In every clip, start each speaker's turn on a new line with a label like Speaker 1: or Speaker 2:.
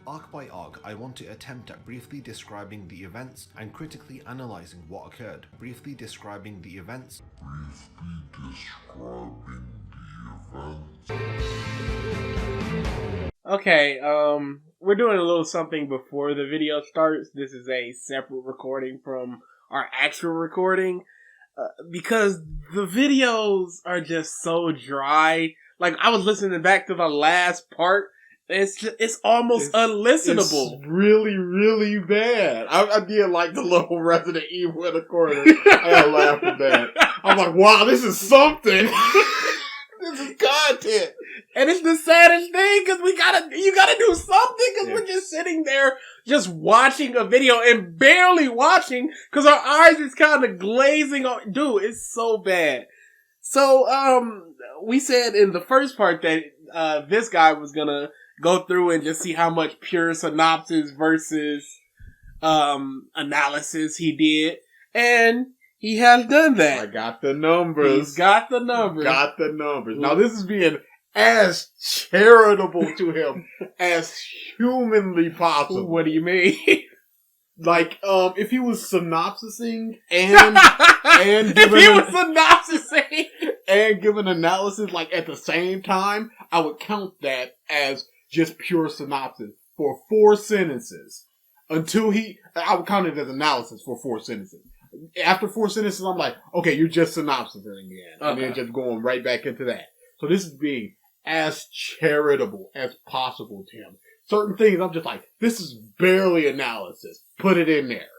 Speaker 1: Arc by arc, I want to attempt at briefly describing the events and critically analysing what occurred. Briefly describing the events.
Speaker 2: Okay, we're doing a little something before the video starts. This is a separate recording from our actual recording. Because the videos are just so dry. Like, I was listening back to the last part. It's almost unlistenable.
Speaker 3: It's really, really bad. I did like the little Resident Evil in the corner. I had laughed at that. I'm like, wow, this is something. This is content.
Speaker 2: And it's the saddest thing, because you gotta do something, because we're just sitting there just watching a video and barely watching, because our eyes is kind of glazing on. Dude, it's so bad. So, we said in the first part that, this guy was gonna go through and just see how much pure synopsis versus, analysis he did. And he has done that.
Speaker 3: I got the numbers.
Speaker 2: He's got the numbers.
Speaker 3: Now, this is being as charitable to him as humanly possible.
Speaker 2: What do you mean?
Speaker 3: Like, if he was synopsising and giving analysis like at the same time, I would count that as just pure synopsis for 4 sentences. I would count it as analysis for 4 sentences. After 4 sentences, I'm like, okay, you're just synopsising again. Okay. And then just going right back into that. So this is being as charitable as possible to him. Certain things, I'm just like, this is barely analysis. Put it in there.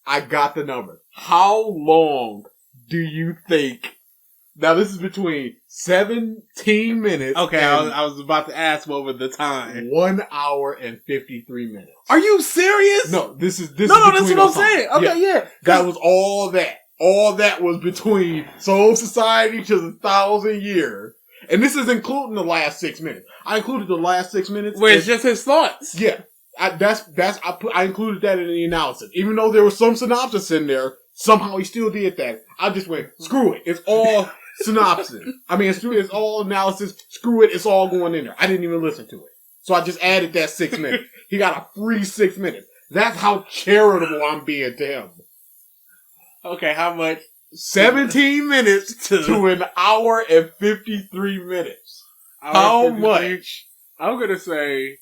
Speaker 3: I got the number. How long do you think? Now, this is between 17 minutes.
Speaker 2: Okay, I was about to ask what was the time.
Speaker 3: 1 hour and 53 minutes.
Speaker 2: Are you serious?
Speaker 3: No, this is
Speaker 2: that's what I'm saying. Okay, yeah.
Speaker 3: That was all that. All that was between Soul Society to the 1,000 Years. And this is including the last 6 minutes. I included the last 6 minutes.
Speaker 2: Where it's just his thoughts.
Speaker 3: Yeah. I included that in the analysis. Even though there was some synopsis in there, somehow he still did that. I just went, screw it. It's all synopsis. I mean, it's all analysis. Screw it. It's all going in there. I didn't even listen to it. So I just added that 6 minutes. He got a free 6 minutes. That's how charitable I'm being to him.
Speaker 2: Okay, how much?
Speaker 3: 17 minutes to an hour and 53 minutes. How much?
Speaker 2: I'm going to say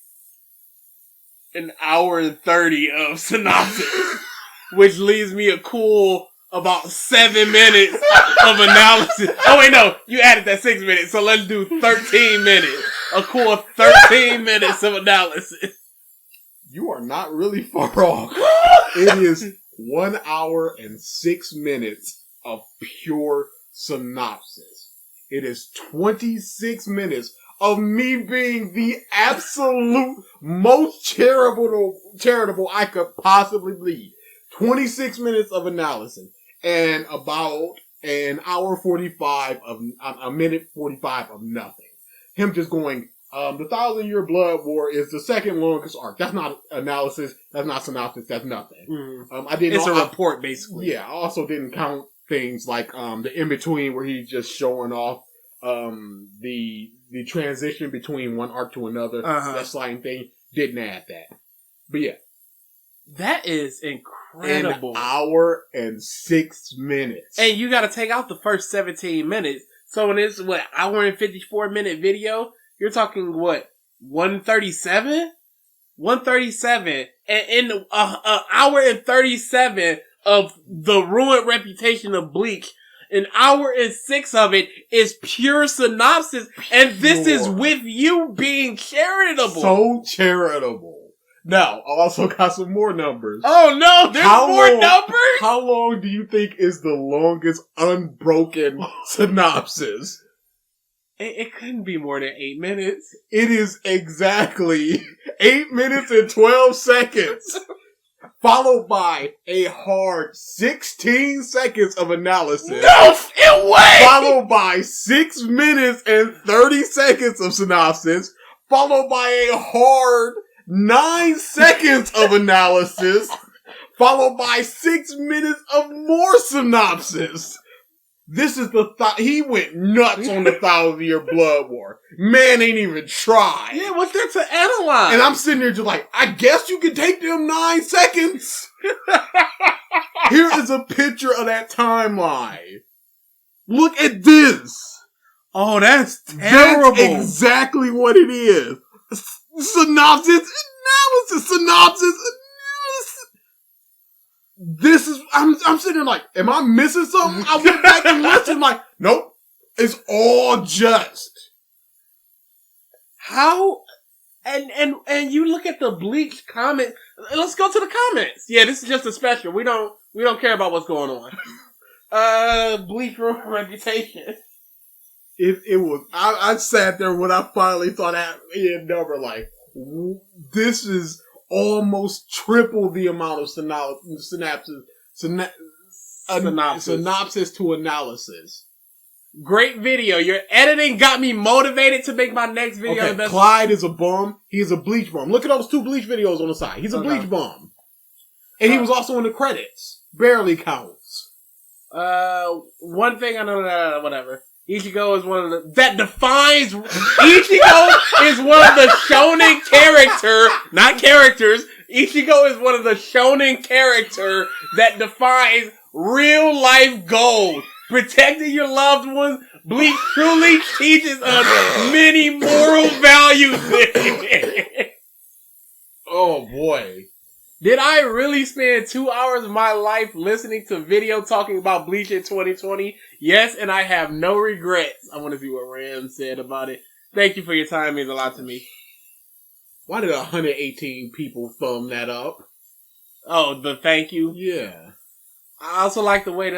Speaker 2: an hour and 30 of synopsis, which leaves me a cool about 7 minutes of analysis. Oh, wait, no. You added that 6 minutes, so let's do 13 minutes. A cool 13 minutes of analysis.
Speaker 3: You are not really far off. It is 1 hour and 6 minutes of pure synopsis. It is 26 minutes of me being the absolute most charitable I could possibly be. 26 minutes of analysis and about an hour 45 of a minute 45 of nothing. Him just going, the 1,000 Year Blood War is the second longest arc. That's not analysis. That's not synopsis. That's nothing.
Speaker 2: It's a report, basically.
Speaker 3: Yeah, I also didn't count things like the in-between where he's just showing off the transition between one arc to another. That sliding thing. Didn't add that. But yeah.
Speaker 2: That is incredible.
Speaker 3: An hour and 6 minutes.
Speaker 2: And you gotta take out the first 17 minutes. So when it's, hour and 54 minute video, you're talking, 137? 137. And in an hour and 37 of the ruined reputation of Bleach, an hour and 6 of it is pure synopsis. And this is with you being charitable.
Speaker 3: So charitable. Now, I also got some more numbers.
Speaker 2: Oh no, there's more numbers?
Speaker 3: How long do you think is the longest unbroken synopsis?
Speaker 2: It couldn't be more than 8 minutes.
Speaker 3: It is exactly 8 minutes and 12 seconds. Followed by a hard 16 seconds of analysis.
Speaker 2: No way!
Speaker 3: Followed by 6 minutes and 30 seconds of synopsis. Followed by a hard 9 seconds of analysis. Followed by 6 minutes of more synopsis. This is he went nuts on the 1,000-Year Blood War. Man ain't even tried.
Speaker 2: Yeah, what's there to analyze?
Speaker 3: And I'm sitting there just like, I guess you can take them 9 seconds. Here is a picture of that timeline. Look at this.
Speaker 2: Oh, that's terrible.
Speaker 3: That's exactly what it is. Synopsis, analysis. This is, I'm sitting there like, am I missing something? I went back and listened like, nope. It's all just.
Speaker 2: How? And you look at the Bleach comment. Let's go to the comments. Yeah, this is just a special. We don't care about what's going on. Bleach reputation.
Speaker 3: It was, I sat there when I finally saw that number like, this is almost triple the amount of synopsis to analysis.
Speaker 2: Great video. Your editing got me motivated to make my next video the best.
Speaker 3: Clyde is a bum. He is a Bleach bum. Look at those 2 Bleach videos on the side. He's a Bleach bum. And he was also in the credits. Barely counts.
Speaker 2: One thing I know, whatever. Ichigo is one of the, that defines, Ichigo is one of the shonen not characters. Ichigo is one of the shonen character that defines real life goals. Protecting your loved ones, Bleach truly teaches us many moral values.
Speaker 3: Oh boy.
Speaker 2: Did I really spend 2 hours of my life listening to video talking about Bleach in 2020? Yes, and I have no regrets. I want to see what Ram said about it. Thank you for your time. It means a lot to me.
Speaker 3: Why did 118 people thumb that up?
Speaker 2: Oh, the thank you?
Speaker 3: Yeah.
Speaker 2: I also like the way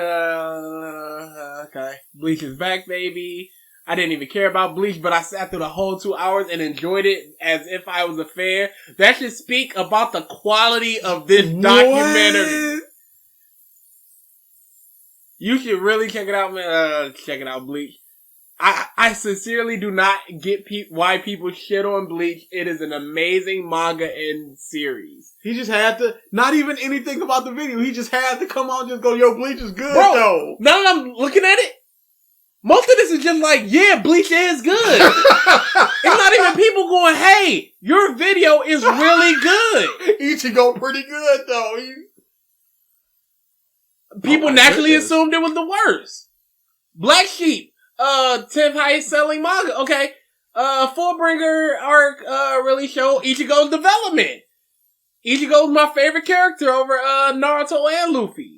Speaker 2: okay. Bleach is back, baby. I didn't even care about Bleach, but I sat through the whole 2 hours and enjoyed it as if I was a fan. That should speak about the quality of this documentary. You should really check it out, man. Check it out, Bleach. I sincerely do not get why people shit on Bleach. It is an amazing manga and series.
Speaker 3: He just had to, not even anything about the video. He just had to come out and just go, yo, Bleach is good, though.
Speaker 2: Now that I'm looking at it, most of this is just like, yeah, Bleach is good. It's not even people going, hey, your video is really good.
Speaker 3: Ichigo pretty good, though.
Speaker 2: People naturally assumed it was the worst. Black Sheep, 10th highest selling manga. Okay. Fullbringer arc, really showed Ichigo's development. Ichigo's my favorite character over, Naruto and Luffy.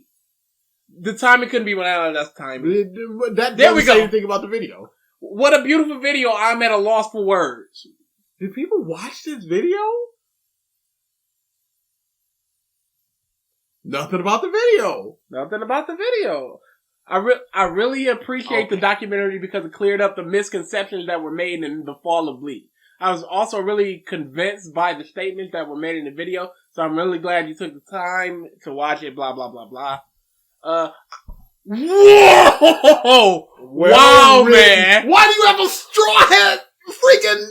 Speaker 2: The timing couldn't be that's timing.
Speaker 3: That doesn't say anything about the video.
Speaker 2: What a beautiful video. I'm at a loss for words.
Speaker 3: Did people watch this video? Nothing about the video.
Speaker 2: Nothing about the video. I really appreciate the documentary because it cleared up the misconceptions that were made in the fall of Bleach. I was also really convinced by the statements that were made in the video, so I'm really glad you took the time to watch it, blah, blah, blah, blah. Whoa! Wow, man!
Speaker 3: Why do you have a straw hat freaking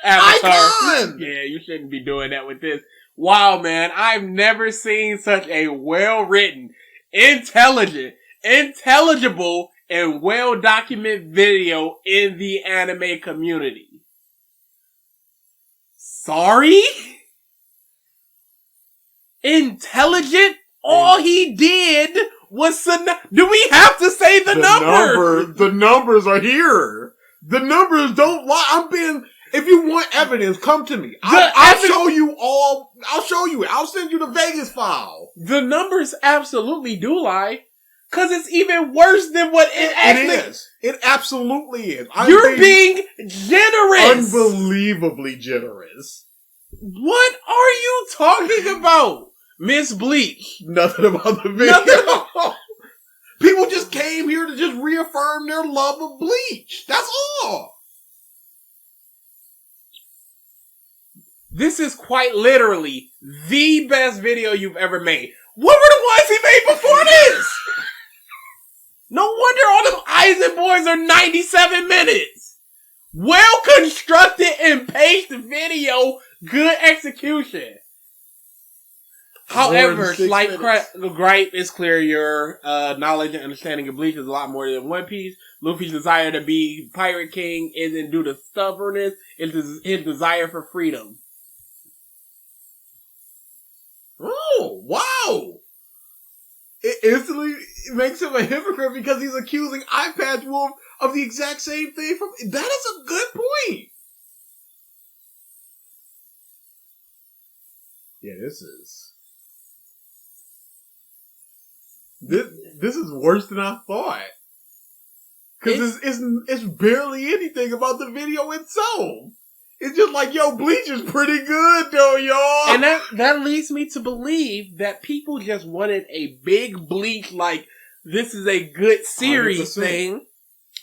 Speaker 2: Avatar?
Speaker 3: Icon?
Speaker 2: Yeah, you shouldn't be doing that with this. Wow, man, I've never seen such a well-written, intelligible, and well-documented video in the anime community. Sorry? Intelligent? All he did was do we have to say the number?
Speaker 3: The numbers are here. The numbers don't lie. If you want evidence, come to me. I'll show you all. I'll show you it. I'll send you the Vegas file.
Speaker 2: The numbers absolutely do lie. Cause it's even worse than what it actually
Speaker 3: is. It absolutely is.
Speaker 2: You're being generous.
Speaker 3: Unbelievably generous.
Speaker 2: What are you talking about? Miss Bleach.
Speaker 3: Nothing about the video. People just came here to just reaffirm their love of Bleach. That's all.
Speaker 2: This is quite literally the best video you've ever made. What were the ones he made before this? No wonder all them Eisen boys are 97 minutes. Well constructed and paced video. Good execution. However,
Speaker 3: 6
Speaker 2: slight
Speaker 3: minutes.
Speaker 2: gripe is clear. Your knowledge and understanding of Bleach is a lot more than One Piece. Luffy's desire to be Pirate King isn't due to stubbornness. It's his desire for freedom.
Speaker 3: Oh, wow! It instantly makes him a hypocrite because he's accusing Eye Patch Wolf of the exact same thing. That is a good point. Yeah, this is worse than I thought. Because it's barely anything about the video itself. It's just like, yo, Bleach is pretty good though, y'all.
Speaker 2: And that leads me to believe that people just wanted a big Bleach, like, this is a good series
Speaker 3: 100%.
Speaker 2: thing.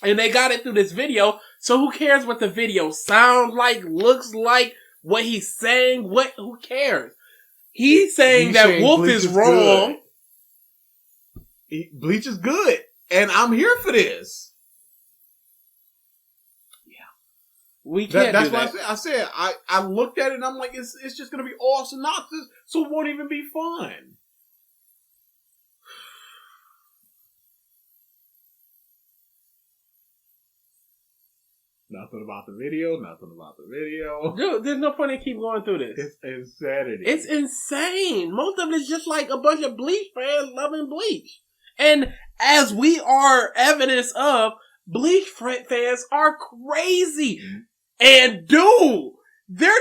Speaker 2: And they got it through this video. So who cares what the video sounds like, looks like, what he's saying, who cares? He's saying that Wolf
Speaker 3: Bleach
Speaker 2: is wrong.
Speaker 3: Bleach is good. And I'm here for this.
Speaker 2: We can't
Speaker 3: That's
Speaker 2: do that.
Speaker 3: what I said. I looked at it and I'm like, it's just going to be all synopsis, so it won't even be fun. Nothing about the video.
Speaker 2: Dude, there's no point in keep going through this.
Speaker 3: It's insanity.
Speaker 2: It's insane. Most of it is just like a bunch of Bleach fans loving Bleach. And as we are evidence of, Bleach fans are crazy. And dude, they're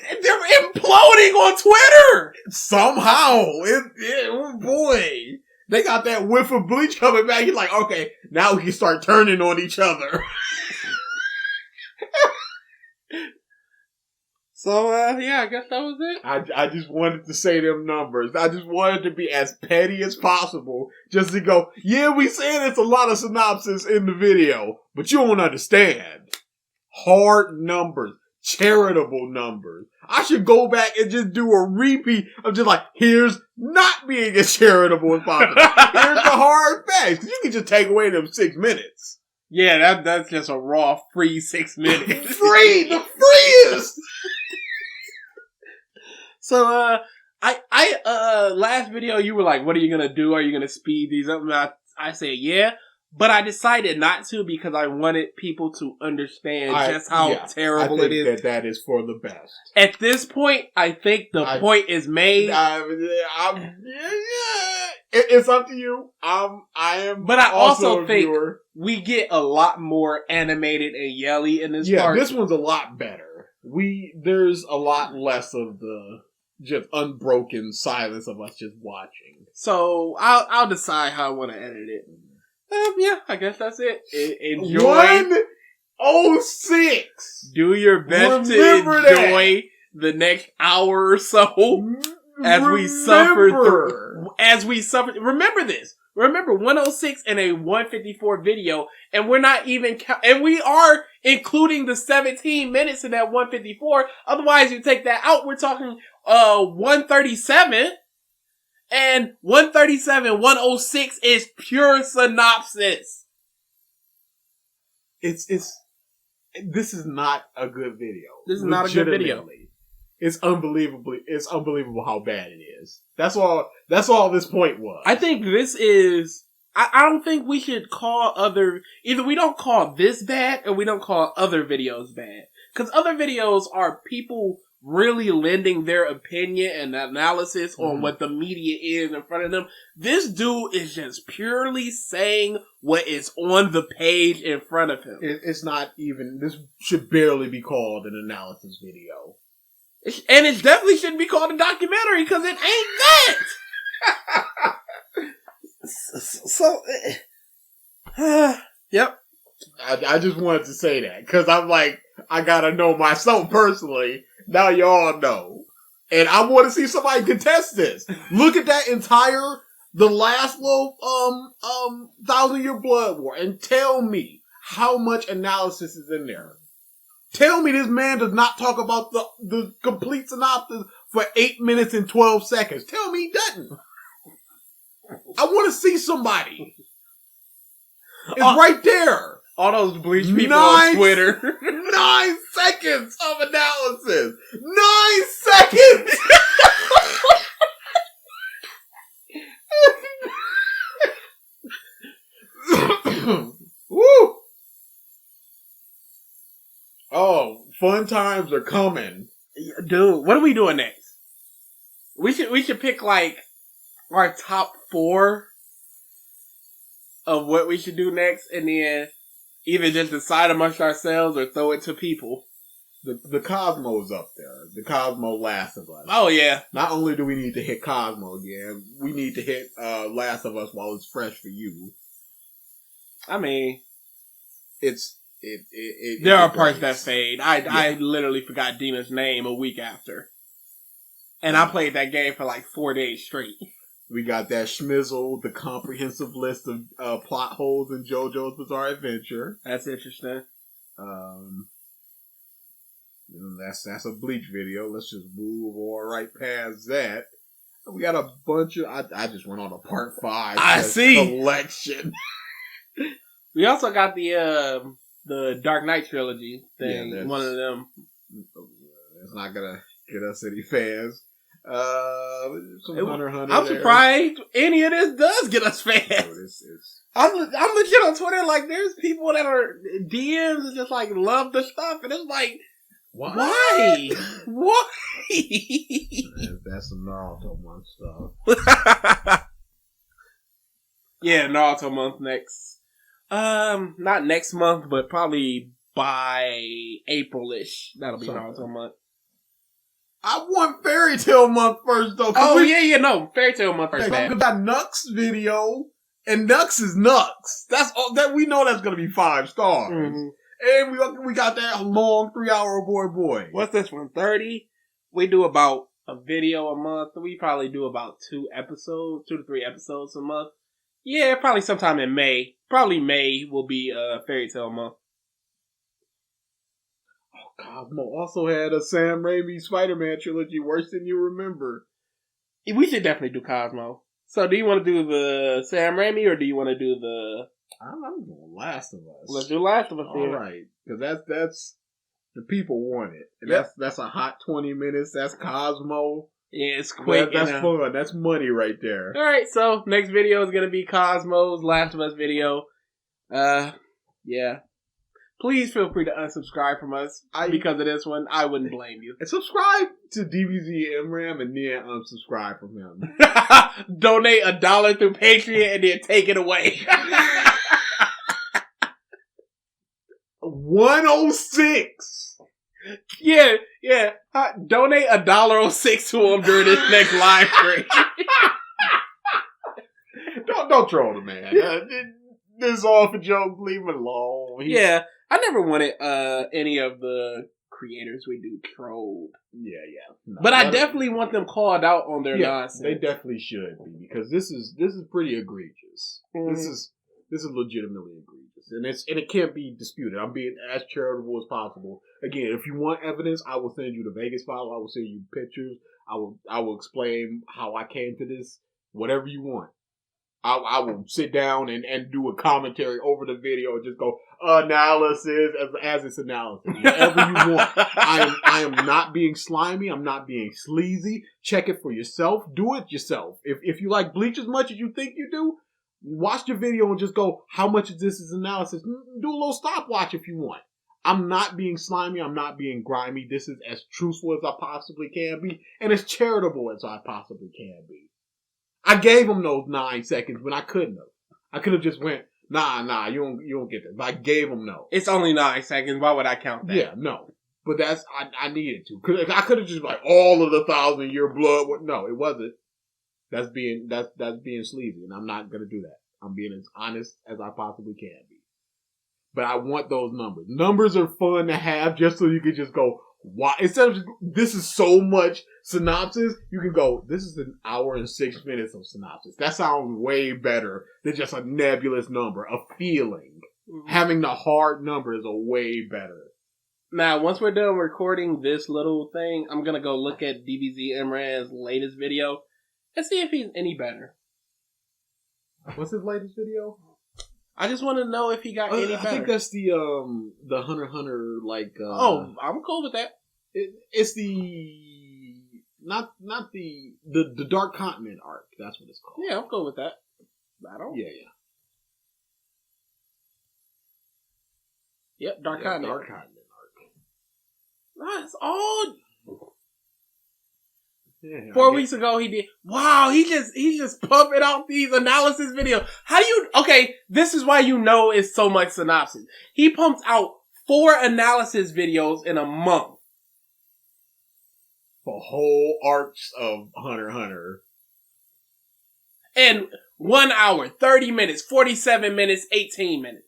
Speaker 2: imploding on Twitter.
Speaker 3: Somehow, oh boy, they got that whiff of Bleach coming back. You're like, okay, now we can start turning on each other.
Speaker 2: So, yeah, I guess that was it.
Speaker 3: I just wanted to say them numbers. I just wanted to be as petty as possible. Just to go, yeah, we saying it's a lot of synopsis in the video, but you don't understand. Hard numbers. Charitable numbers. I should go back and just do a repeat of just like, here's not being as charitable as possible. Here's the hard facts. 'Cause you can just take away them 6 minutes.
Speaker 2: Yeah, that's just a raw, free 6 minutes.
Speaker 3: Free! The freest!
Speaker 2: So, I last video you were like, what are you gonna do? Are you gonna speed these up? And I said, yeah. But I decided not to because I wanted people to understand just how terrible it is.
Speaker 3: That is for the best.
Speaker 2: At this point, I think the point is made.
Speaker 3: It's up to you. I am.
Speaker 2: But I also
Speaker 3: a
Speaker 2: think
Speaker 3: viewer.
Speaker 2: we get a lot more animated and yelly in this part.
Speaker 3: Yeah, this one's a lot better. There's a lot less of the just unbroken silence of us just watching.
Speaker 2: So I'll decide how I want to edit it. Yeah, I guess that's it. Enjoy.
Speaker 3: 1:06.
Speaker 2: Do your best
Speaker 3: Remember
Speaker 2: to enjoy the next hour or so as we suffer through. Remember this. Remember 106 and a 154 video, and we're not even and we are including the 17 minutes in that 154. Otherwise, you take that out, we're talking 137. And 137, 106 is pure synopsis.
Speaker 3: This is not a good video.
Speaker 2: This is not a good video.
Speaker 3: It's unbelievable how bad it is. That's all this point was.
Speaker 2: I think this is, I don't think we should call either we don't call this bad or we don't call other videos bad. Cause other videos are people really lending their opinion and analysis on what the media is in front of them. This dude is just purely saying what is on the page in front of him.
Speaker 3: It's not even, this should barely be called an analysis video.
Speaker 2: And it definitely shouldn't be called a documentary because it ain't that. Yep.
Speaker 3: I just wanted to say that because I'm like, I gotta know myself personally. Now y'all know. And I want to see somebody contest this. Look at that the last little, 1,000-Year Blood War and tell me how much analysis is in there. Tell me this man does not talk about the complete synopsis for 8 minutes and 12 seconds. Tell me he doesn't. I want to see somebody. It's right there.
Speaker 2: All those Bleach people on Twitter.
Speaker 3: 9 seconds of analysis. 9 seconds! fun times are coming.
Speaker 2: Dude, what are we doing next? We should pick like our top 4 of what we should do next, and then either just decide amongst ourselves or throw it to people.
Speaker 3: The Cosmo's up there. The Cosmo Last of Us.
Speaker 2: Oh yeah.
Speaker 3: Not only do we need to hit Cosmo again, we need to hit Last of Us while it's fresh for you.
Speaker 2: I mean,
Speaker 3: there
Speaker 2: are parts that fade. I literally forgot Dina's name a week after. And I played that game for like 4 days straight.
Speaker 3: We got that schmizzle, the comprehensive list of plot holes in JoJo's Bizarre Adventure.
Speaker 2: That's interesting.
Speaker 3: That's a Bleach video. Let's just move all right past that. We got a bunch of... I just went on a part 5.
Speaker 2: I see.
Speaker 3: Collection.
Speaker 2: We also got the Dark Knight trilogy thing.
Speaker 3: Yeah,
Speaker 2: one of them.
Speaker 3: It's not gonna get us any fans. Some Hunter
Speaker 2: I'm
Speaker 3: there.
Speaker 2: surprised any of this does get us fans. I'm legit on Twitter. Like, there's people that are DMs and just like love the stuff, and it's like, why? Why?
Speaker 3: That's some Naruto month stuff.
Speaker 2: Yeah, Naruto month next. Not next month, but probably by April-ish. That'll be Naruto month.
Speaker 3: I want Fairy Tail month first, though.
Speaker 2: No, Fairy Tail month first.
Speaker 3: We got Nux video, and Nux is Nux. That's all that we know. That's gonna be 5 stars. Mm-hmm. And we got that long 3-hour boy.
Speaker 2: What's this one? 30. We do about a video a month. We probably do about 2 to 3 episodes a month. Yeah, probably sometime in May. Probably May will be Fairy Tail month.
Speaker 3: Oh, Cosmo also had a Sam Raimi Spider-Man trilogy, worse than you remember.
Speaker 2: We should definitely do Cosmo. So, do you want to do the Sam Raimi, or do you want to do the...
Speaker 3: I'm doing Last of Us.
Speaker 2: Let's do Last of Us.
Speaker 3: All right, because that's the people want it, and that's a hot 20 minutes. That's Cosmo.
Speaker 2: Yeah, it's quick.
Speaker 3: That's fun. That's money right there.
Speaker 2: All right, so next video is gonna be Cosmo's Last of Us video. Yeah. Please feel free to unsubscribe from us because of this one. I wouldn't blame you.
Speaker 3: And subscribe to DBZimran and then unsubscribe from him.
Speaker 2: Donate $1 through Patreon and then take it away.
Speaker 3: 106.
Speaker 2: Yeah. Donate $1.06 to him during this next live stream.
Speaker 3: Don't troll the man. This is all for jokes. Leave him alone.
Speaker 2: Yeah, I never wanted any of the creators we do trolled.
Speaker 3: Yeah. No,
Speaker 2: but I definitely want them called out on their nonsense.
Speaker 3: They definitely should be, because this is pretty egregious. Mm-hmm. This is legitimately egregious, and it can't be disputed. I'm being as charitable as possible. Again, if you want evidence, I will send you the Vegas file. I will send you pictures. I will explain how I came to this. Whatever you want. I will sit down and do a commentary over the video and just go analysis as it's analysis. Whatever you want. I am not being slimy. I'm not being sleazy. Check it for yourself. Do it yourself. If you like Bleach as much as you think you do, watch the video and just go, how much of this is analysis? Do a little stopwatch if you want. I'm not being slimy. I'm not being grimy. This is as truthful as I possibly can be and as charitable as I possibly can be. I gave him those 9 seconds when I couldn't have. I could have just went, nah, you don't get this. But I gave him no.
Speaker 2: It's only 9 seconds. Why would I count that?
Speaker 3: Yeah, no. But I needed to. Cause I could have just like all of the 1,000-year blood. No, it wasn't. That's being sleazy, and I'm not gonna do that. I'm being as honest as I possibly can be. But I want those numbers. Numbers are fun to have just so you can just go, why? Instead of just, this is so much synopsis, you can go, this is an hour and 6 minutes of synopsis. That sounds way better than just a nebulous number, a feeling. Mm-hmm. Having the hard number is a way better.
Speaker 2: Now, once we're done recording this little thing, I'm going to go look at DBZimran's latest video and see if he's any better.
Speaker 3: What's his latest video?
Speaker 2: I just want to know if he got any better.
Speaker 3: I think that's the Hunter x Hunter, like...
Speaker 2: I'm cool with that.
Speaker 3: It's the... Not the Dark Continent arc. That's what it's called.
Speaker 2: Yeah, I'm cool with that.
Speaker 3: Yeah.
Speaker 2: Yep, Dark Continent.
Speaker 3: Dark Continent arc.
Speaker 2: That's all.
Speaker 3: Yeah,
Speaker 2: 4 weeks ago he did. Wow, he's just pumping out these analysis videos. How do you? Okay, this is why you know it's so much synopsis. He pumps out 4 analysis videos in a month.
Speaker 3: For whole arcs of Hunter x Hunter.
Speaker 2: And 1 hour, 30 minutes, 47 minutes, 18 minutes.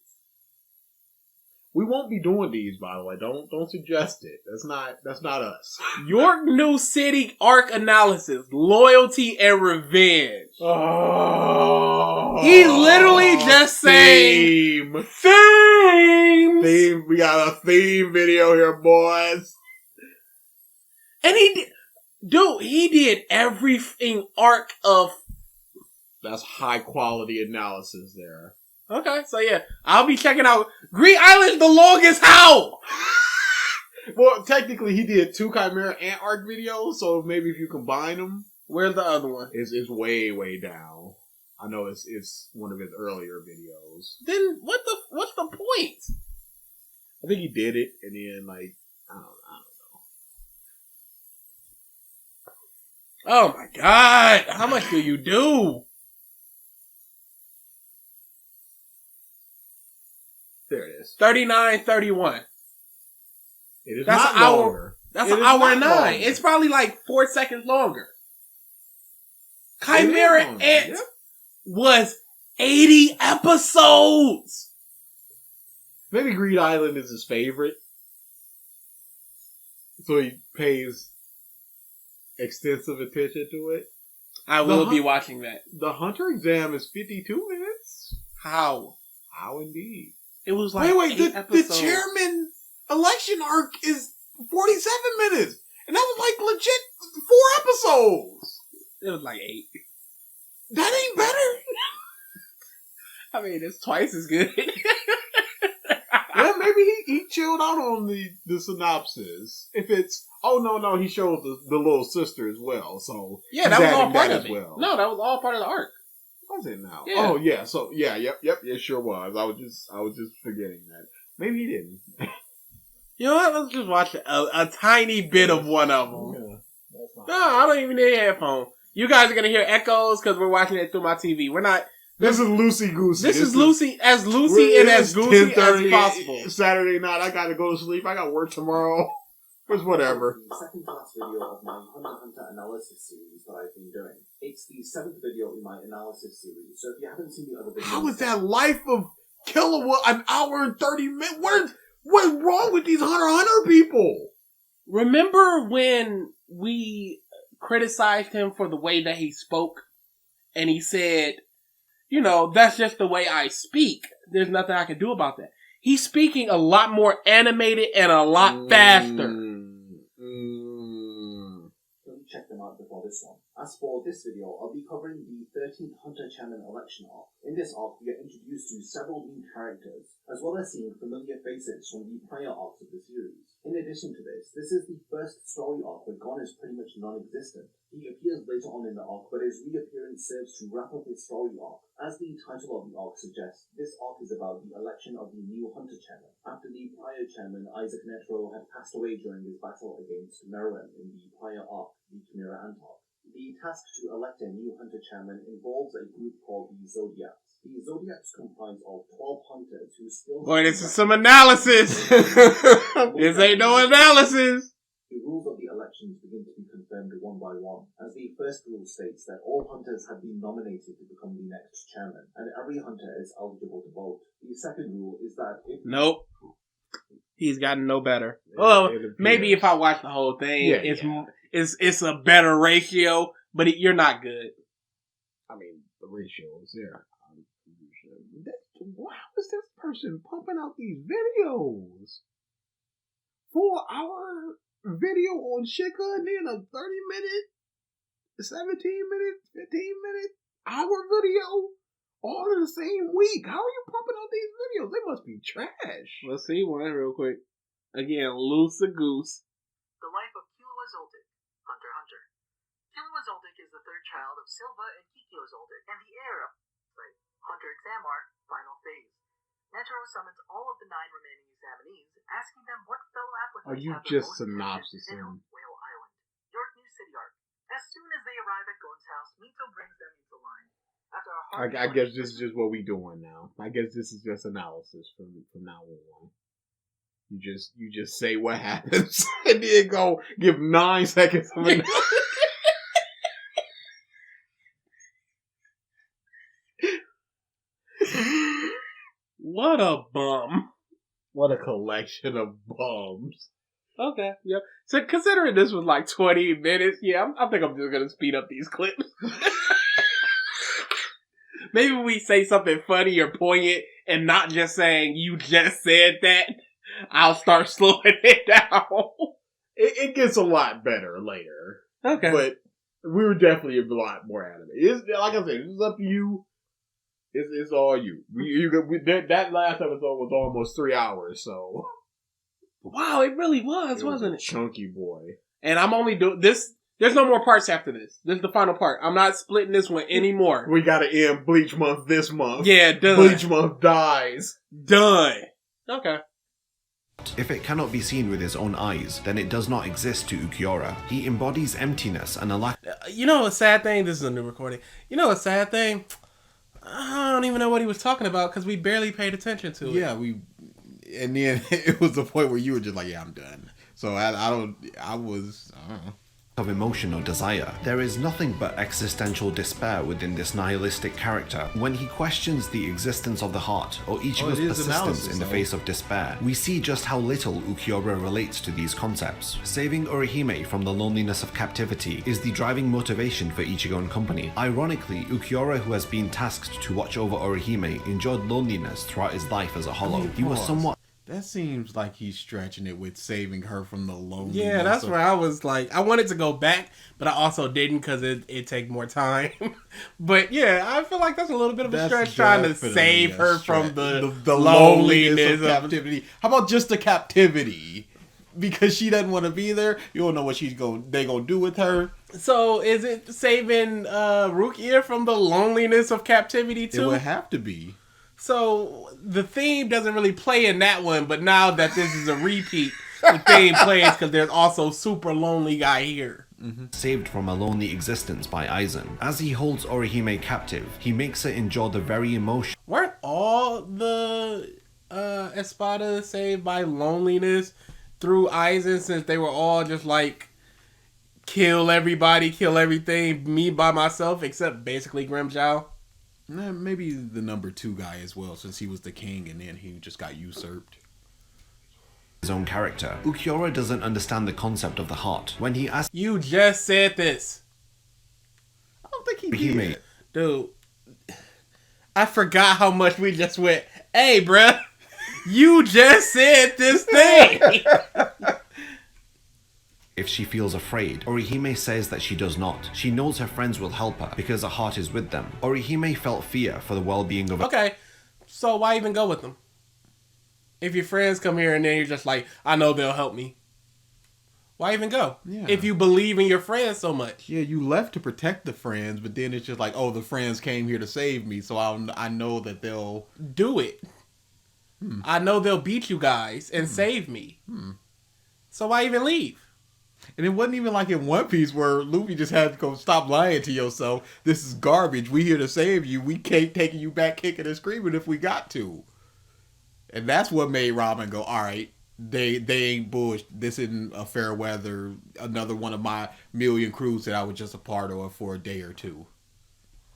Speaker 3: We won't be doing these, by the way. Don't suggest it. That's not us.
Speaker 2: York New City arc analysis, loyalty and revenge.
Speaker 3: Oh,
Speaker 2: He literally just saying
Speaker 3: theme. We got a theme video here, boys.
Speaker 2: And he did everything arc of.
Speaker 3: That's high quality analysis there.
Speaker 2: Okay, so yeah, I'll be checking out Green Island's the longest. How?
Speaker 3: Well, technically, he did 2 Chimera and Arc videos, so maybe if you combine them,
Speaker 2: Where's the other one?
Speaker 3: it's way down. I know it's one of his earlier videos.
Speaker 2: Then what's the point?
Speaker 3: I think he did it, and then I don't know.
Speaker 2: Oh my god, how much do you do?
Speaker 3: There it is.
Speaker 2: 39.31.
Speaker 3: It is
Speaker 2: That's
Speaker 3: not
Speaker 2: an hour.
Speaker 3: longer.
Speaker 2: That's
Speaker 3: It
Speaker 2: an
Speaker 3: is
Speaker 2: hour
Speaker 3: not
Speaker 2: and 9.
Speaker 3: longer.
Speaker 2: It's probably like 4 seconds longer. Chimera
Speaker 3: longer,
Speaker 2: Ant
Speaker 3: yep.
Speaker 2: was 80 episodes.
Speaker 3: Maybe Greed Island is his favorite, so he pays extensive attention to it.
Speaker 2: I will be watching that.
Speaker 3: The Hunter exam is 52 minutes.
Speaker 2: How?
Speaker 3: How indeed?
Speaker 2: It was like
Speaker 3: Wait,
Speaker 2: 8
Speaker 3: the
Speaker 2: episodes.
Speaker 3: chairman election arc is 47 minutes, and that was like legit 4 episodes.
Speaker 2: It was like 8.
Speaker 3: That ain't better.
Speaker 2: I mean, it's twice as good.
Speaker 3: Yeah, maybe he chilled out on the synopsis. If it's no, he showed the little sister as well. So
Speaker 2: Yeah, that was all part
Speaker 3: as
Speaker 2: of it.
Speaker 3: well.
Speaker 2: No, that was all part of the arc.
Speaker 3: Was it now?
Speaker 2: Yeah.
Speaker 3: Oh yeah. So yeah, yep. It sure was. I was just forgetting that. Maybe he didn't.
Speaker 2: You know what? Let's just watch a tiny bit of one of them.
Speaker 3: Yeah, that's not.
Speaker 2: No, I don't even need a headphone. You guys are gonna hear echoes because we're watching it through my TV. We're not.
Speaker 3: This is loosey goosey.
Speaker 2: This is Lucy and as goosey as possible.
Speaker 3: Saturday night. I gotta go to sleep. I got work tomorrow. It's whatever.
Speaker 4: The second to last video of my Hunter x Hunter analysis series that I've been doing. It's the 7th video in my analysis series, so if you haven't seen the other videos...
Speaker 3: How is that Life of Kilowatt an hour and 30 minutes? What's wrong with these Hunter x Hunter people?
Speaker 2: Remember when we criticized him for the way that he spoke? And he said, you know, that's just the way I speak. There's nothing I can do about that. He's speaking a lot more animated and a lot faster.
Speaker 4: Check them out before this one. As for this video, I'll be covering the 13th Hunter Chairman election arc. In this arc, we are introduced to several new characters, as well as seeing familiar faces from the prior arcs of the series. In addition to this is the first story arc where Gon is pretty much non-existent. He appears later on in the arc, but his reappearance serves to wrap up his story arc. As the title of the arc suggests, this arc is about the election of the new Hunter Chairman, after the prior chairman, Isaac Netro, had passed away during his battle against Meruem in the prior arc, the Chimera Ant arc. The task to elect a new Hunter Chairman involves a group called the Zodiacs. The Zodiacs comprise of 12 hunters whose skills...
Speaker 2: Boy, this is some analysis. This ain't no analysis.
Speaker 4: The rules of the elections begin to be confirmed one by one, as the first rule states that all hunters have been nominated to become the next chairman, and every hunter is eligible to vote. The second rule is that if...
Speaker 2: Nope. He's gotten no better. Well, maybe if I watch the whole thing, it's a better ratio, but you're not good.
Speaker 3: I mean, the ratio is there. How is this person pumping out these videos? 4-hour video on Shika and then a 30-minute, 17-minute, 15-minute hour video all in the same week. How are you pumping out these videos? They must be trash.
Speaker 2: Let's see one real quick. Again, loose a goose.
Speaker 5: The life of Killua Zoldyck, Hunter x Hunter. Killua Zoldyck is the third child of Silva and Kikyo Zoldyck, and the heir of Hunter exam arc, final phase. Netero summons all of the 9 remaining examinees, asking them what fellow applicants
Speaker 3: Are you
Speaker 5: have the
Speaker 3: just
Speaker 5: most attention
Speaker 3: synopsising?
Speaker 5: in Whale Island. York New City Arc. As soon as they arrive at Gon's house, Mito brings them into line. After a hard
Speaker 3: I guess this is just what we doing now. I guess this is just analysis from now on. You just say what happens and then go give 9 seconds of analysis.
Speaker 2: What a bum.
Speaker 3: What a collection of bums.
Speaker 2: Okay, yep. So considering this was like 20 minutes, yeah, I think I'm just gonna speed up these clips. Maybe we say something funny or poignant and not just saying, you just said that. I'll start slowing it down.
Speaker 3: It gets a lot better later.
Speaker 2: Okay.
Speaker 3: But we were definitely a lot more out of it. It's, like I said, it's up to you. It's all you. That last episode was almost 3 hours, so.
Speaker 2: Wow, it really was, wasn't it?
Speaker 3: Chunky boy.
Speaker 2: And I'm only doing this. There's no more parts after this. This is the final part. I'm not splitting this one anymore.
Speaker 3: We gotta end Bleach Month this month.
Speaker 2: Yeah, done.
Speaker 3: Bleach Month dies.
Speaker 2: Done. Okay.
Speaker 1: If it cannot be seen with his own eyes, then it does not exist to Ukiura. He embodies emptiness and a lack.
Speaker 2: You know a sad thing? This is a new recording. You know a sad thing? I don't even know what he was talking about because we barely paid attention to it.
Speaker 6: Yeah, and then it was the point where you were just like, yeah, I'm done. So I don't know.
Speaker 1: Of emotion or desire. There is nothing but existential despair within this nihilistic character. When he questions the existence of the heart or Ichigo's persistence in the face of despair, we see just how little Ukiura relates to these concepts. Saving Orihime from the loneliness of captivity is the driving motivation for Ichigo and company. Ironically, Ukiura, who has been tasked to watch over Orihime, enjoyed loneliness throughout his life as a hollow. He was somewhat.
Speaker 6: That seems like he's stretching it with saving her from the loneliness.
Speaker 2: Yeah, that's where I was like, I wanted to go back, but I also didn't because it take more time. But yeah, I feel like that's a little bit of a stretch trying to save her from the loneliness
Speaker 6: of captivity. How about just the captivity? Because she doesn't want to be there. You don't know what they gonna do with her.
Speaker 2: So is it saving Rukia from the loneliness of captivity too?
Speaker 6: It would have to be.
Speaker 2: So the theme doesn't really play in that one, but now that this is a repeat, the theme plays because there's also super lonely guy here.
Speaker 1: Saved from a lonely existence by Aizen. As he holds Orihime captive, he makes her endure the very emotion.
Speaker 2: Weren't all the Espada saved by loneliness through Aizen, since they were all just like kill everybody, kill everything, me by myself, except basically Grimmjow?
Speaker 6: Maybe the number 2 guy as well, since he was the king and then he just got usurped.
Speaker 1: His own character. Ukiura doesn't understand the concept of the heart. When he asks,
Speaker 2: You just said this.
Speaker 6: I don't think he
Speaker 1: Orihime,
Speaker 6: did.
Speaker 2: Dude, I forgot how much we just went, hey, bruh, you just said this thing.
Speaker 1: if she feels afraid, Orihime says that she does not. She knows her friends will help her because her heart is with them. Orihime felt fear for the well-being of
Speaker 2: Okay, so why even go with them? If your friends come here and then you're just like, I know they'll help me. Why even go?
Speaker 6: Yeah.
Speaker 2: If you believe in your friends so much.
Speaker 6: Yeah, you left to protect the friends, but then it's just like, oh, the friends came here to save me, so I know that they'll
Speaker 2: Do it. I know they'll beat you guys and save me. So why even leave?
Speaker 6: And it wasn't even like in One Piece where Luffy just had to go, stop lying to yourself. This is garbage. We here to save you. We can't take you back kicking and screaming if we got to. And that's what made Robin go, all right, they ain't bullshit. This isn't a fair weather. Another one of my million crews that I was just a part of for a day or two.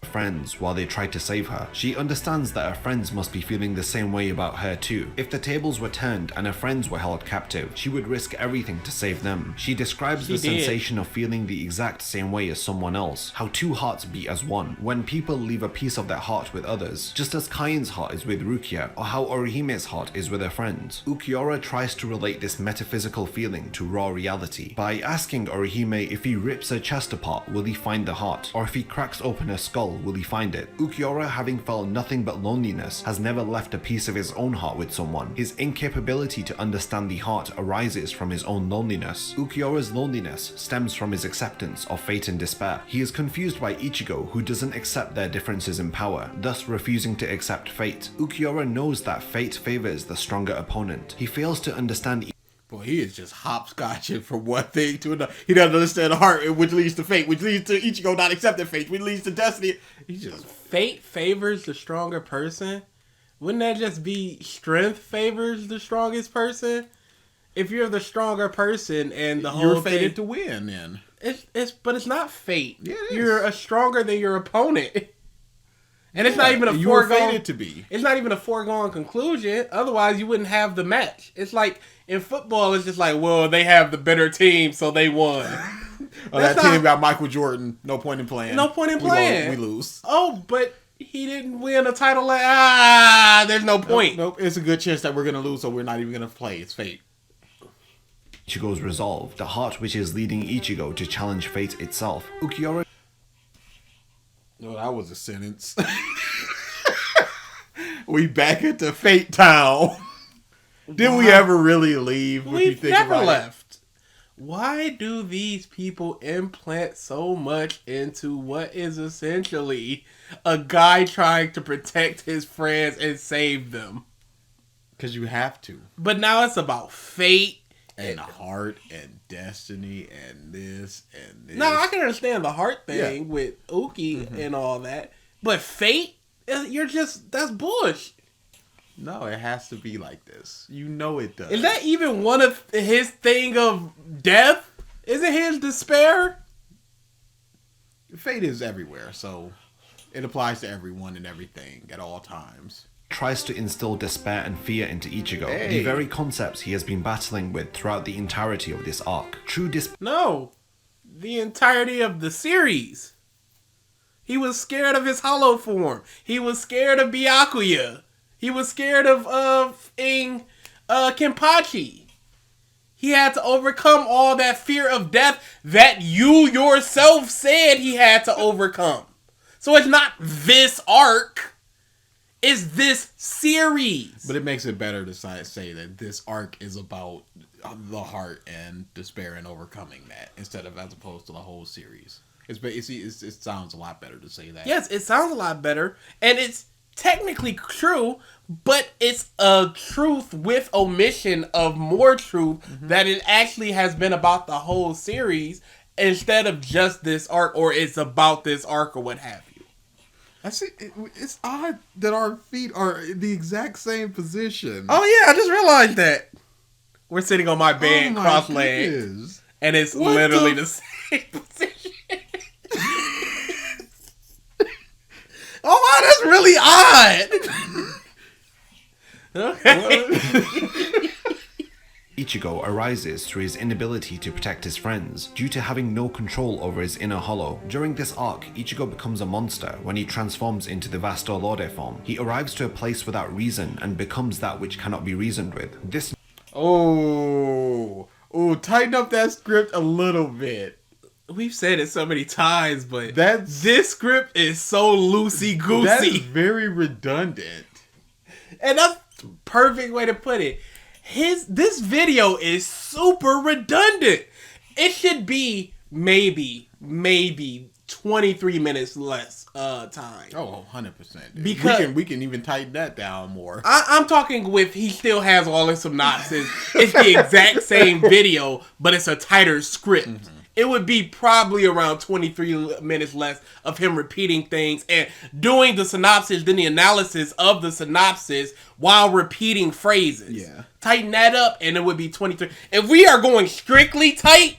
Speaker 1: friends while they try to save her. She understands that her friends must be feeling the same way about her too. If the tables were turned and her friends were held captive, she would risk everything to save them. She describes the sensation of feeling the exact same way as someone else, how two hearts beat as one, when people leave a piece of their heart with others, just as Kain's heart is with Rukia, or how Orihime's heart is with her friends. Ukiura tries to relate this metaphysical feeling to raw reality by asking Orihime if he rips her chest apart, will he find the heart, or if he cracks open her skull, hell will he find it? Ukiura, having felt nothing but loneliness, has never left a piece of his own heart with someone. His incapability to understand the heart arises from his own loneliness. Ukiura's loneliness stems from his acceptance of fate and despair. He is confused by Ichigo, who doesn't accept their differences in power, thus refusing to accept fate. Ukiura knows that fate favors the stronger opponent. He fails to understand.
Speaker 6: Boy, he is just hopscotching from one thing to another. He doesn't understand the heart, which leads to fate, which leads to Ichigo not accepting fate, which leads to destiny. He's just...
Speaker 2: Fate favors the stronger person? Wouldn't that just be strength favors the strongest person? If you're the stronger person and the whole
Speaker 6: You're fated
Speaker 2: thing,
Speaker 6: to win, then.
Speaker 2: But it's not fate.
Speaker 6: Yeah, it is.
Speaker 2: You're a stronger than your opponent. And it's
Speaker 6: Yeah,
Speaker 2: not even a
Speaker 6: you were
Speaker 2: foregone.
Speaker 6: fated to be.
Speaker 2: It's not even a foregone conclusion. Otherwise, you wouldn't have the match. It's like in football. It's just like, well, they have the better team, so they won.
Speaker 6: That team got Michael Jordan. No point in playing.
Speaker 2: No point in playing.
Speaker 6: We lose.
Speaker 2: Oh, but he didn't win a title. There's no point.
Speaker 6: Nope. It's a good chance that we're gonna lose, so we're not even gonna play. It's fate.
Speaker 1: Ichigo's resolve, the heart which is leading Ichigo to challenge fate itself. Ukiura.
Speaker 6: No, that was a sentence. We back at the Fate Town. Did we ever really leave?
Speaker 2: We've never left. Why do these people implant so much into what is essentially a guy trying to protect his friends and save them?
Speaker 6: Because you have to.
Speaker 2: But now it's about fate.
Speaker 6: And heart and destiny and this and this.
Speaker 2: No, I can understand the heart thing with Uki and all that. But fate, that's bullshit.
Speaker 6: No, it has to be like this. You know it does.
Speaker 2: Is that even one of his thing of death? Isn't his despair?
Speaker 6: Fate is everywhere, so it applies to everyone and everything at all times.
Speaker 1: Tries to instill despair and fear into Ichigo, the very concepts he has been battling with throughout the entirety of this arc.
Speaker 2: No, the entirety of the series. He was scared of his hollow form. He was scared of Byakuya. He was scared of Kenpachi. He had to overcome all that fear of death that you yourself said he had to overcome. So it's not this arc. Is this series?
Speaker 6: But it makes it better to say that this arc is about the heart and despair and overcoming that instead of as opposed to the whole series. It sounds a lot better to say that.
Speaker 2: Yes, it sounds a lot better, and it's technically true, but it's a truth with omission of more truth that it actually has been about the whole series instead of just this arc, or it's about this arc or what have you.
Speaker 6: I see. It's odd that our feet are in the exact same position.
Speaker 2: Oh yeah, I just realized that. We're sitting on my bed cross-legged,
Speaker 6: goodness.
Speaker 2: and it's literally the same position. Oh wow, that's really odd. Okay.
Speaker 1: Ichigo arises through his inability to protect his friends, due to having no control over his inner hollow. During this arc, Ichigo becomes a monster when he transforms into the Vasto Lorde form. He arrives to a place without reason and becomes that which cannot be reasoned with.
Speaker 6: Tighten up that script a little bit.
Speaker 2: We've said it so many times, but
Speaker 6: this
Speaker 2: script is so loosey-goosey.
Speaker 6: That's very redundant.
Speaker 2: And that's the perfect way to put it. This video is super redundant. It should be maybe 23 minutes less time.
Speaker 6: Oh, 100%.
Speaker 2: Because
Speaker 6: we can even tighten that down more.
Speaker 2: I'm talking with he still has all his synopsis. It's the exact same video, but it's a tighter script. Mm-hmm. It would be probably around 23 minutes less of him repeating things and doing the synopsis, then the analysis of the synopsis while repeating phrases.
Speaker 6: Yeah.
Speaker 2: Tighten that up and it would be 23. If we are going strictly tight,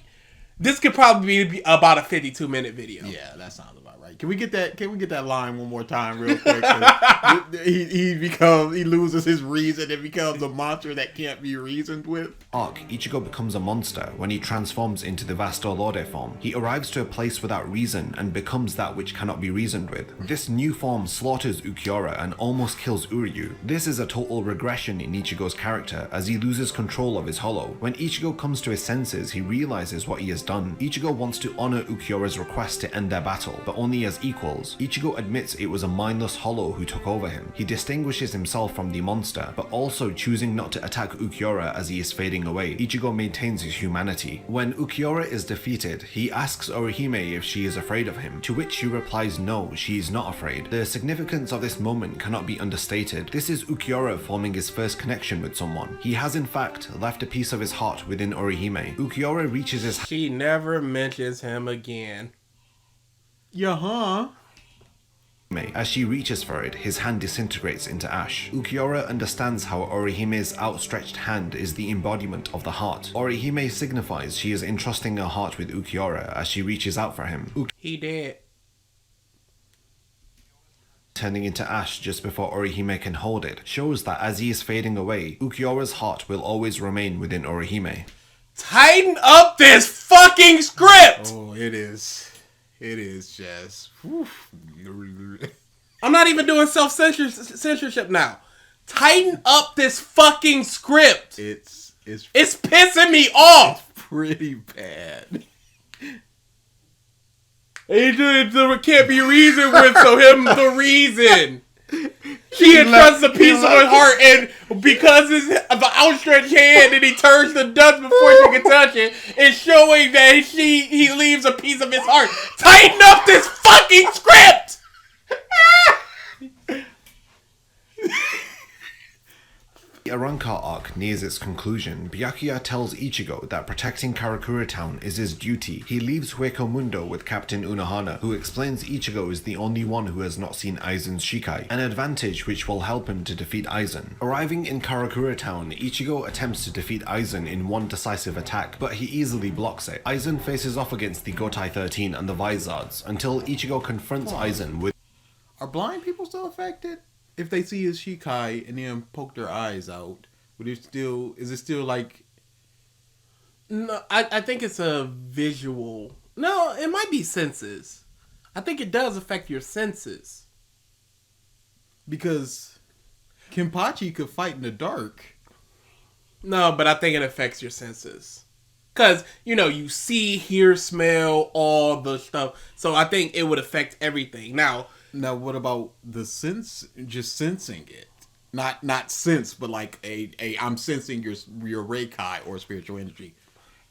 Speaker 2: this could probably be about a 52-minute video.
Speaker 6: Yeah, that sounds about right. Can we get that line one more time real quick? he loses his reason and becomes a monster that can't be reasoned with.
Speaker 1: Ichigo becomes a monster when he transforms into the Vasto Lorde form. He arrives to a place without reason and becomes that which cannot be reasoned with. This new form slaughters Ukiura and almost kills Uryu. This is a total regression in Ichigo's character as he loses control of his hollow. When Ichigo comes to his senses, he realizes what he has done. Ichigo wants to honor Ukiura's request to end their battle, but only as as equals. Ichigo admits it was a mindless hollow who took over him. He distinguishes himself from the monster, but also choosing not to attack Ukiura as he is fading away. Ichigo maintains his humanity. When Ukiura is defeated, he asks Orihime if she is afraid of him, to which she replies no, she is not afraid. The significance of this moment cannot be understated. This is Ukiura forming his first connection with someone. He has in fact left a piece of his heart within Orihime. Ukiura reaches his
Speaker 2: She never mentions him again.
Speaker 6: Yeah, huh?
Speaker 1: As she reaches for it, his hand disintegrates into ash. Ukiura understands how Orihime's outstretched hand is the embodiment of the heart. Orihime signifies she is entrusting her heart with Ukiura as she reaches out for him.
Speaker 2: He dead.
Speaker 1: Turning into ash just before Orihime can hold it, shows that as he is fading away, Ukiura's heart will always remain within Orihime.
Speaker 2: Tighten up this fucking script!
Speaker 6: Oh, it is. It is just. Whew.
Speaker 2: I'm not even doing self-censorship now. Tighten up this fucking script!
Speaker 6: It's
Speaker 2: pissing me off!
Speaker 6: pretty bad.
Speaker 2: There can't be reason with, so him the reason. She entrusts a piece of her heart, and because it's the outstretched hand and he turns to dust before she can touch it, it's showing that he leaves a piece of his heart. Tighten up this fucking script!
Speaker 1: The Arrancar arc nears its conclusion. Byakuya tells Ichigo that protecting Karakura Town is his duty. He leaves Hueco Mundo with Captain Unohana, who explains Ichigo is the only one who has not seen Aizen's Shikai, an advantage which will help him to defeat Aizen. Arriving in Karakura Town, Ichigo attempts to defeat Aizen in one decisive attack, but he easily blocks it. Aizen faces off against the Gotai 13 and the Vizards, until Ichigo confronts Aizen with...
Speaker 6: Are blind people still affected? If they see his Shikai and then poke their eyes out, is it still like...
Speaker 2: No, I think it's a visual. No, it might be senses. I think it does affect your senses.
Speaker 6: Because Kenpachi could fight in the dark.
Speaker 2: No, but I think it affects your senses. Because, you see, hear, smell, all the stuff. So I think it would affect everything. Now,
Speaker 6: what about the sense? Just sensing it, not sense, but like I'm sensing your Reikai or spiritual energy.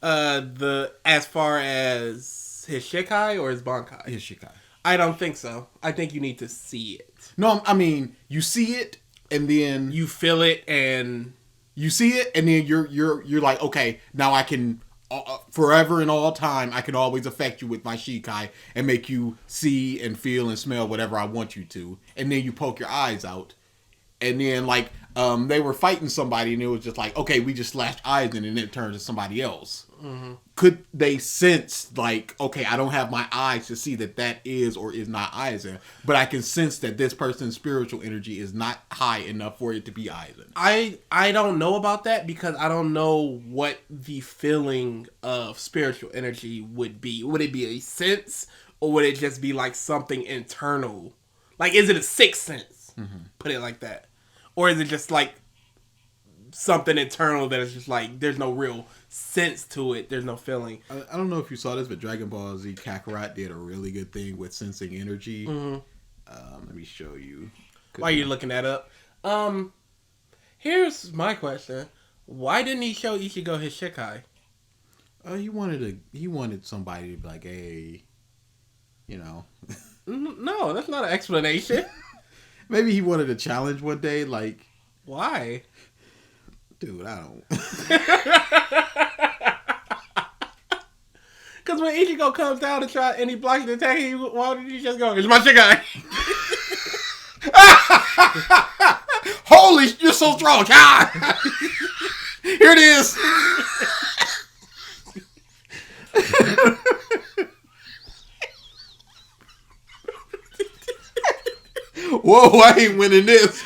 Speaker 2: As far as his Shikai or his Bankai?
Speaker 6: His Shikai.
Speaker 2: I don't think so. I think you need to see it.
Speaker 6: No, I mean you see it and then
Speaker 2: you feel it and
Speaker 6: you see it and then you're like, okay, now I can. Forever and all time, I can always affect you with my Shikai and make you see and feel and smell whatever I want you to. And then you poke your eyes out. And then, they were fighting somebody and it was just like, okay, we just slashed eyes in and it turned to somebody else. Mm-hmm. Could they sense, okay, I don't have my eyes to see that is or is not Aizen, but I can sense that this person's spiritual energy is not high enough for it to be Aizen.
Speaker 2: I don't know about that because I don't know what the feeling of spiritual energy would be. Would it be a sense or would it just be like something internal? Like, is it a sixth sense? Mm-hmm. Put it like that. Or is it just like something internal that is just like, there's no real sense to it. There's no feeling.
Speaker 6: I don't know if you saw this, but Dragon Ball Z Kakarot did a really good thing with sensing energy. Mm-hmm. Let me show you.
Speaker 2: While you're looking that up. Here's my question. Why didn't he show Ichigo his Shikai?
Speaker 6: He wanted somebody to be like, hey,
Speaker 2: No, that's not an explanation.
Speaker 6: Maybe he wanted a challenge one day, like...
Speaker 2: Why?
Speaker 6: Dude, I don't...
Speaker 2: Because when Ichigo comes down to try and he blocks the attack, why did he just go, it's my Shikai?
Speaker 6: Holy, you're so strong! Here it is! Whoa, I ain't winning this.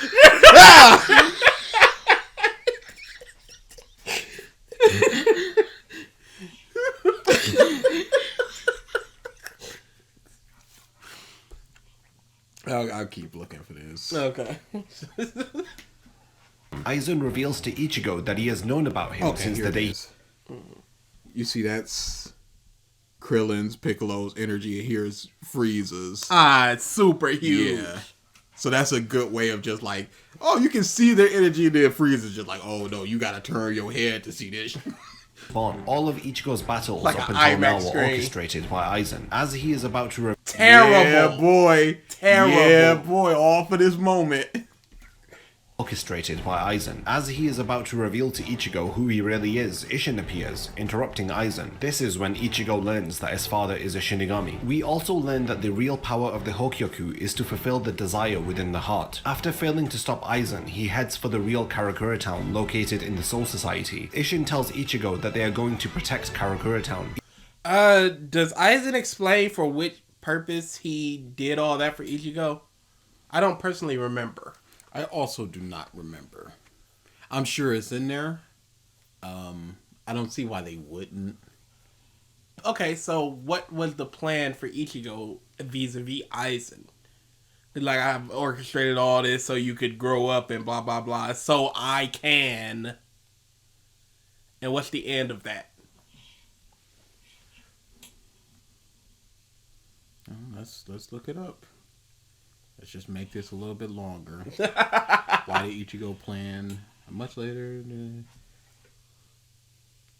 Speaker 6: I'll keep looking for this.
Speaker 2: Okay.
Speaker 1: Aizen reveals to Ichigo that he has known about him since the day...
Speaker 6: You see, that's Krillin's, Piccolo's energy, and here's Frieza's.
Speaker 2: It's super huge.
Speaker 6: Yeah. So that's a good way of just like, oh, you can see their energy, and then Frieza's just like, oh no, you gotta turn your head to see this.
Speaker 1: All of Ichigo's battles
Speaker 2: Like
Speaker 1: up
Speaker 2: an
Speaker 1: until now
Speaker 2: IMAX
Speaker 1: were
Speaker 2: screen.
Speaker 1: orchestrated by Aizen, as he is about to
Speaker 2: Terrible.
Speaker 6: Yeah, boy.
Speaker 2: Terrible.
Speaker 6: Yeah, boy. All for this moment.
Speaker 1: orchestrated by Aizen. As he is about to reveal to Ichigo who he really is, Isshin appears, interrupting Aizen. This is when Ichigo learns that his father is a Shinigami. We also learn that the real power of the Hokyoku is to fulfill the desire within the heart. After failing to stop Aizen, he heads for the real Karakura town located in the Soul Society. Isshin tells Ichigo that they are going to protect Karakura town.
Speaker 2: Does Aizen explain for which purpose he did all that for Ichigo? I don't personally remember.
Speaker 6: I also do not remember. I'm sure it's in there. I don't see why they wouldn't.
Speaker 2: Okay, so what was the plan for Ichigo vis-a-vis Aizen? Like, I've orchestrated all this so you could grow up and blah, blah, blah, so I can. And what's the end of that?
Speaker 6: Let's look it up. Let's just make this a little bit longer. Why did Ichigo plan? Much later,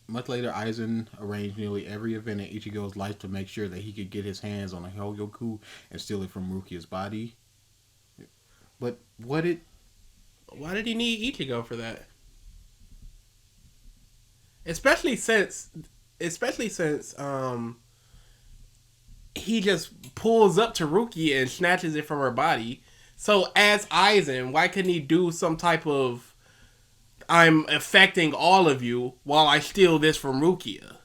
Speaker 6: Aizen arranged nearly every event in Ichigo's life to make sure that he could get his hands on a Hokyoku and steal it from Rukia's body. But why did
Speaker 2: he need Ichigo for that? Especially since he just pulls up to Rukia and snatches it from her body. So as Aizen, why couldn't he do some type of, I'm affecting all of you while I steal this from Rukia?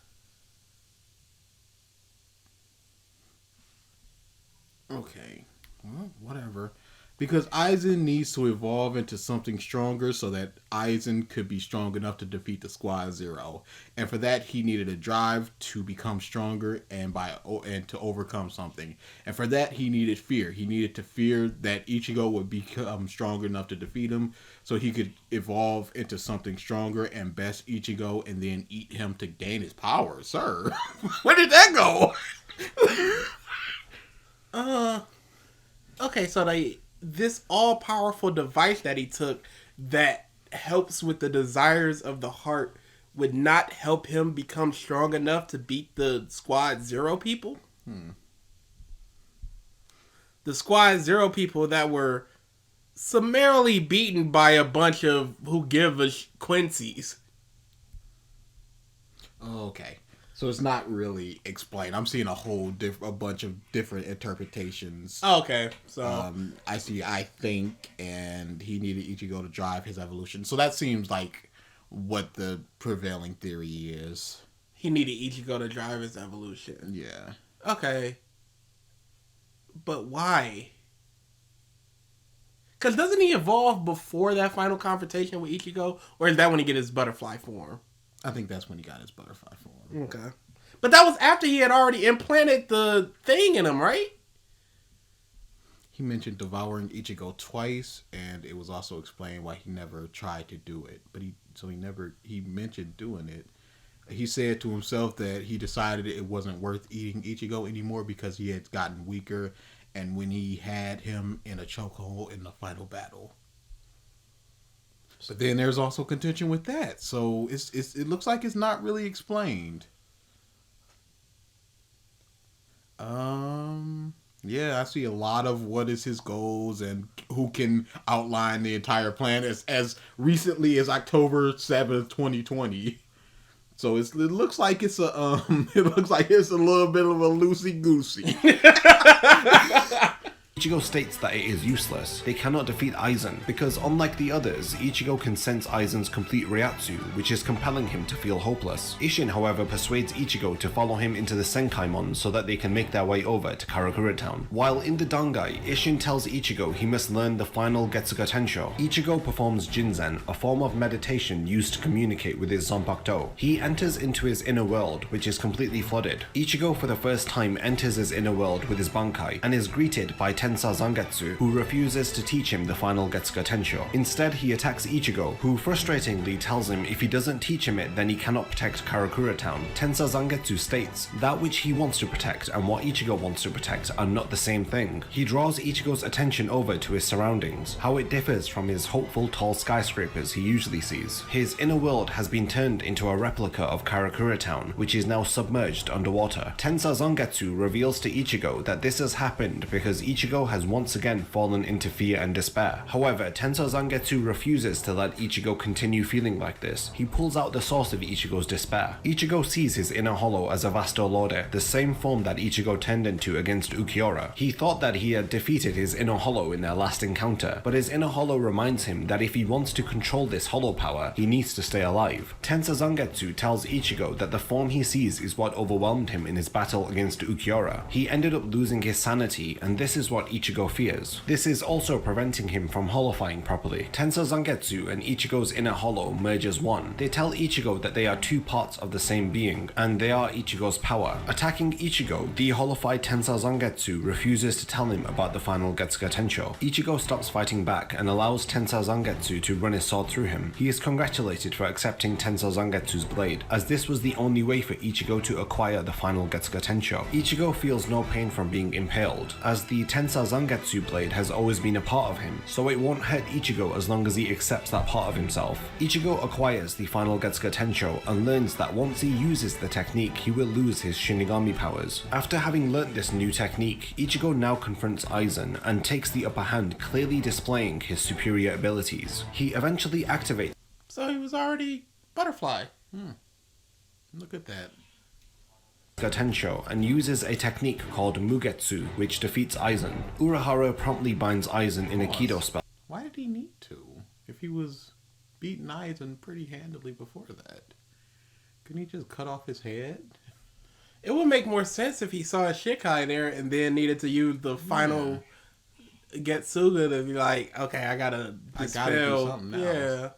Speaker 6: Okay, well, whatever. Because Aizen needs to evolve into something stronger so that Aizen could be strong enough to defeat the Squad Zero. And for that, he needed a drive to become stronger and to overcome something. And for that, he needed fear. He needed to fear that Ichigo would become strong enough to defeat him so he could evolve into something stronger and best Ichigo and then eat him to gain his power. Sir, where did that go?
Speaker 2: Okay, so this all-powerful device that he took that helps with the desires of the heart would not help him become strong enough to beat the Squad Zero people? The Squad Zero people that were summarily beaten by a bunch of who give us Quincy's.
Speaker 6: Okay. So it's not really explained. I'm seeing a bunch of different interpretations.
Speaker 2: Okay, so
Speaker 6: I see. I think, and he needed Ichigo to drive his evolution. So that seems like what the prevailing theory is.
Speaker 2: he needed Ichigo to drive his evolution.
Speaker 6: Yeah.
Speaker 2: Okay, but why? Because doesn't he evolve before that final confrontation with Ichigo, or is that when he get his butterfly form?
Speaker 6: I think that's when he got his butterfly form.
Speaker 2: Okay. But that was after he had already implanted the thing in him, right?
Speaker 6: He mentioned devouring Ichigo twice, and it was also explained why he never tried to do it. But he mentioned doing it. He said to himself that he decided it wasn't worth eating Ichigo anymore because he had gotten weaker, and when he had him in a chokehold in the final battle. But then there's also contention with that, so it looks like it's not really explained. Yeah, I see a lot of what is his goals and who can outline the entire plan as recently as October 7th, 2020. So it looks like it's a little bit of a loosey goosey.
Speaker 1: Ichigo states that it is useless. They cannot defeat Aizen, because unlike the others, Ichigo can sense Aizen's complete Reiatsu, which is compelling him to feel hopeless. Isshin, however, persuades Ichigo to follow him into the Senkaimon so that they can make their way over to Karakura Town. While in the Dangai, Isshin tells Ichigo he must learn the final Getsuga Tensho. Ichigo performs Jinzen, a form of meditation used to communicate with his Zanpakuto. He enters into his inner world, which is completely flooded. Ichigo for the first time enters his inner world with his Bankai, and is greeted by 10 Tensa Zangetsu, who refuses to teach him the final Getsuga Tensho. Instead, he attacks Ichigo, who frustratingly tells him if he doesn't teach him it, then he cannot protect Karakura Town. Tensa Zangetsu states, that which he wants to protect and what Ichigo wants to protect are not the same thing. He draws Ichigo's attention over to his surroundings, how it differs from his hopeful tall skyscrapers he usually sees. His inner world has been turned into a replica of Karakura Town, which is now submerged underwater. Tensa Zangetsu reveals to Ichigo that this has happened because Ichigo has once again fallen into fear and despair. However, Tensa Zangetsu refuses to let Ichigo continue feeling like this. He pulls out the source of Ichigo's despair. Ichigo sees his inner hollow as a Vasto Lorde, the same form that Ichigo turned into against Ukiura. He thought that he had defeated his inner hollow in their last encounter, but his inner hollow reminds him that if he wants to control this hollow power, he needs to stay alive. Tensa Zangetsu tells Ichigo that the form he sees is what overwhelmed him in his battle against Ukiura. He ended up losing his sanity, and this is what Ichigo fears. This is also preventing him from holofying properly. Tensa Zangetsu and Ichigo's inner hollow merge as one. They tell Ichigo that they are two parts of the same being, and they are Ichigo's power. Attacking Ichigo, the holified Tensa Zangetsu refuses to tell him about the final Getsuga Tensho. Ichigo stops fighting back and allows Tensa Zangetsu to run his sword through him. He is congratulated for accepting Tensa Zangetsu's blade, as this was the only way for Ichigo to acquire the final Getsuga Tensho. Ichigo feels no pain from being impaled, as the Tensa Zangetsu blade has always been a part of him, so it won't hurt Ichigo as long as he accepts that part of himself. Ichigo acquires the final Getsuga Tensho and learns that once he uses the technique, he will lose his Shinigami powers. After having learnt this new technique, Ichigo now confronts Aizen and takes the upper hand, clearly displaying his superior abilities. He eventually activates
Speaker 6: So he was already Butterfly. Look at that.
Speaker 1: Tensho and uses a technique called Mugetsu, which defeats Aizen. Urahara promptly binds Aizen in a Kido spell.
Speaker 6: Why did he need to? If he was beating Aizen pretty handily before that. Couldn't he just cut off his head?
Speaker 2: It would make more sense if he saw a Shikai there and then needed to use the final Getsuga to be like, okay, I gotta
Speaker 6: do
Speaker 2: dispel.
Speaker 6: something else.
Speaker 2: Yeah.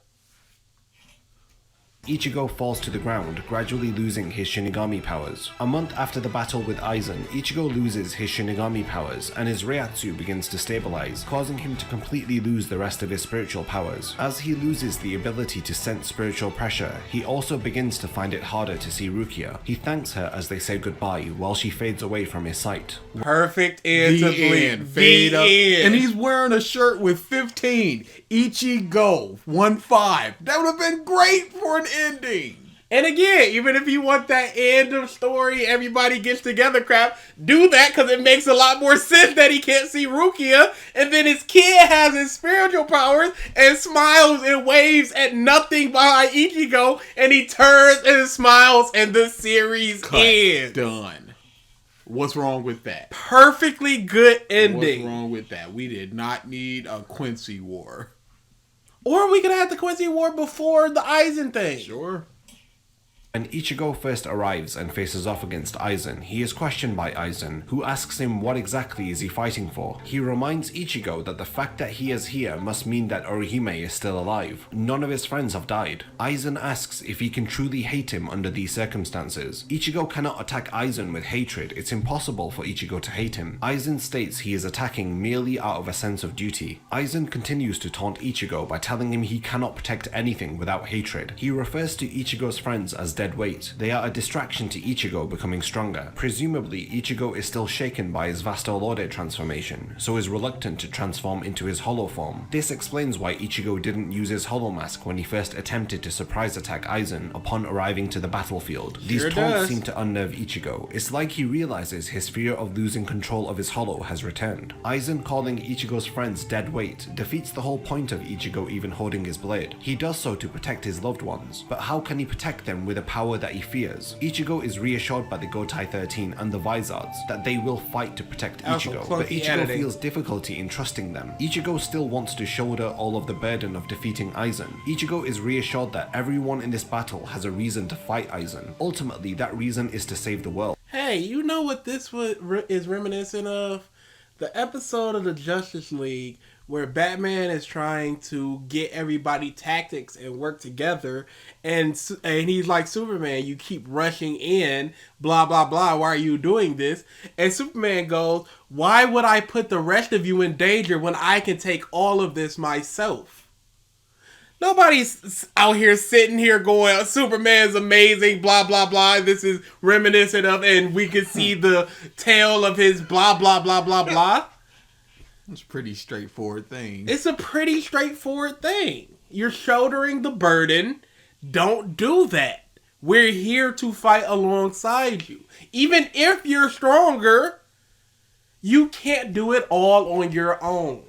Speaker 1: Ichigo falls to the ground, gradually losing his Shinigami powers. A month after the battle with Aizen, Ichigo loses his Shinigami powers, and his Reiatsu begins to stabilize, causing him to completely lose the rest of his spiritual powers. As he loses the ability to sense spiritual pressure, he also begins to find it harder to see Rukia. He thanks her as they say goodbye, while she fades away from his sight.
Speaker 2: Perfect end to Bleach.
Speaker 6: Fade up.
Speaker 2: End.
Speaker 6: And he's wearing a shirt with 15. Ichigo 1-5. That would have been great for an ending.
Speaker 2: And again, even if you want that end of story, everybody gets together crap, do that because it makes a lot more sense that he can't see Rukia. And then his kid has his spiritual powers and smiles and waves at nothing behind Ichigo. And he turns and smiles and the series ends.
Speaker 6: Done. What's wrong with that?
Speaker 2: Perfectly good ending.
Speaker 6: What's wrong with that? We did not need a Quincy War.
Speaker 2: Or we could have the Quincy War before the Aizen thing.
Speaker 6: Sure.
Speaker 1: When Ichigo first arrives and faces off against Aizen, he is questioned by Aizen, who asks him what exactly is he fighting for. He reminds Ichigo that the fact that he is here must mean that Orihime is still alive. None of his friends have died. Aizen asks if he can truly hate him under these circumstances. Ichigo cannot attack Aizen with hatred. It's impossible for Ichigo to hate him. Aizen states he is attacking merely out of a sense of duty. Aizen continues to taunt Ichigo by telling him he cannot protect anything without hatred. He refers to Ichigo's friends as dead weight. They are a distraction to Ichigo becoming stronger. Presumably, Ichigo is still shaken by his Vasto Lorde transformation, so is reluctant to transform into his hollow form. This explains why Ichigo didn't use his hollow mask when he first attempted to surprise attack Aizen upon arriving to the battlefield. These taunts seem to unnerve Ichigo. It's like he realizes his fear of losing control of his hollow has returned. Aizen calling Ichigo's friends dead weight defeats the whole point of Ichigo even holding his blade. He does so to protect his loved ones, but how can he protect them with a power that he fears? Ichigo is reassured by the Gotai 13 and the Vizards that they will fight to protect Ichigo, but Ichigo feels difficulty in trusting them. Ichigo still wants to shoulder all of the burden of defeating Aizen. Ichigo is reassured that everyone in this battle has a reason to fight Aizen. Ultimately, that reason is to save the world.
Speaker 2: Hey, you know what this is reminiscent of? The episode of the Justice League where Batman is trying to get everybody tactics and work together, and he's like, Superman, you keep rushing in, blah blah blah, why are you doing this? And Superman goes, why would I put the rest of you in danger when I can take all of this myself? Nobody's out here sitting here going, Superman's amazing, blah, blah, blah. This is reminiscent of, and we can see the tail of his blah, blah, blah, blah, blah.
Speaker 6: It's a pretty straightforward thing.
Speaker 2: It's a pretty straightforward thing. You're shouldering the burden. Don't do that. We're here to fight alongside you. Even if you're stronger, you can't do it all on your own.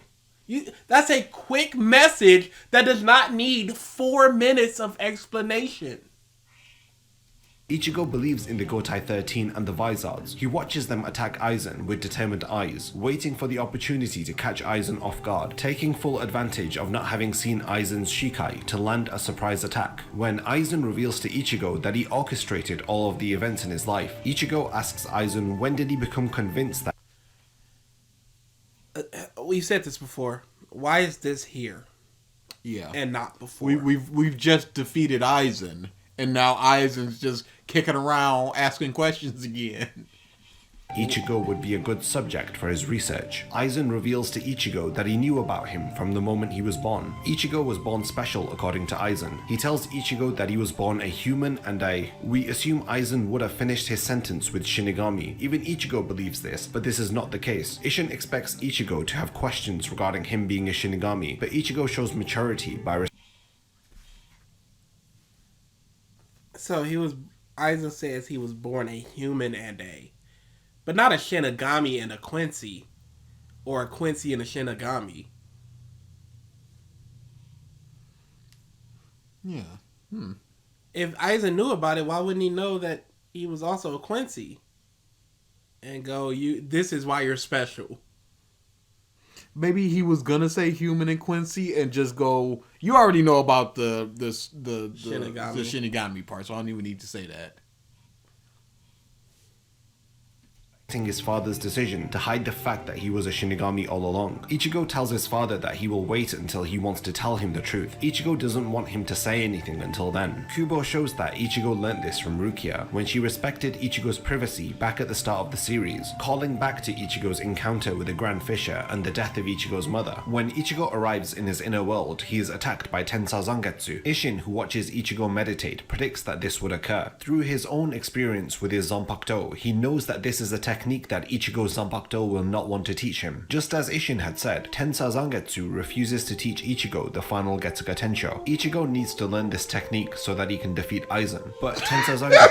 Speaker 2: That's a quick message that does not need 4 minutes of explanation.
Speaker 1: Ichigo believes in the Gotai 13 and the Vizards. He watches them attack Aizen with determined eyes, waiting for the opportunity to catch Aizen off guard, taking full advantage of not having seen Aizen's Shikai to land a surprise attack. When Aizen reveals to Ichigo that he orchestrated all of the events in his life, Ichigo asks Aizen when did he become convinced that
Speaker 2: We've said this before. Why is this here?
Speaker 6: Yeah.
Speaker 2: And not before?
Speaker 6: We've just defeated Aizen, and now Aizen's just kicking around asking questions again.
Speaker 1: Ichigo would be a good subject for his research. Aizen reveals to Ichigo that he knew about him from the moment he was born. Ichigo was born special according to Aizen. He tells Ichigo that he was born a human and we assume Aizen would have finished his sentence with Shinigami. Even Ichigo believes this, but this is not the case. Isshin expects Ichigo to have questions regarding him being a Shinigami, but Ichigo shows maturity by
Speaker 2: So Aizen says he was born a human and but not a Shinigami and a Quincy, or a Quincy and a Shinigami.
Speaker 6: Yeah.
Speaker 2: If Aizen knew about it, why wouldn't he know that he was also a Quincy? And go, this is why you're special.
Speaker 6: Maybe he was gonna say human and Quincy and just go, you already know about the Shinigami part, so I don't even need to say that.
Speaker 1: his father's decision to hide the fact that he was a Shinigami all along. Ichigo tells his father that he will wait until he wants to tell him the truth. Ichigo doesn't want him to say anything until then. Kubo shows that Ichigo learnt this from Rukia when she respected Ichigo's privacy back at the start of the series, calling back to Ichigo's encounter with the Grand Fisher and the death of Ichigo's mother. When Ichigo arrives in his inner world, he is attacked by Tensa Zangetsu. Isshin, who watches Ichigo meditate, predicts that this would occur. Through his own experience with his Zanpakuto, he knows that this is a technique that Ichigo's Zanpakuto will not want to teach him. Just as Isshin had said, Tensa Zangetsu refuses to teach Ichigo the final Getsuga Tensho. Ichigo needs to learn this technique so that he can defeat Aizen. But Tensa Zangetsu...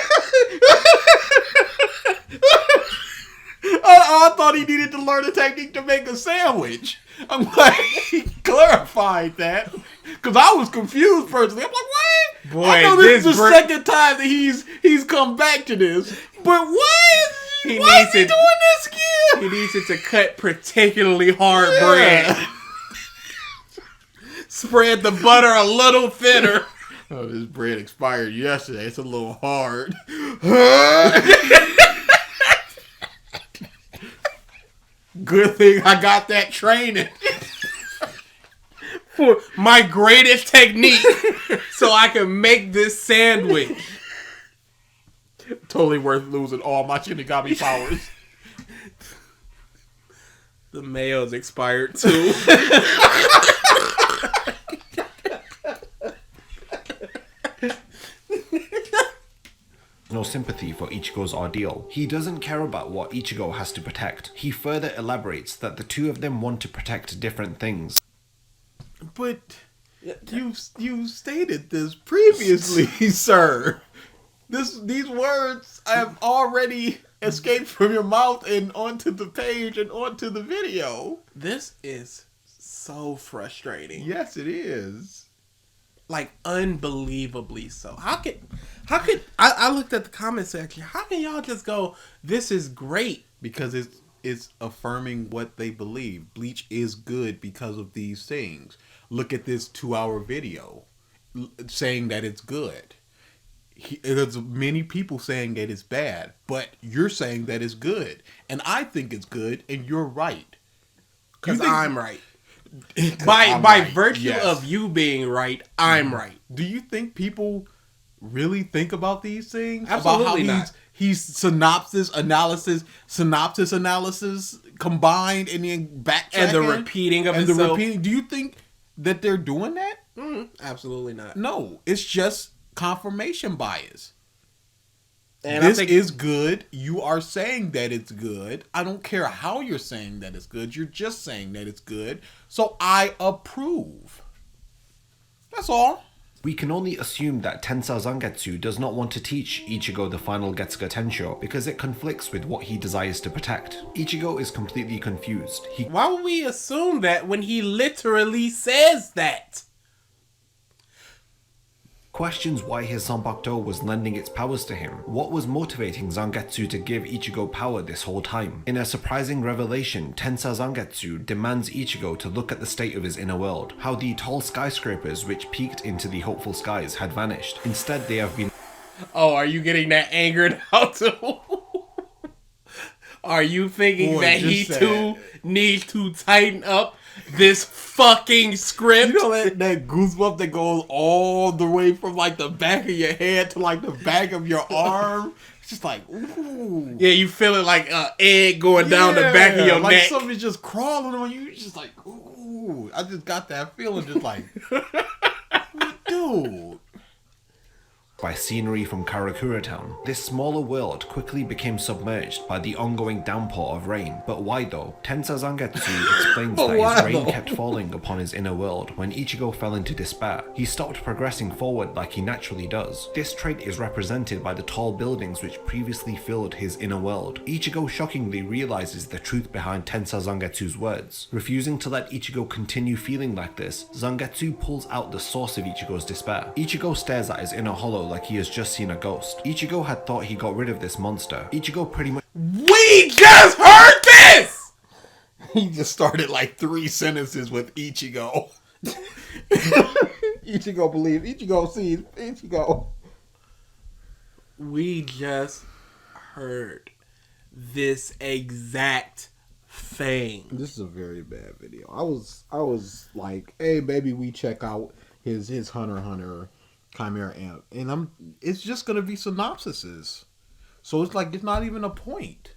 Speaker 6: I thought he needed to learn a technique to make a sandwich. I'm like, he clarified that. Because I was confused personally. I'm like, what?
Speaker 2: Boy,
Speaker 6: I know this is the second time that he's come back to this. But why is he doing this again?
Speaker 2: He needs it to cut particularly hard bread. Spread the butter a little thinner.
Speaker 6: Oh, this bread expired yesterday. It's a little hard. Good thing I got that training.
Speaker 2: For my greatest technique so I can make this sandwich.
Speaker 6: Totally worth losing all my Shinigami powers.
Speaker 2: The mayo's expired too.
Speaker 1: No sympathy for Ichigo's ordeal. He doesn't care about what Ichigo has to protect. He further elaborates that the two of them want to protect different things.
Speaker 6: But you stated this previously, sir. These words have already escaped from your mouth and onto the page and onto the video.
Speaker 2: This is so frustrating.
Speaker 6: Yes, it is.
Speaker 2: Like, unbelievably so. How could I looked at the comment section. How can y'all just go, this is great?
Speaker 6: Because it's affirming what they believe. Bleach is good because of these things. Look at this 2-hour video saying that it's good. There's many people saying that it's bad, but you're saying that it's good. And I think it's good, and you're right.
Speaker 2: Because I'm right. By virtue of you being right, I'm right.
Speaker 6: Do you think people really think about these things?
Speaker 2: Absolutely
Speaker 6: about how
Speaker 2: not.
Speaker 6: He's synopsis analysis combined and then backtracking
Speaker 2: And the repeating of
Speaker 6: and
Speaker 2: itself.
Speaker 6: the repeating. Do you think that they're doing that?
Speaker 2: Absolutely not.
Speaker 6: No, it's just confirmation bias.
Speaker 2: And
Speaker 6: this
Speaker 2: I think
Speaker 6: is good. You are saying that it's good. I don't care how you're saying that it's good. You're just saying that it's good. So I approve. That's all.
Speaker 1: We can only assume that Tensa Zangetsu does not want to teach Ichigo the final Getsuga Tensho because it conflicts with what he desires to protect. Ichigo is completely confused.
Speaker 2: Why would we assume that when he literally says that?
Speaker 1: Questions why his Zanpakuto was lending its powers to him. What was motivating Zangetsu to give Ichigo power this whole time? In a surprising revelation, Tensa Zangetsu demands Ichigo to look at the state of his inner world, how the tall skyscrapers which peeked into the hopeful skies had vanished. Instead, they have been...
Speaker 2: Oh, are you getting that angered out too? Are you thinking that he too needs to tighten up this fucking script?
Speaker 6: You know that goosebump that goes all the way from like the back of your head to like the back of your arm? It's just like, ooh.
Speaker 2: Yeah, you feel it like egg going down the back of your
Speaker 6: like
Speaker 2: neck.
Speaker 6: something's just crawling on you. You're just like, ooh. I just got that feeling just like, dude.
Speaker 1: By scenery from Karakura Town. This smaller world quickly became submerged by the ongoing downpour of rain. But why though? Tensa Zangetsu explains that his rain kept falling upon his inner world when Ichigo fell into despair. He stopped progressing forward like he naturally does. This trait is represented by the tall buildings which previously filled his inner world. Ichigo shockingly realizes the truth behind Tensa Zangetsu's words. Refusing to let Ichigo continue feeling like this, Zangetsu pulls out the source of Ichigo's despair. Ichigo stares at his inner hollow like he has just seen a ghost. Ichigo had thought he got rid of this monster. Ichigo pretty much...
Speaker 2: We just heard this!
Speaker 6: He just started like 3 sentences with Ichigo. Ichigo believes. Ichigo sees. Ichigo.
Speaker 2: We just heard this exact thing.
Speaker 6: This is a very bad video. I was like, hey, maybe we check out his Hunter x Hunter Chimera amp, and it's just gonna be synopsises, so it's like it's not even a point.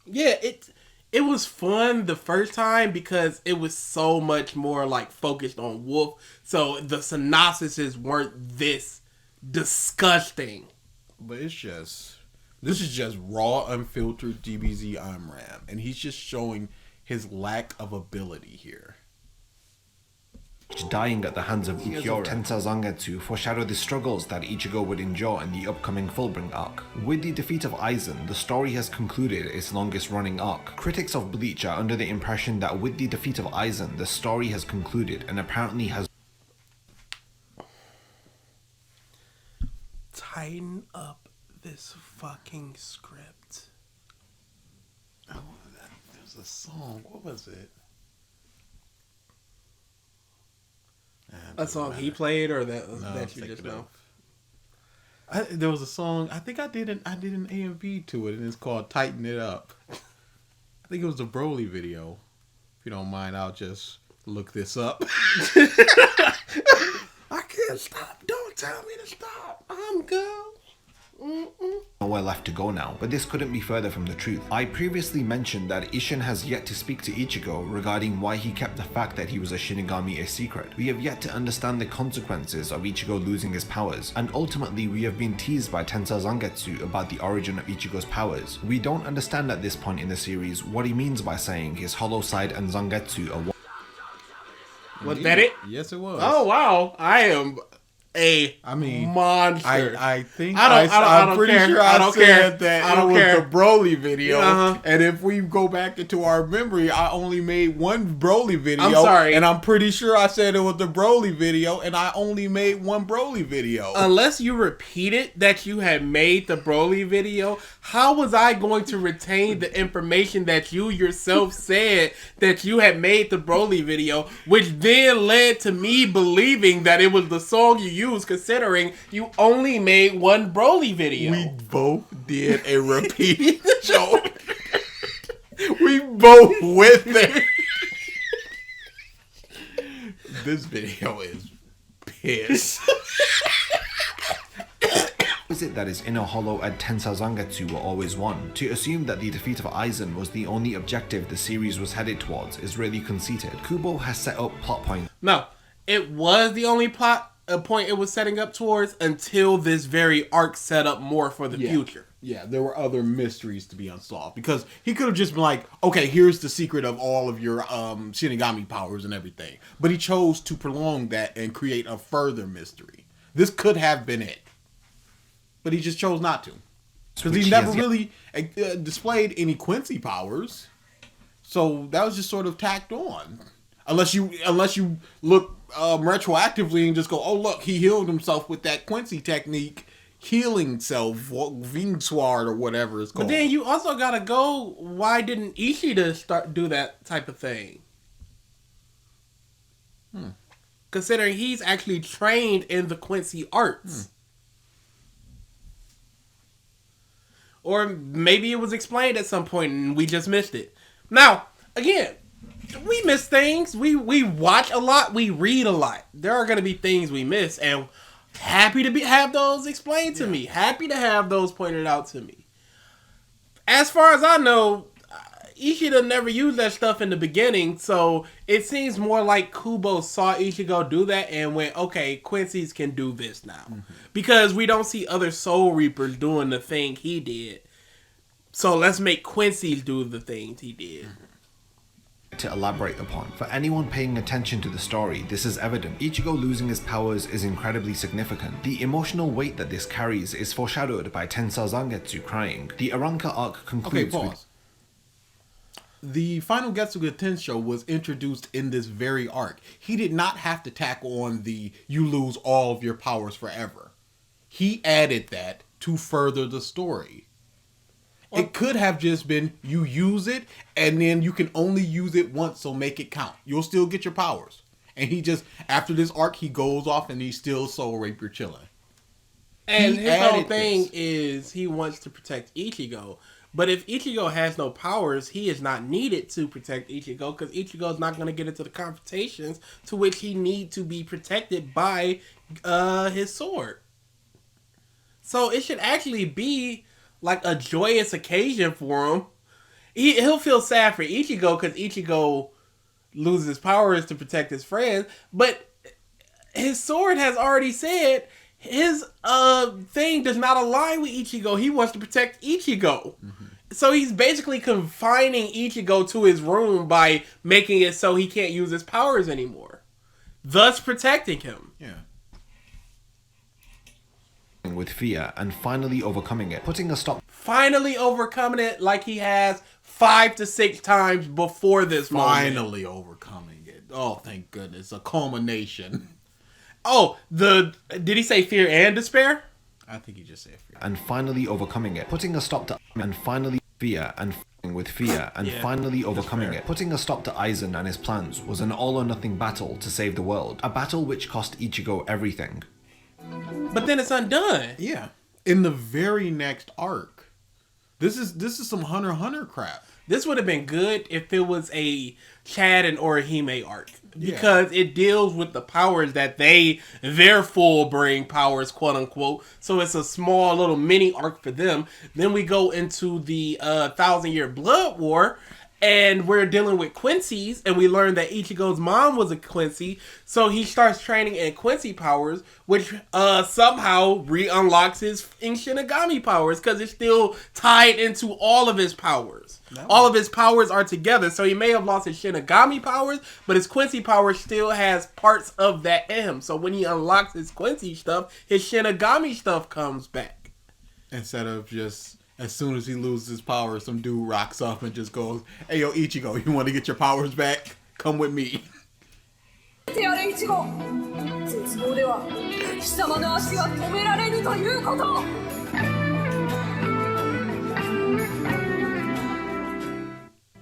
Speaker 2: Yeah, it was fun the first time because it was so much more like focused on Wolf, so the synopsises weren't this disgusting.
Speaker 6: But this is just raw, unfiltered DBZimran, and he's just showing his lack of ability here.
Speaker 1: Dying at the hands of Ukiura. Tensa Zangetsu foreshadowed the struggles that Ichigo would endure in the upcoming Fullbring arc. With the defeat of Aizen, the story has concluded its longest running arc. Critics of Bleach are under the impression that with the defeat of Aizen, the story has concluded and apparently has...
Speaker 2: Tighten up this fucking script.
Speaker 6: Oh, there's a song. What was it?
Speaker 2: A song he played or that you just know?
Speaker 6: There was a song. I think I did an AMV to it, and it's called "Tighten It Up." I think it was a Broly video. If you don't mind, I'll just look this up. I can't stop. Don't tell me to stop. I'm good.
Speaker 1: Nowhere left to go now, but this couldn't be further from the truth. I previously mentioned that Isshin has yet to speak to Ichigo regarding why he kept the fact that he was a Shinigami a secret. We have yet to understand the consequences of Ichigo losing his powers, and ultimately we have been teased by Tensa Zangetsu about the origin of Ichigo's powers. We don't understand at this point in the series what he means by saying his hollow side and Zangetsu are one.
Speaker 2: Was that it?
Speaker 6: Yes, it was.
Speaker 2: Oh wow, I am monster.
Speaker 6: I think
Speaker 2: I'm
Speaker 6: pretty
Speaker 2: care.
Speaker 6: sure
Speaker 2: I
Speaker 6: I
Speaker 2: don't
Speaker 6: said
Speaker 2: care.
Speaker 6: that
Speaker 2: I don't
Speaker 6: it was
Speaker 2: care.
Speaker 6: the Broly video.
Speaker 2: Uh-huh.
Speaker 6: And if we go back into our memory, I only made one Broly video.
Speaker 2: I'm sorry.
Speaker 6: And I'm pretty sure I said it was the Broly video, and I only made one Broly video.
Speaker 2: Unless you repeated that you had made the Broly video, how was I going to retain the information that you yourself said that you had made the Broly video, which then led to me believing that it was the song you used, considering you only made one Broly video?
Speaker 6: We both did a repeated joke. We both went there. This video is piss.
Speaker 1: Is it that his inner hollow and Tensou Zangetsu were always one? To assume that the defeat of Aizen was the only objective the series was headed towards is really conceited. Kubo has set up plot points.
Speaker 2: No, it was the only plot point it was setting up towards until this very arc set up more for the future.
Speaker 6: Yeah, there were other mysteries to be unsolved because he could have just been like, okay, here's the secret of all of your Shinigami powers and everything. But he chose to prolong that and create a further mystery. This could have been it. But he just chose not to. Because he never really displayed any Quincy powers. So that was just sort of tacked on. Unless you look retroactively and just go, oh look, he healed himself with that Quincy technique, healing self, Wing Sword or whatever it's called.
Speaker 2: But then you also gotta go, why didn't Ishida do that type of thing? Considering he's actually trained in the Quincy arts. Or maybe it was explained at some point and we just missed it. Now, again, we miss things. We watch a lot. We read a lot. There are going to be things we miss. And happy to have those explained to me. Happy to have those pointed out to me. As far as I know, Ishida never used that stuff in the beginning. So it seems more like Kubo saw Ichigo do that and went, okay, Quincy's can do this now. Because we don't see other Soul Reapers doing the thing he did. So let's make Quincy's do the things he did.
Speaker 1: To elaborate upon. For anyone paying attention to the story, this is evident. Ichigo losing his powers is incredibly significant. The emotional weight that this carries is foreshadowed by Tensou Zangetsu crying. The Aranka arc concludes with...
Speaker 6: The final Getsuga Tensho was introduced in this very arc. He did not have to tack on the you lose all of your powers forever. He added that to further the story. It could have just been you use it and then you can only use it once, so make it count. You'll still get your powers. And he just, after this arc, he goes off and he's still Soul Raper chilling.
Speaker 2: And his whole thing is he wants to protect Ichigo. But if Ichigo has no powers, he is not needed to protect Ichigo because Ichigo is not going to get into the confrontations to which he needs to be protected by his sword. So it should actually be like a joyous occasion for him. He'll feel sad for Ichigo because Ichigo loses his powers to protect his friends. But his sword has already said his thing does not align with Ichigo. He wants to protect Ichigo. So he's basically confining Ichigo to his room by making it so he can't use his powers anymore. Thus protecting him.
Speaker 6: Yeah.
Speaker 1: With fear and finally overcoming it, putting a stop.
Speaker 2: Finally overcoming it like he has 5 to 6 times before this moment.
Speaker 6: Finally overcoming it. Oh, thank goodness. A culmination.
Speaker 2: Oh, did he say fear and despair?
Speaker 6: I think he just said fear.
Speaker 1: And finally overcoming it, putting a stop to and finally fear and with fear and finally overcoming it, putting a stop to Aizen and his plans was an all or nothing battle to save the world, a battle which cost Ichigo everything.
Speaker 2: But then it's undone.
Speaker 6: Yeah. In the very next arc. This is some Hunter x Hunter crap.
Speaker 2: This would have been good if it was a Chad and Orihime arc. Because it deals with the powers that their full brain powers, quote unquote. So it's a small little mini arc for them. Then we go into the 1,000-Year Blood War. And we're dealing with Quincy's, and we learn that Ichigo's mom was a Quincy, so he starts training in Quincy powers, which somehow re-unlocks his Shinigami powers, because it's still tied into all of his powers. All of his powers are together, so he may have lost his Shinigami powers, but his Quincy power still has parts of that in him. So when he unlocks his Quincy stuff, his Shinigami stuff comes back.
Speaker 6: Instead of just... as soon as he loses his power, some dude rocks up and just goes, "Hey, yo, Ichigo, you want to get your powers back? Come with me."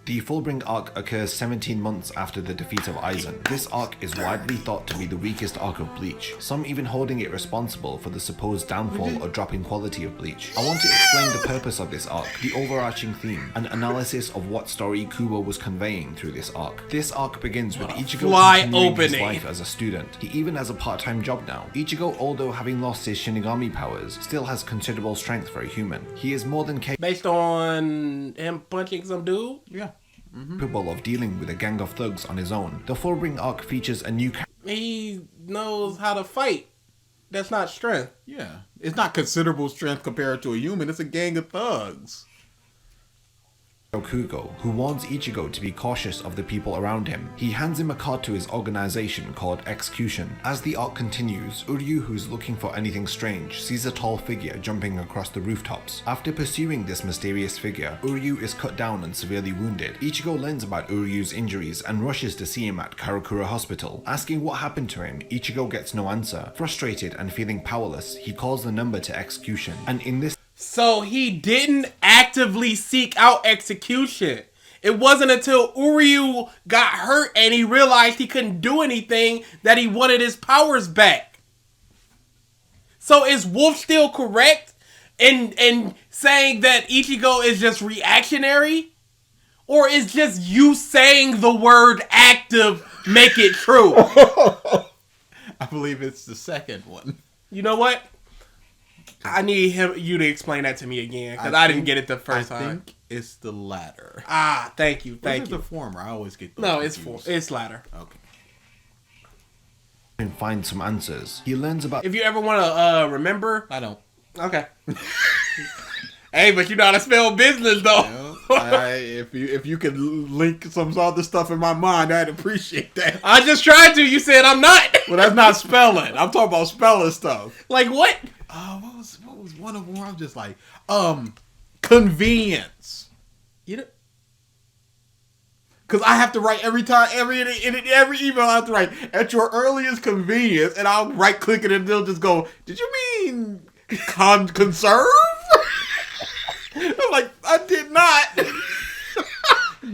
Speaker 1: The Fullbring arc occurs 17 months after the defeat of Aizen. This arc is widely thought to be the weakest arc of Bleach, some even holding it responsible for the supposed downfall or drop in quality of Bleach. I want to explain the purpose of this arc, the overarching theme, and analysis of what story Kubo was conveying through this arc. This arc begins with Ichigo continuing his life as a student. He even has a part-time job now. Ichigo, although having lost his Shinigami powers, still has considerable strength for a human. He is more than
Speaker 2: Based on him punching some dude?
Speaker 6: Yeah.
Speaker 1: capable of dealing with a gang of thugs on his own. The Fullbring arc features a new
Speaker 2: He knows how to fight. That's not strength.
Speaker 6: Yeah. It's not considerable strength compared to a human. It's a gang of thugs.
Speaker 1: Kugo, who warns Ichigo to be cautious of the people around him. He hands him a card to his organization called Execution. As the arc continues, Uryu, who's looking for anything strange, sees a tall figure jumping across the rooftops. After pursuing this mysterious figure, Uryu is cut down and severely wounded. Ichigo learns about Uryu's injuries and rushes to see him at Karakura Hospital. Asking what happened to him, Ichigo gets no answer. Frustrated and feeling powerless, he calls the number to Execution, and in this
Speaker 2: So he didn't actively seek out execution. It wasn't until Uryu got hurt and he realized he couldn't do anything that he wanted his powers back. So is Wolf still correct in saying that Ichigo is just reactionary? Or is just you saying the word active make it true?
Speaker 6: I believe it's the second one.
Speaker 2: You know what? I need you to explain that to me again, because I didn't get it the first time.
Speaker 6: I think it's the latter.
Speaker 2: Ah, thank you,
Speaker 6: Or
Speaker 2: thank
Speaker 6: is it
Speaker 2: you.
Speaker 6: the former? I always get those
Speaker 2: No,
Speaker 6: confused.
Speaker 2: it's latter.
Speaker 6: Okay.
Speaker 1: and find some answers. He learns about
Speaker 2: If you ever want to remember,
Speaker 6: I don't.
Speaker 2: okay. Hey, but you know how to spell business though.
Speaker 6: If you could link some other stuff in my mind, I'd appreciate that.
Speaker 2: I just tried to. You said I'm not.
Speaker 6: Well, that's not spelling. I'm talking about spelling stuff.
Speaker 2: Like what?
Speaker 6: What was one of them? I'm just like, convenience.
Speaker 2: You know,
Speaker 6: Because I have to write every email I have to write at your earliest convenience, and I'll right click it and they'll just go, "Did you mean conserve?" I'm like, I did not.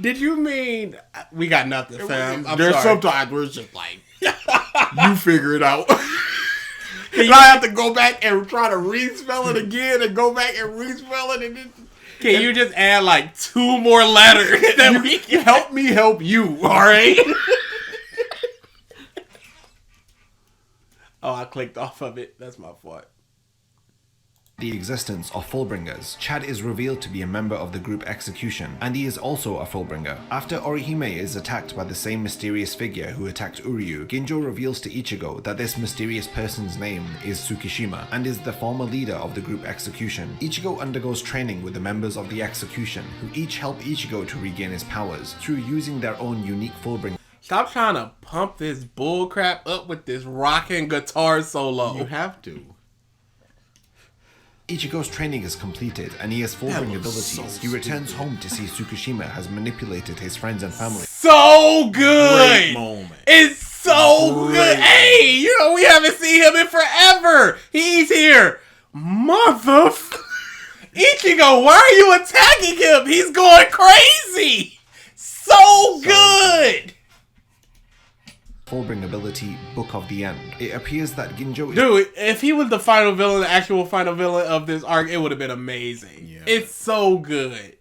Speaker 2: did you mean we got nothing, fam? I'm
Speaker 6: There's
Speaker 2: sorry.
Speaker 6: sometimes where it's just like, you figure it out. And I have to go back and try to respell it again and go back and respell it and then
Speaker 2: Can you just add like 2 more letters? That we can
Speaker 6: help me help you, alright?
Speaker 2: Oh, I clicked off of it. That's my fault.
Speaker 1: the existence of Fullbringers. Chad is revealed to be a member of the group Execution, and he is also a Fullbringer. After Orihime is attacked by the same mysterious figure who attacked Uryu, Ginjo reveals to Ichigo that this mysterious person's name is Tsukishima, and is the former leader of the group Execution. Ichigo undergoes training with the members of the Execution, who each help Ichigo to regain his powers, through using their own unique Fullbringer.
Speaker 2: Stop trying to pump this bullcrap up with this rocking guitar solo.
Speaker 6: You have to.
Speaker 1: Ichigo's training is completed, and he has Fullbring
Speaker 6: looks
Speaker 1: abilities.
Speaker 6: so
Speaker 1: He returns
Speaker 6: stupid.
Speaker 1: home to see Tsukishima has manipulated his friends and family.
Speaker 2: So good.
Speaker 6: Great moment.
Speaker 2: It's so
Speaker 6: Great.
Speaker 2: good. Hey, you know, we haven't seen him in forever. He's here. Ichigo, why are you attacking him? He's going crazy. So good.
Speaker 1: Fullbring ability, Book of the End. It appears that Ginjo is
Speaker 2: Dude, if he was the final villain, the actual final villain of this arc, it would have been amazing.
Speaker 6: Yeah.
Speaker 2: It's so good.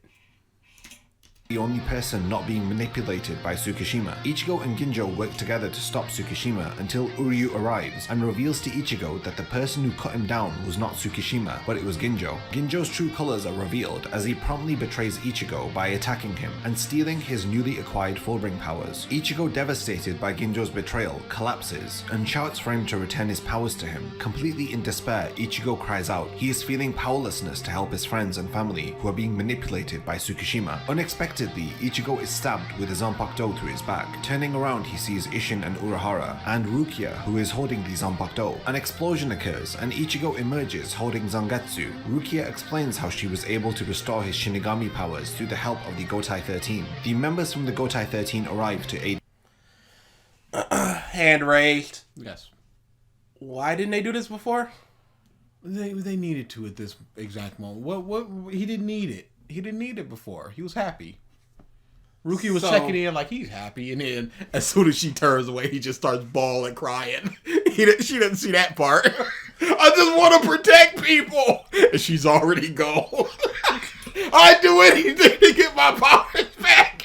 Speaker 1: the only person not being manipulated by Tsukishima. Ichigo and Ginjo work together to stop Tsukishima until Uryu arrives and reveals to Ichigo that the person who cut him down was not Tsukishima, but it was Ginjo. Ginjo's true colors are revealed as he promptly betrays Ichigo by attacking him and stealing his newly acquired Fullbring powers. Ichigo, devastated by Ginjo's betrayal, collapses and shouts for him to return his powers to him. Completely in despair, Ichigo cries out. He is feeling powerlessness to help his friends and family who are being manipulated by Tsukishima. Unexpectedly, Ichigo is stabbed with a Zanpakuto through his back. Turning around, he sees Isshin and Urahara, and Rukia, who is holding the Zanpakuto. An explosion occurs, and Ichigo emerges holding Zangetsu. Rukia explains how she was able to restore his Shinigami powers through the help of the Gotai 13. The members from the Gotai 13 arrive to aid.
Speaker 2: Hand raised.
Speaker 6: Yes.
Speaker 2: Why didn't they do this before?
Speaker 6: They needed to at this exact moment. What he didn't need it. He didn't need it before. He was happy. Ruki was
Speaker 2: So-
Speaker 6: checking in like he's happy, and then as soon as she turns away, he just starts bawling, crying. She didn't see that part. I just want to protect people, and she's already gone. I'd do anything to get my powers back.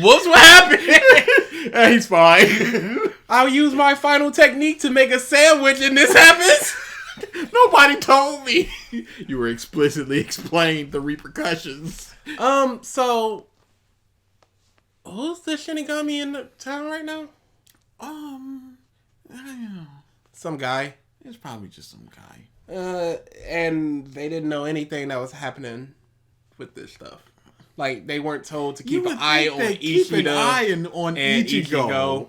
Speaker 2: What's what happened?
Speaker 6: And he's fine.
Speaker 2: I'll use my final technique to make a sandwich, and this happens.
Speaker 6: Nobody told me. You were explicitly explained the repercussions.
Speaker 2: So who's the Shinigami in the town right now?
Speaker 6: I don't know.
Speaker 2: Some guy.
Speaker 6: It's probably just some guy.
Speaker 2: And they didn't know anything that was happening with this stuff. Like, they weren't told to keep
Speaker 6: You
Speaker 2: an
Speaker 6: would
Speaker 2: eye
Speaker 6: think
Speaker 2: on
Speaker 6: they'd keep an
Speaker 2: Ishida
Speaker 6: eye on
Speaker 2: and
Speaker 6: Ichigo.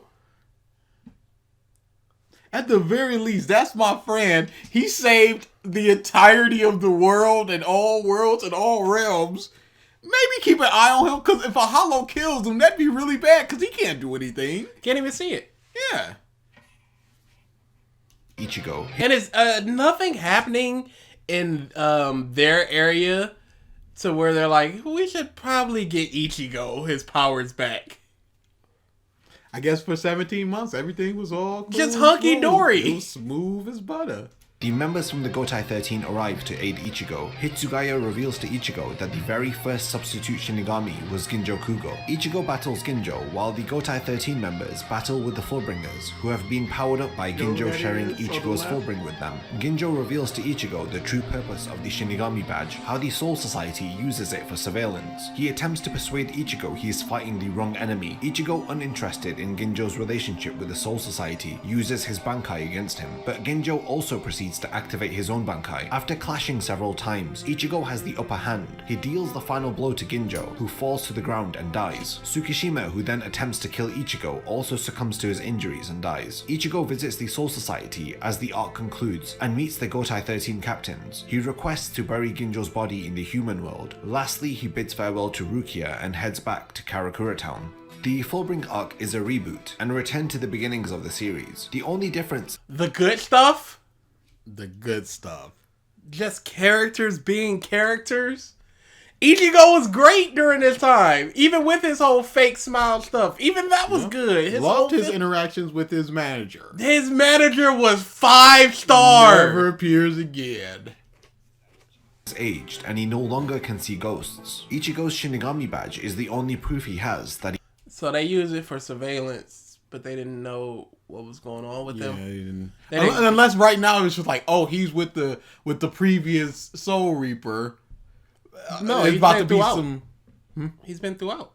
Speaker 6: At the very least, that's my friend. He saved the entirety of the world and all worlds and all realms. Maybe keep an eye on him, because if a hollow kills him, that'd be really bad, because he can't do anything.
Speaker 2: Can't even see it.
Speaker 6: Yeah.
Speaker 1: Ichigo.
Speaker 2: And it's nothing happening in their area to where they're like, we should probably get Ichigo his powers back.
Speaker 6: I guess for 17 months, everything was all cool,
Speaker 2: Just hunky-dory.
Speaker 6: It was smooth as butter.
Speaker 1: The members from the Gotai 13 arrive to aid Ichigo. Hitsugaya reveals to Ichigo that the very first substitute Shinigami was Ginjo Kugo. Ichigo battles Ginjo, while the Gotai 13 members battle with the Fullbringers, who have been powered up by Ginjo sharing Ichigo's Fullbring with them. Ginjo reveals to Ichigo the true purpose of the Shinigami badge, how the Soul Society uses it for surveillance. He attempts to persuade Ichigo he is fighting the wrong enemy. Ichigo, uninterested in Ginjo's relationship with the Soul Society, uses his Bankai against him, but Ginjo also proceeds to activate his own Bankai. After clashing several times, Ichigo has the upper hand. He deals the final blow to Ginjo, who falls to the ground and dies. Tsukishima, who then attempts to kill Ichigo, also succumbs to his injuries and dies. Ichigo visits the Soul Society as the arc concludes and meets the Gotai 13 captains. He requests to bury Ginjo's body in the human world. Lastly, he bids farewell to Rukia and heads back to Karakura Town. The Fullbring arc is a reboot and a return to the beginnings of the series. The only difference
Speaker 2: The good stuff?
Speaker 6: The good stuff.
Speaker 2: Just characters being characters? Ichigo was great during this time, even with his whole fake smile stuff. Even that was good.
Speaker 6: Loved his interactions with his manager.
Speaker 2: His manager was 5-star.
Speaker 6: Never appears again.
Speaker 1: is aged and he no longer can see ghosts. Ichigo's Shinigami badge is the only proof he has that he
Speaker 2: So they use it for surveillance, but they didn't know what was going on with
Speaker 6: Yeah,
Speaker 2: them.
Speaker 6: he didn't.
Speaker 2: They didn't-
Speaker 6: Unless right now it's just like, oh, he's with the previous Soul Reaper.
Speaker 2: No,
Speaker 6: It's
Speaker 2: he's
Speaker 6: about
Speaker 2: been
Speaker 6: to be
Speaker 2: throughout.
Speaker 6: some.
Speaker 2: He's been throughout.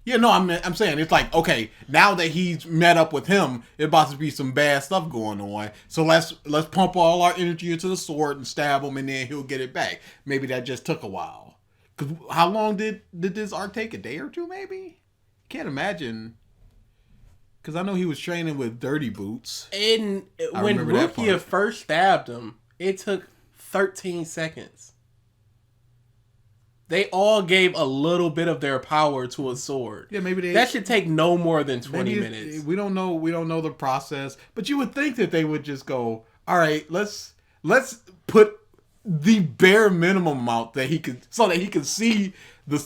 Speaker 6: Yeah, no, I'm saying it's like, okay, now that he's met up with him, it's about to be some bad stuff going on. So let's pump all our energy into the sword and stab him, and then he'll get it back. Maybe that just took a while. Cause how long did this arc take? A day or two, maybe? Can't imagine. Cause I know he was training with Dirty Boots.
Speaker 2: And
Speaker 6: I
Speaker 2: when
Speaker 6: remember that
Speaker 2: Rukia
Speaker 6: part.
Speaker 2: first stabbed him, it took 13 seconds. They all gave a little bit of their power to a sword.
Speaker 6: Yeah, maybe they.
Speaker 2: That should take no more than 20
Speaker 6: maybe
Speaker 2: minutes.
Speaker 6: We don't know. We don't know the process, but you would think that they would just go, all right, let's put the bare minimum amount that he could, so that he could see the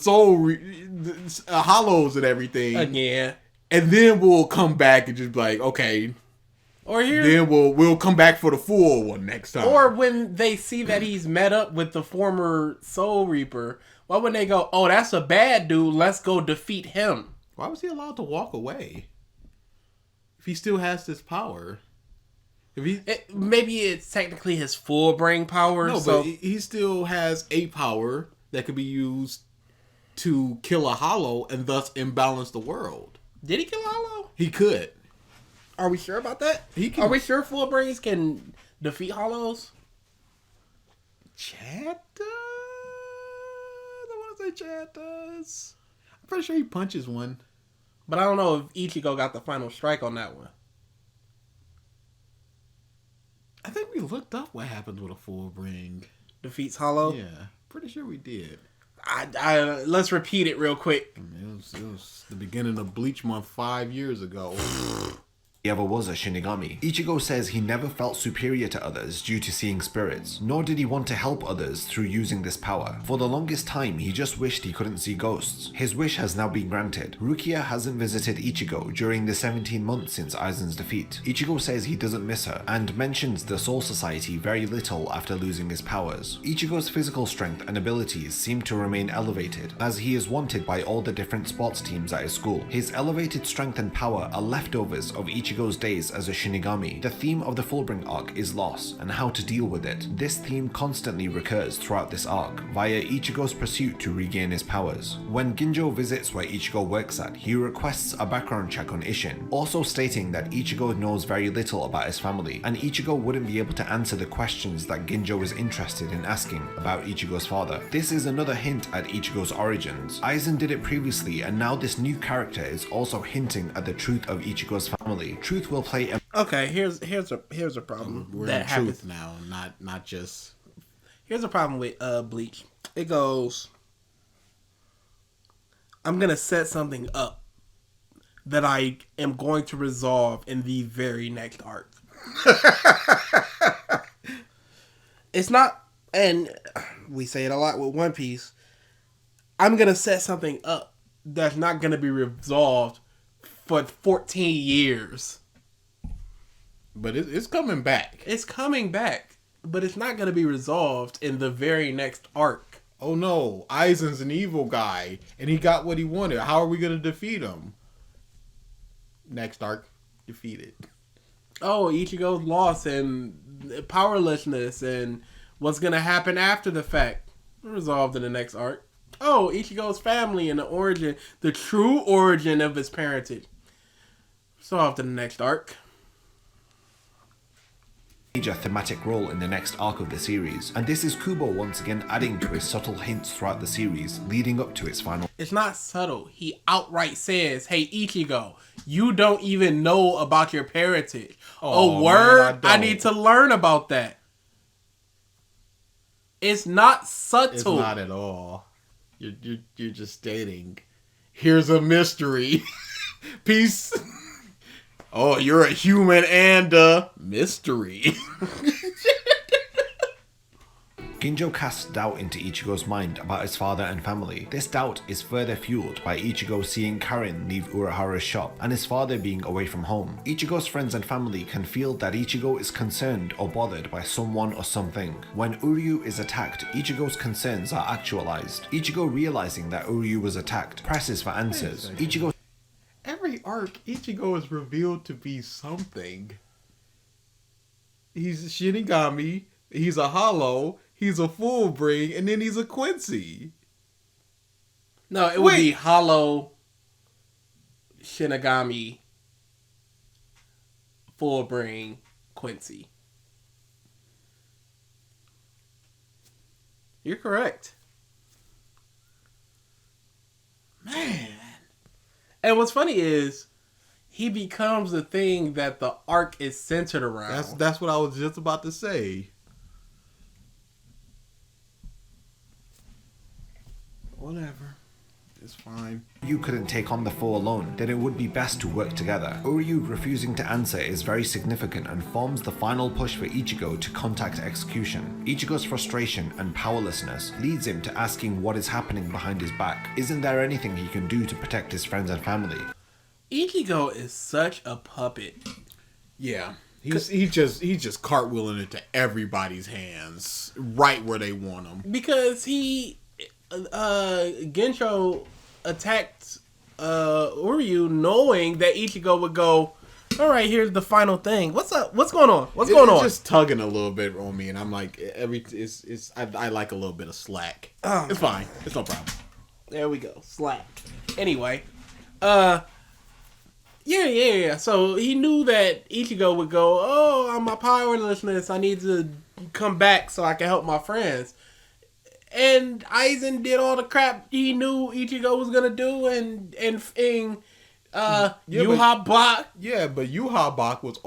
Speaker 6: hollows and everything.
Speaker 2: Again.
Speaker 6: And then we'll come back and just be like, okay,
Speaker 2: Or here,
Speaker 6: then we'll come back for the full one next time.
Speaker 2: or when they see that he's met up with the former Soul Reaper, why wouldn't they go, oh, that's a bad dude, let's go defeat him?
Speaker 6: Why was he allowed to walk away if he still has this power? If he
Speaker 2: Maybe it's technically his full brain power.
Speaker 6: no,
Speaker 2: so
Speaker 6: but he still has a power that could be used to kill a hollow and thus imbalance the world.
Speaker 2: did he kill Hollow?
Speaker 6: He could.
Speaker 2: Are we sure about that?
Speaker 6: He can-
Speaker 2: Are we sure full brains can defeat Hollows?
Speaker 6: Chad does? I want to say Chad does. I'm pretty sure he punches one.
Speaker 2: But I don't know if Ichigo got the final strike on that one.
Speaker 6: I think we looked up what happens with a full ring.
Speaker 2: Defeats Hollow?
Speaker 6: Yeah, pretty sure we did.
Speaker 2: Let's repeat it real quick.
Speaker 6: It was the beginning of Bleach Month 5 years ago.
Speaker 1: ever was a Shinigami. Ichigo says he never felt superior to others due to seeing spirits, nor did he want to help others through using this power. For the longest time, he just wished he couldn't see ghosts. His wish has now been granted. Rukia hasn't visited Ichigo during the 17 months since Aizen's defeat. Ichigo says he doesn't miss her, and mentions the Soul Society very little after losing his powers. Ichigo's physical strength and abilities seem to remain elevated, as he is wanted by all the different sports teams at his school. His elevated strength and power are leftovers of Ichigo's days as a Shinigami. The theme of the Fullbring arc is loss, and how to deal with it. This theme constantly recurs throughout this arc, via Ichigo's pursuit to regain his powers. When Ginjo visits where Ichigo works at, he requests a background check on Isshin, also stating that Ichigo knows very little about his family, and Ichigo wouldn't be able to answer the questions that Ginjo is interested in asking about Ichigo's father. This is another hint at Ichigo's origins. Aizen did it previously, and now this new character is also hinting at the truth of Ichigo's family. Truth will play a
Speaker 2: Okay, here's a problem.
Speaker 6: We're
Speaker 2: that
Speaker 6: in
Speaker 2: happens.
Speaker 6: truth now, not just.
Speaker 2: Here's a problem with Bleach. It goes, I'm gonna set something up that I am going to resolve in the very next arc. It's not, and we say it a lot with One Piece, I'm gonna set something up that's not gonna be resolved for 14 years.
Speaker 6: But it's coming back.
Speaker 2: It's coming back, but it's not going to be resolved in the very next arc.
Speaker 6: Oh no, Aizen's an evil guy, and he got what he wanted. How are we going to defeat him? Next arc, defeated.
Speaker 2: Oh, Ichigo's loss and powerlessness and what's going to happen after the fact. Resolved in the next arc. Oh, Ichigo's family and the origin, the true origin of his parentage. Resolved in the next arc.
Speaker 1: major thematic role in the next arc of the series, and this is Kubo once again adding to his subtle hints throughout the series, leading up to its final.
Speaker 2: It's not subtle. He outright says, hey, Ichigo, you don't even know about your parentage.
Speaker 6: Oh,
Speaker 2: a word?
Speaker 6: man, I
Speaker 2: I
Speaker 6: don't.
Speaker 2: need to learn about that. It's not subtle.
Speaker 6: It's not at all. You're just stating, here's a mystery. Peace. Oh, you're a human and a mystery.
Speaker 1: Ginjo casts doubt into Ichigo's mind about his father and family. This doubt is further fueled by Ichigo seeing Karin leave Urahara's shop and his father being away from home. Ichigo's friends and family can feel that Ichigo is concerned or bothered by someone or something. When Uryu is attacked, Ichigo's concerns are actualized. Ichigo, realizing that Uryu was attacked, presses for answers. Ichigo
Speaker 6: Every arc, Ichigo is revealed to be something. He's a Shinigami, he's a Hollow, he's a Fullbring, and then he's a Quincy.
Speaker 2: No, it would be Hollow, Shinigami, Fullbring, Quincy. You're correct.
Speaker 6: Man.
Speaker 2: And what's funny is he becomes the thing that the arc is centered around.
Speaker 6: That's what I was just about to say. Whatever. It's fine.
Speaker 1: Uryu couldn't take on the foe alone, then it would be best to work together. Uryu refusing to answer is very significant and forms the final push for Ichigo to contact execution. Ichigo's frustration and powerlessness leads him to asking what is happening behind his back. Isn't there anything he can do to protect his friends and family?
Speaker 2: Ichigo is such a puppet.
Speaker 6: Yeah. He's just cartwheeling into everybody's hands right where they want him.
Speaker 2: Because Gensho attacked Uryu knowing that Ichigo would go, all right, here's the final thing. What's up? What's going on? What's going on?
Speaker 6: It's just tugging a little bit on me, and I'm like, I like a little bit of slack.
Speaker 2: Oh.
Speaker 6: It's fine. It's no problem.
Speaker 2: There we go. Slack. Anyway, yeah. So he knew that Ichigo would go, oh, I'm my powerlessness. I need to come back so I can help my friends. And Aizen did all the crap he knew Ichigo was gonna do, and Yuha Bach.
Speaker 6: Yeah, but Yuha Bach was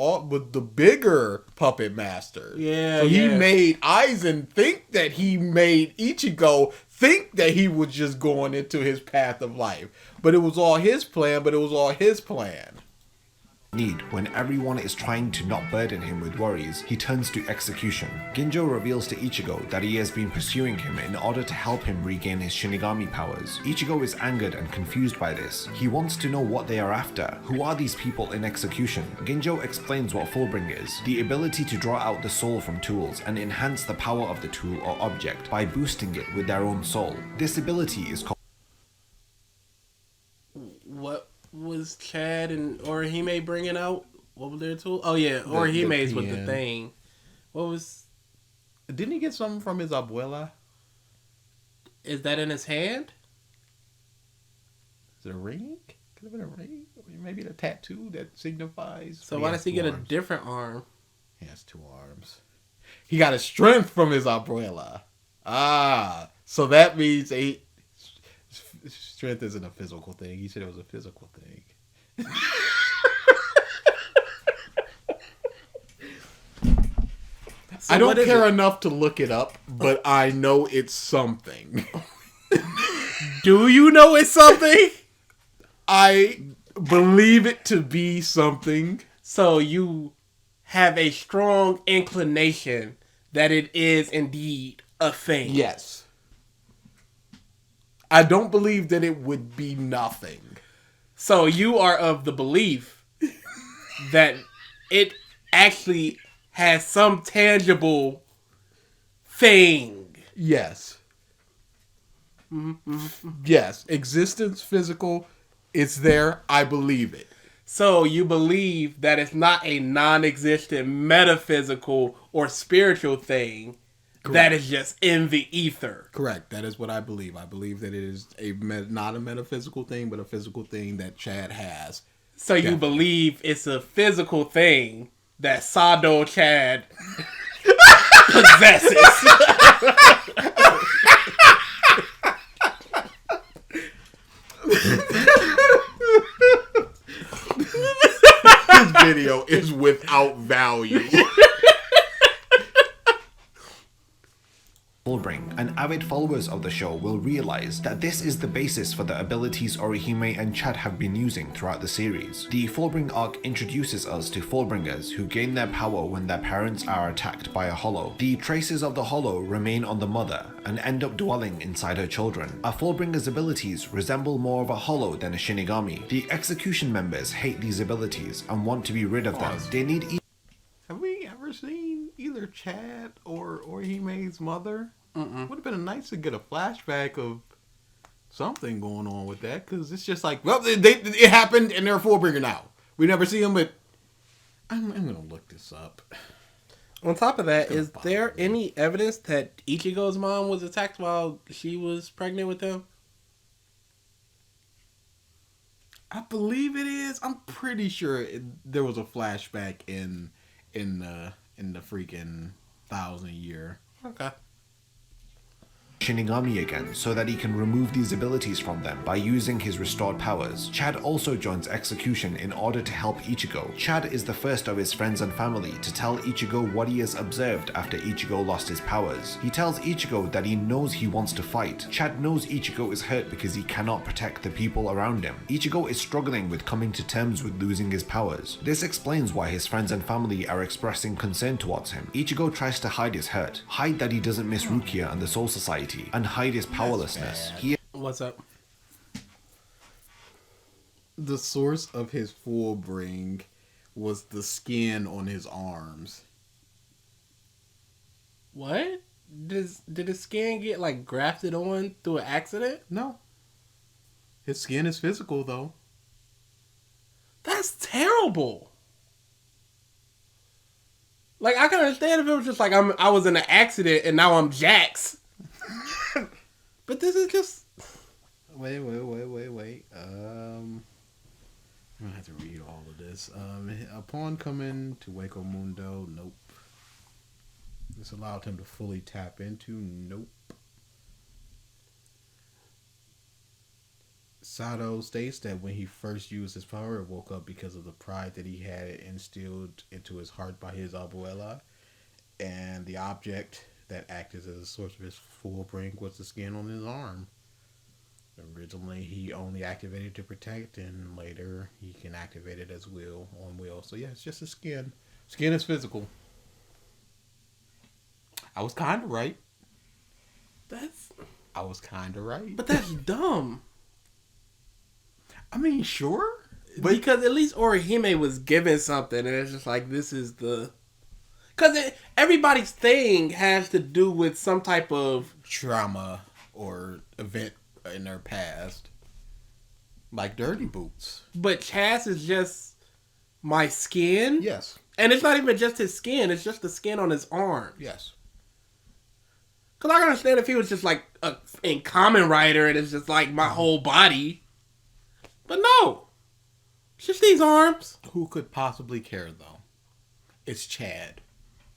Speaker 6: the bigger puppet master.
Speaker 2: Yeah,
Speaker 6: so he
Speaker 2: yeah.
Speaker 6: made Aizen think that he made Ichigo think that he was just going into his path of life. But it was all his plan,
Speaker 1: need when everyone is trying to not burden him with worries, he turns to execution. Ginjo reveals to Ichigo that he has been pursuing him in order to help him regain his Shinigami powers. Ichigo is angered and confused by this. He wants to know what they are after. Who are these people in execution? Ginjo explains what Fullbring is, the ability to draw out the soul from tools and enhance the power of the tool or object by boosting it with their own soul. This ability is called...
Speaker 2: What was Chad and Orihime bringing out? What was their tool? Oh yeah, Orihime's with the thing. What was?
Speaker 6: Didn't he get something from his abuela?
Speaker 2: Is that in his hand?
Speaker 6: Is it a ring? Could have been a ring. Maybe a tattoo that signifies.
Speaker 2: So why does he get a different arm?
Speaker 6: He has 2 arms. He got his strength from his abuela. Ah, so that means strength isn't a physical thing. He said it was a physical thing.
Speaker 2: So
Speaker 6: I don't care enough to look it up, but I know it's something.
Speaker 2: Do you know it's something?
Speaker 6: I believe it to be something.
Speaker 2: So you have a strong inclination that it is indeed a thing.
Speaker 6: Yes. I don't believe that it would be nothing.
Speaker 2: So you are of the belief that it actually has some tangible thing.
Speaker 6: Yes. Yes. Existence, physical, it's there. I believe it.
Speaker 2: So you believe that it's not a non-existent metaphysical or spiritual thing. Correct. That is just in the ether.
Speaker 6: Correct. That is what I believe. I believe that it is not a metaphysical thing, but a physical thing that Chad has.
Speaker 2: So you believe it's a physical thing that Sado Chad possesses.
Speaker 6: This video is without value.
Speaker 1: Fullbring, and avid followers of the show will realize that this is the basis for the abilities Orihime and Chad have been using throughout the series. The Fullbring arc introduces us to Fullbringers who gain their power when their parents are attacked by a hollow. The traces of the hollow remain on the mother and end up dwelling inside her children. A Fullbringer's abilities resemble more of a hollow than a Shinigami. The execution members hate these abilities and want to be rid of them. They need
Speaker 6: Have we ever seen either Chad or Orihime's mother? Would have been nice to get a flashback of something going on with that, because it's just like, well, it happened and they're a Fullbringer now. We never see them, but I'm going to look this up.
Speaker 2: On top of that, is there any evidence that Ichigo's mom was attacked while she was pregnant with him?
Speaker 6: I believe it is. I'm pretty sure there was a flashback in the freaking 1,000-year.
Speaker 2: Okay.
Speaker 1: Shinigami again so that he can remove these abilities from them by using his restored powers. Chad also joins execution in order to help Ichigo. Chad is the first of his friends and family to tell Ichigo what he has observed after Ichigo lost his powers. He tells Ichigo that he knows he wants to fight. Chad knows Ichigo is hurt because he cannot protect the people around him. Ichigo is struggling with coming to terms with losing his powers. This explains why his friends and family are expressing concern towards him. Ichigo tries to hide his hurt, hide that he doesn't miss Rukia and the Soul Society, and hide his powerlessness.
Speaker 2: What's up?
Speaker 6: The source of his Fullbring was the skin on his arms.
Speaker 2: What? Did his skin get like grafted on through an accident?
Speaker 6: No. His skin is physical though.
Speaker 2: That's terrible. Like, I can understand if it was just like I was in an accident and now I'm Jax. But this is just...
Speaker 6: Wait. I'm gonna have to read all of this. Upon coming to Waco Mundo, nope. This allowed him to fully tap into, nope. Sato states that when he first used his power, it woke up because of the pride that he had instilled into his heart by his abuela, and the object that acted as a source of his Fullbring was the skin on his arm. Originally, he only activated to protect, and later he can activate it as will. So yeah, it's just his skin. Skin is physical. I was kind of right. I was kind of right.
Speaker 2: But that's dumb.
Speaker 6: I mean, sure. But
Speaker 2: Because at least Orihime was given something, and it's just like, this is the... Because everybody's thing has to do with some type of...
Speaker 6: trauma or event in their past. Like dirty boots.
Speaker 2: But Chaz is just my skin?
Speaker 6: Yes.
Speaker 2: And it's not even just his skin, it's just the skin on his arm.
Speaker 6: Yes.
Speaker 2: Because I can understand if he was just like in Kamen Rider and it's just like my whole body. But no. It's just these arms.
Speaker 6: Who could possibly care, though? It's Chad.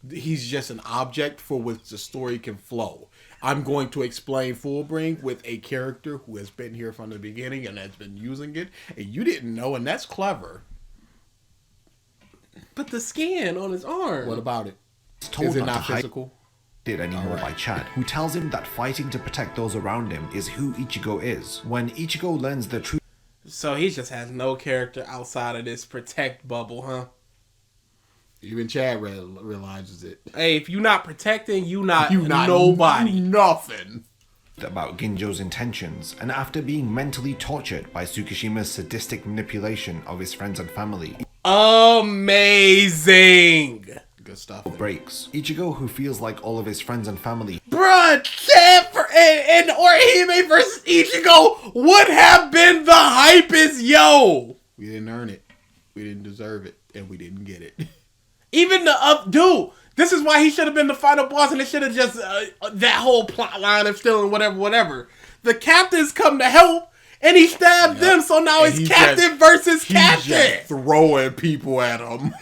Speaker 6: He's just an object for which the story can flow. I'm going to explain Fullbring with a character who has been here from the beginning and has been using it, and you didn't know, and that's clever.
Speaker 2: But the skin on his arm.
Speaker 6: What about it?
Speaker 1: He's told
Speaker 6: Is it
Speaker 1: not
Speaker 6: not
Speaker 1: to hide
Speaker 6: physical?
Speaker 1: it anymore by Chad, who tells him that fighting to protect those around him is who Ichigo is. When Ichigo learns the truth,
Speaker 2: So he just has no character outside of this protect bubble, huh?
Speaker 6: Even Chad realizes it.
Speaker 2: Hey, if you not protecting, you not nobody.
Speaker 6: Nothing.
Speaker 1: about Ginjo's intentions, and after being mentally tortured by Tsukishima's sadistic manipulation of his friends and family,
Speaker 2: Amazing!
Speaker 6: Good stuff.
Speaker 1: breaks. Ichigo, who feels like all of his friends and family
Speaker 2: Bruh, Chad and Orihime versus Ichigo would have been the hypest, yo!
Speaker 6: We didn't earn it. We didn't deserve it. And we didn't get it.
Speaker 2: Even the dude, this is why he should have been the final boss, and it should have just that whole plot line of stealing whatever. The captains come to help, and he stabbed them, so now
Speaker 6: And
Speaker 2: it's
Speaker 6: he's
Speaker 2: captain
Speaker 6: just-
Speaker 2: versus
Speaker 6: He's
Speaker 2: captain.
Speaker 6: just throwing people at him.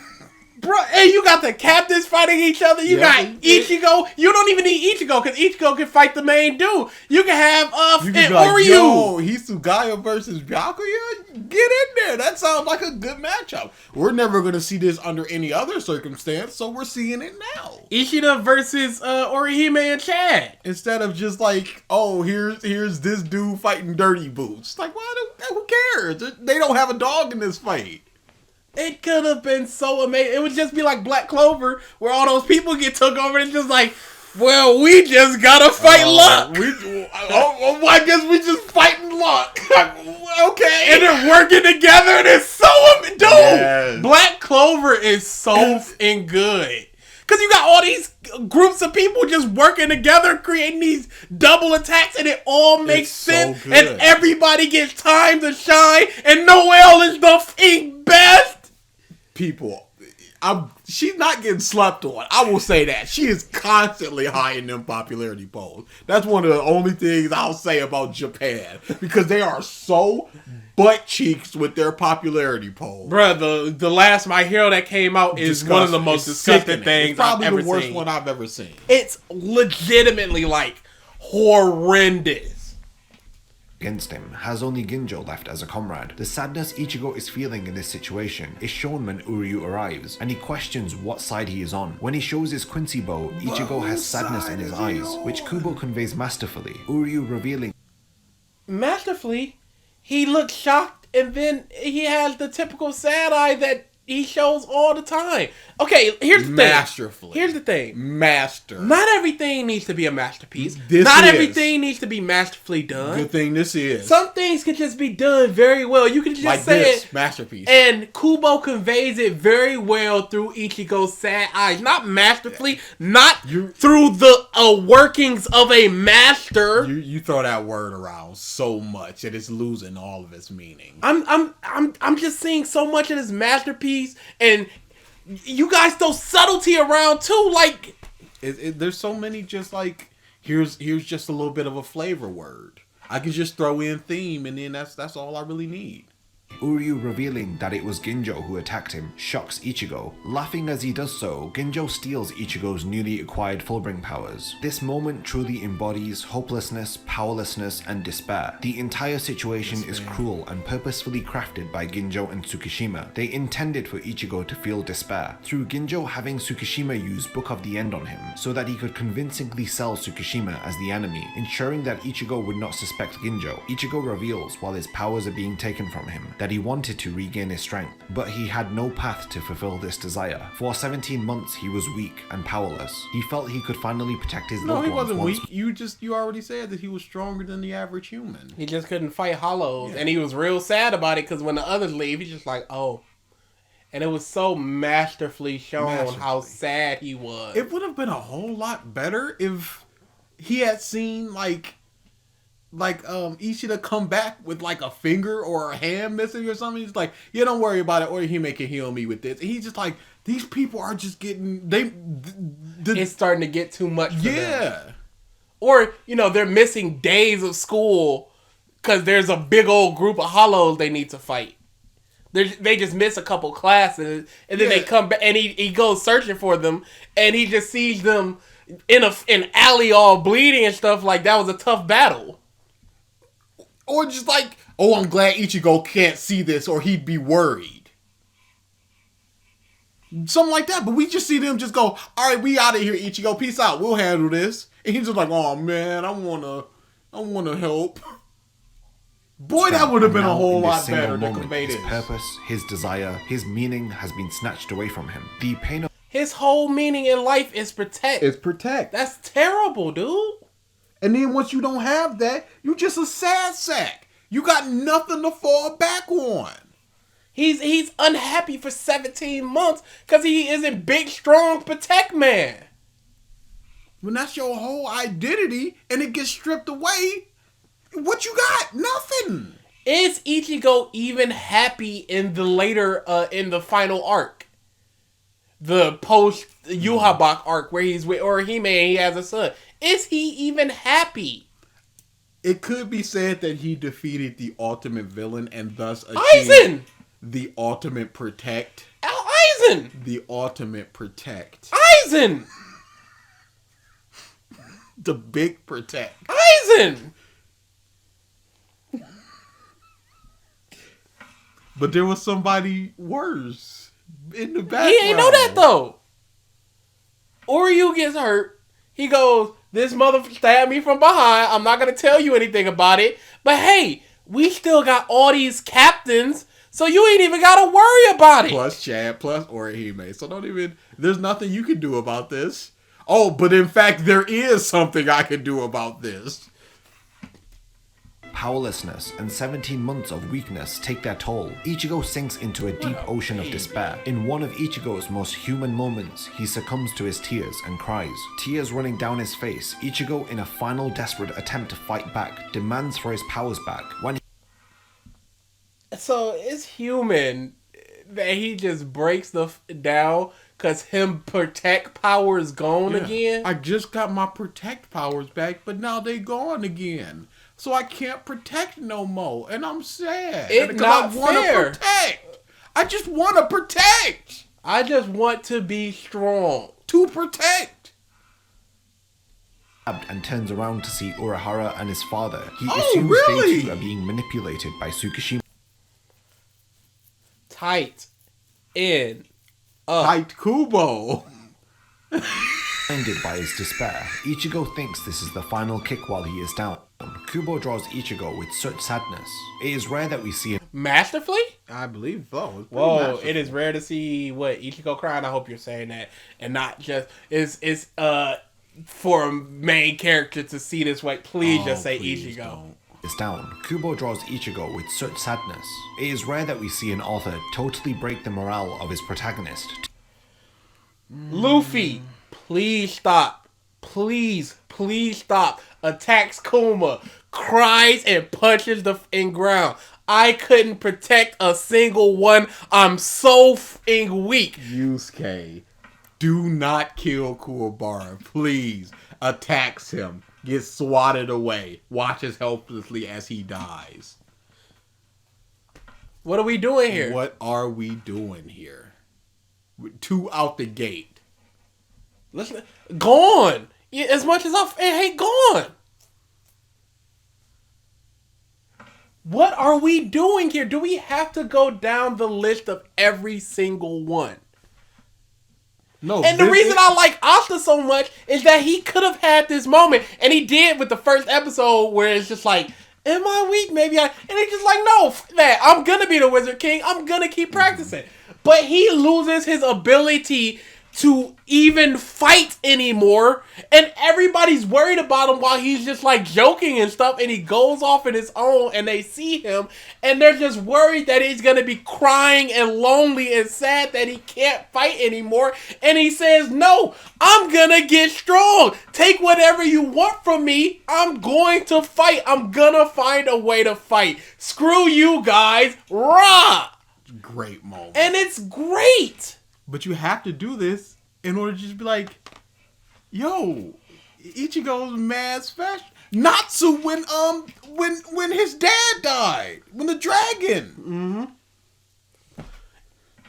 Speaker 2: Bro, and you got the captains fighting each other. You
Speaker 6: Yeah.
Speaker 2: got Ichigo. You don't even need Ichigo, because Ichigo can fight the main dude. You can have
Speaker 6: You
Speaker 2: and
Speaker 6: can be like,
Speaker 2: Oryu.
Speaker 6: yo, Hisugaya versus Byakuya? Get in there. That sounds like a good matchup. We're never going to see this under any other circumstance, so we're seeing it now.
Speaker 2: Ishida versus Orihime and Chad.
Speaker 6: Instead of just like, oh, here's this dude fighting dirty boots. Like, who cares? They don't have a dog in this fight.
Speaker 2: It could have been so amazing. It would just be like Black Clover, where all those people get took over, and it's just like, well, we just gotta fight luck.
Speaker 6: I guess we just fighting luck. Okay.
Speaker 2: And they're working together, and it's so dude.
Speaker 6: Yes.
Speaker 2: Black Clover is so f***ing good. Cause you got all these groups of people just working together, creating these double attacks, and it all makes
Speaker 6: It's so
Speaker 2: sense.
Speaker 6: good.
Speaker 2: And everybody gets time to shine, and Noelle is the f***ing best.
Speaker 6: People, she's not getting slept on. I will say that. She is constantly high in them popularity polls. That's one of the only things I'll say about Japan, because they are so butt cheeks with their popularity polls.
Speaker 2: Bruh, the last My Hero that came out is one of the most
Speaker 6: It's
Speaker 2: disgusting
Speaker 6: sickening.
Speaker 2: things
Speaker 6: It's probably
Speaker 2: I've ever
Speaker 6: the worst
Speaker 2: seen.
Speaker 6: one I've ever seen.
Speaker 2: It's legitimately like horrendous.
Speaker 1: against him has only Ginjo left as a comrade. The sadness Ichigo is feeling in this situation is shown when Uryu arrives, and he questions what side he is on. When he shows his Quincy bow, Ichigo has sadness in his eyes, which Kubo conveys masterfully, Uryu revealing
Speaker 2: Masterfully, he looks shocked, and then he has the typical sad eye that he shows all the time. Okay, here's the
Speaker 6: Masterfully.
Speaker 2: thing. Here's the thing.
Speaker 6: Master.
Speaker 2: Not everything needs to be a masterpiece.
Speaker 6: This
Speaker 2: Not
Speaker 6: is.
Speaker 2: everything needs to be masterfully done.
Speaker 6: Good thing this is.
Speaker 2: Some things can just be done very well. You can just
Speaker 6: like
Speaker 2: say
Speaker 6: this.
Speaker 2: it.
Speaker 6: Masterpiece.
Speaker 2: And Kubo conveys it very well through Ichigo's sad eyes. Not masterfully, not through the workings of a master.
Speaker 6: You throw that word around so much that it's losing all of its meaning.
Speaker 2: I'm just seeing so much of this masterpiece, and you guys throw subtlety around too. Like,
Speaker 6: There's so many just like here's just a little bit of a flavor word. I can just throw in theme, and then that's all I really need.
Speaker 1: Uryu revealing that it was Ginjo who attacked him shocks Ichigo. Laughing as he does so, Ginjo steals Ichigo's newly acquired Fullbring powers. This moment truly embodies hopelessness, powerlessness, and despair. The entire situation is cruel and purposefully crafted by Ginjo and Tsukishima. They intended for Ichigo to feel despair, through Ginjo having Tsukishima use Book of the End on him, so that he could convincingly sell Tsukishima as the enemy, ensuring that Ichigo would not suspect Ginjo. Ichigo reveals, while his powers are being taken from him, that he wanted to regain his strength, but he had no path to fulfill this desire. For 17 months he was weak and powerless. He felt he could finally protect his loved
Speaker 6: No, he
Speaker 1: ones
Speaker 6: wasn't
Speaker 1: once
Speaker 6: weak. You already said that he was stronger than the average human.
Speaker 2: He just couldn't fight hollows,
Speaker 6: Yeah.
Speaker 2: and he was real sad about it because when the others leave, he's just like, oh. And it was so masterfully shown how sad he was.
Speaker 6: It would have been a whole lot better if he had seen like Ishida come back with like a finger or a hand missing or something. He's like, yeah, don't worry about it, or he can heal me with this. And he's just like, these people are just getting
Speaker 2: It's starting to get too much for them.
Speaker 6: yeah.
Speaker 2: Or, they're missing days of school because there's a big old group of hollows they need to fight. They just miss a couple classes, and then they come back, and he goes searching for them, and he just sees them in an alley all bleeding and stuff. Like, that was a tough battle.
Speaker 6: Or just like, oh, I'm glad Ichigo can't see this, or he'd be worried. Something like that. But we just see them just go, all right, we out of here, Ichigo. Peace out. We'll handle this. And he's just like, oh man, I wanna help. Boy, that would have been a whole lot better to convey
Speaker 1: his
Speaker 6: this.
Speaker 1: purpose, his desire, his meaning has been snatched away from him. The pain of
Speaker 2: His whole meaning in life is protect.
Speaker 6: It's protect.
Speaker 2: That's terrible, dude.
Speaker 6: And then once you don't have that, you just a sad sack. You got nothing to fall back on.
Speaker 2: He's unhappy for 17 months because he isn't big, strong, protect man.
Speaker 6: When that's your whole identity and it gets stripped away, what you got? Nothing.
Speaker 2: Is Ichigo even happy in in the final arc? The post Yuhabak arc where he's with Orihime and he has a son. Is he even happy?
Speaker 6: It could be said that he defeated the ultimate villain and thus
Speaker 2: Aizen!
Speaker 6: achieved the ultimate protect.
Speaker 2: Aizen!
Speaker 6: The ultimate protect.
Speaker 2: Aizen!
Speaker 6: The big protect.
Speaker 2: Aizen!
Speaker 6: But there was somebody worse in the background.
Speaker 2: He ain't know that though. Oryu gets hurt. He goes, this mother stabbed me from behind. I'm not going to tell you anything about it. But hey, we still got all these captains, so you ain't even got to worry about it.
Speaker 6: Plus Chad, plus Orihime. So there's nothing you can do about this. Oh, but in fact, there is something I can do about this.
Speaker 1: powerlessness and 17 months of weakness take their toll. Ichigo sinks into a deep ocean of despair. In one of Ichigo's most human moments, he succumbs to his tears and cries. Tears running down his face, Ichigo, in a final desperate attempt to fight back, demands for his powers back.
Speaker 2: So it's human that he just breaks down because him protect power is gone again.
Speaker 6: I just got my protect powers back, but now they gone again. So I can't protect no more, and I'm sad.
Speaker 2: It's
Speaker 6: Because
Speaker 2: not
Speaker 6: I wanna
Speaker 2: fair.
Speaker 6: protect. I just want to protect.
Speaker 2: I just want to be strong.
Speaker 6: To protect.
Speaker 1: And turns around to see Urahara and his father. He
Speaker 6: Oh,
Speaker 1: assumes
Speaker 6: really?
Speaker 1: they too are being manipulated by Tsukishima.
Speaker 2: Tight. In. Up.
Speaker 6: Tight Kubo.
Speaker 1: Blinded by his despair, Ichigo thinks this is the final kick while he is down. Kubo draws Ichigo with such sadness. It is rare that we see him
Speaker 2: Masterfully?
Speaker 6: I believe so.
Speaker 2: Whoa, it is rare to see Ichigo crying. I hope you're saying that. And not just it's for a main character to see this way. Please just say Ichigo.
Speaker 1: is down. Kubo draws Ichigo with such sadness. It is rare that we see an author totally break the morale of his protagonist.
Speaker 2: Luffy, please stop. Please stop. Attacks Kuma, cries and punches the ground. I couldn't protect a single one. I'm so weak.
Speaker 6: Yusuke, do not kill Kuwabara. Please. Attacks him. Gets swatted away. Watches helplessly as he dies.
Speaker 2: What are we doing here?
Speaker 6: What are we doing here? With 2 out the gate.
Speaker 2: Listen, gone. Yeah, as much as I hate gone. What are we doing here? Do we have to go down the list of every single one?
Speaker 6: No.
Speaker 2: And the reason I like Asta so much is that he could have had this moment, and he did with the first episode where it's just like, am I weak? Maybe I... And he's just like, no, f that. I'm going to be the Wizard King. I'm going to keep practicing. But he loses his ability to even fight anymore, and everybody's worried about him while he's just like joking and stuff, and he goes off on his own, and they see him, and they're just worried that he's gonna be crying and lonely and sad that he can't fight anymore, and he says, no, I'm gonna get strong. Take whatever you want from me. I'm going to fight. I'm gonna find a way to fight. Screw you guys. Rah!
Speaker 6: Great moment.
Speaker 2: And it's great.
Speaker 6: But you have to do this in order to just be like, yo, Ichigo's mad special. Natsu when his dad died. When the dragon.
Speaker 2: Mm-hmm.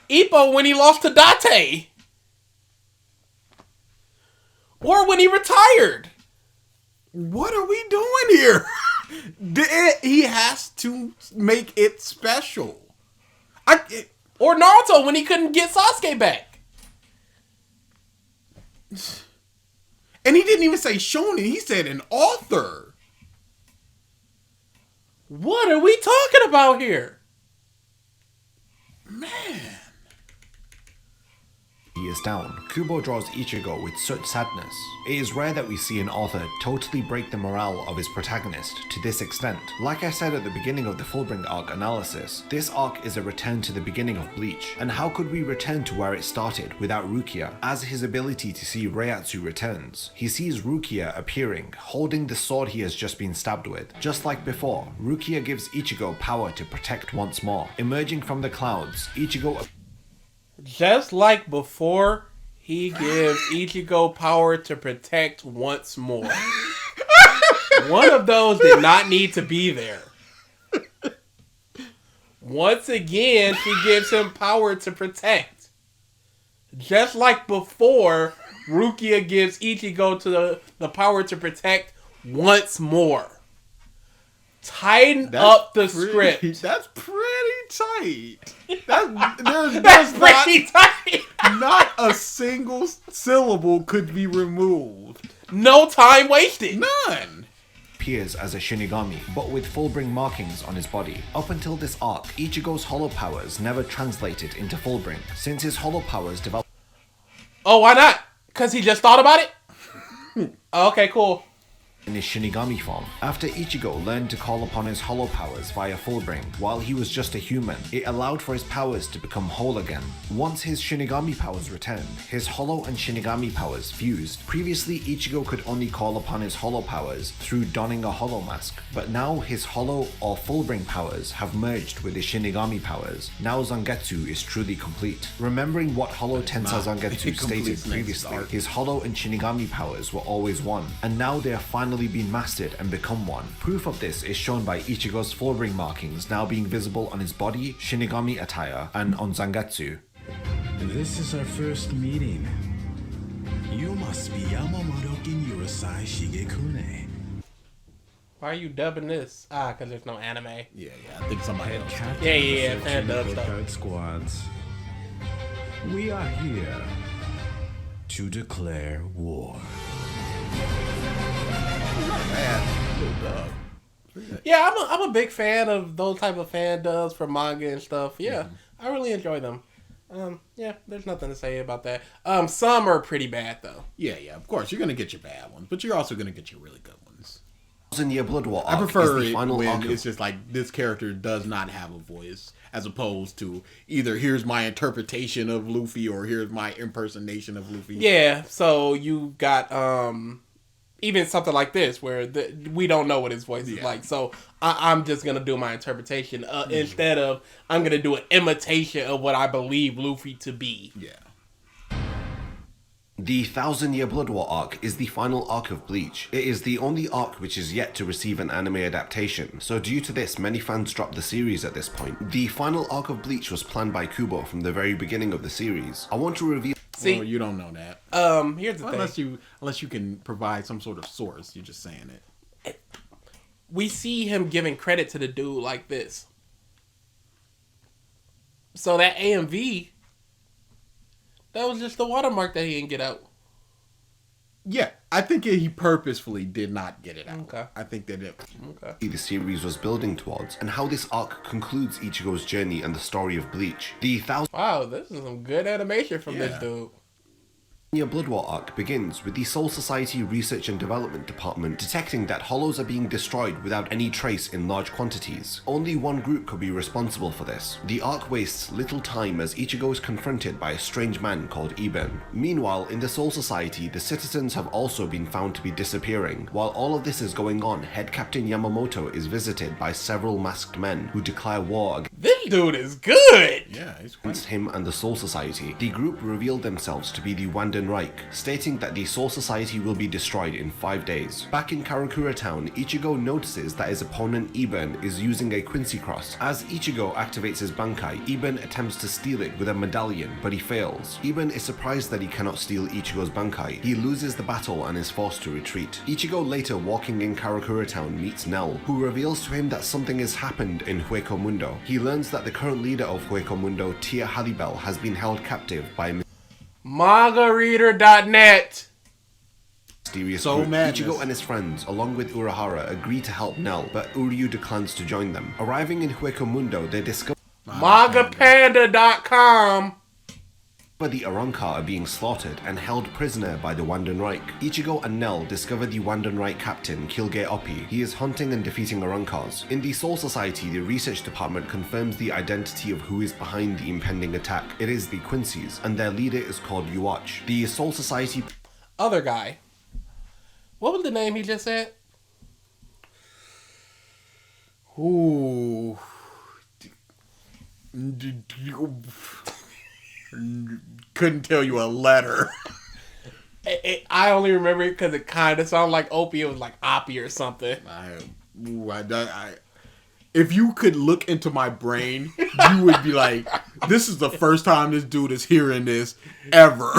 Speaker 2: Ippo when he lost to Date. Or when he retired.
Speaker 6: What are we doing here? He has to make it special.
Speaker 2: Or Naruto when he couldn't get Sasuke back.
Speaker 6: And he didn't even say shonen. He said an author.
Speaker 2: What are we talking about here?
Speaker 6: Man.
Speaker 1: He is down. Kubo draws Ichigo with such sadness. It is rare that we see an author totally break the morale of his protagonist to this extent. Like I said at the beginning of the Fullbring arc analysis, this arc is a return to the beginning of Bleach, and how could we return to where it started without Rukia? As his ability to see Reiatsu returns, he sees Rukia appearing, holding the sword he has just been stabbed with. Just like before, Rukia gives Ichigo power to protect once more. Emerging from the clouds, Ichigo...
Speaker 2: Just like before, he gives Ichigo power to protect once more. One of those did not need to be there. Once again, she gives him power to protect. Just like before, Rukia gives Ichigo to the power to protect once more. Tighten up the script.
Speaker 6: That's pretty tight. There's
Speaker 2: That's pretty tight.
Speaker 6: Not a single syllable could be removed.
Speaker 2: No time wasted.
Speaker 6: None.
Speaker 1: Appears as a Shinigami, but with Fullbring markings on his body. Up until this arc, Ichigo's hollow powers never translated into Fullbring, since his hollow powers developed.
Speaker 2: Oh, why not? Because he just thought about it? Okay, cool.
Speaker 1: In his Shinigami form. After Ichigo learned to call upon his hollow powers via Fullbring while he was just a human, it allowed for his powers to become whole again. Once his Shinigami powers returned, his hollow and Shinigami powers fused. Previously, Ichigo could only call upon his hollow powers through donning a hollow mask, but now his hollow or Fullbring powers have merged with his Shinigami powers. Now Zangetsu is truly complete. Remembering what Hollow Tensei Zangetsu stated previously, his hollow and Shinigami powers were always one, and now they are finally been mastered and become one. Proof of this is shown by Ichigo's Fullbring markings now being visible on his body, Shinigami attire, and on Zangetsu.
Speaker 7: This is our first meeting. You must be Yamamoto Yurosai Shigekune.
Speaker 2: Why are you dubbing this? Because there's no anime.
Speaker 6: Yeah, I think somebody else.
Speaker 2: Yeah, fan dub stuff.
Speaker 7: Squads. We are here to declare war.
Speaker 2: Yeah, I'm a big fan of those type of fan dubs for manga and stuff. Yeah, I really enjoy them. Yeah, there's nothing to say about that. Some are pretty bad though.
Speaker 6: Yeah, of course. You're going to get your bad ones, but you're also going to get your really good ones.
Speaker 1: Thousand Year Blood War
Speaker 6: I
Speaker 1: arc
Speaker 6: prefer
Speaker 1: is the
Speaker 6: it
Speaker 1: final
Speaker 6: when
Speaker 1: arc of
Speaker 6: it's just like this character does not have a voice, as opposed to either here's my interpretation of Luffy or here's my impersonation of Luffy.
Speaker 2: Yeah, so you got even something like this where we don't know what his voice is like. So I'm just gonna do my interpretation instead of I'm gonna do an imitation of what I believe Luffy to be.
Speaker 6: Yeah.
Speaker 1: The 1,000-Year Blood War arc is the final arc of Bleach. It is the only arc which is yet to receive an anime adaptation, so due to this, many fans dropped the series at this point. The final arc of Bleach was planned by Kubo from the very beginning of the series. I want to reveal...
Speaker 2: See,
Speaker 6: well, you don't know that.
Speaker 2: Here's the thing.
Speaker 6: Unless you can provide some sort of source, you're just saying it.
Speaker 2: We see him giving credit to the dude like this. So that AMV, that was just the watermark that he didn't get out.
Speaker 6: Yeah, I think he purposefully did not get it out.
Speaker 2: Okay.
Speaker 6: I think that it...
Speaker 2: Okay.
Speaker 1: the series was building towards, and how this arc concludes Ichigo's journey and the story of Bleach. The 1,000-Year
Speaker 2: Wow, this is some good animation from this dude.
Speaker 1: Blood War arc begins with the Soul Society Research and Development Department detecting that hollows are being destroyed without any trace in large quantities. Only one group could be responsible for this. The arc wastes little time as Ichigo is confronted by a strange man called Eben. Meanwhile, in the Soul Society, the citizens have also been found to be disappearing. While all of this is going on, Head Captain Yamamoto is visited by several masked men who declare war
Speaker 2: This dude is good.
Speaker 6: Yeah, he's
Speaker 1: against him and the Soul Society. The group revealed themselves to be the Wanden Reich, stating that the Soul Society will be destroyed in 5 days. Back in Karakura Town, Ichigo notices that his opponent Eben is using a Quincy cross. As Ichigo activates his Bankai, Eben attempts to steal it with a medallion, but he fails. Eben is surprised that he cannot steal Ichigo's Bankai. He loses the battle and is forced to retreat. Ichigo later walking in Karakura Town meets Nell, who reveals to him that something has happened in Hueco Mundo. He learns that the current leader of Hueco Mundo, Tia Halibel, has been held captive by
Speaker 2: MangaReader.net.
Speaker 1: mysterious
Speaker 6: So
Speaker 1: group.
Speaker 6: madness.
Speaker 1: Ichigo and his friends, along with Urahara, agree to help Nell, but Uryu declines to join them. Arriving in Hueco Mundo, they discover
Speaker 2: MangaPanda.com.
Speaker 1: the Arrancar are being slaughtered and held prisoner by the Wanden Reich. Ichigo and Nell discover the Wanden Reich captain, Kilge Oppi. He is hunting and defeating Arrancars. In the Soul Society, the research department confirms the identity of who is behind the impending attack. It is the Quincy's, and their leader is called Yuach. The Soul Society...
Speaker 2: Other guy. What was the name he just said?
Speaker 6: Ooh. Couldn't tell you a letter.
Speaker 2: I only remember it because it kind of sounded like Opie. It was like Oppie or something.
Speaker 6: If you could look into my brain, you would be like, this is the first time this dude is hearing this ever.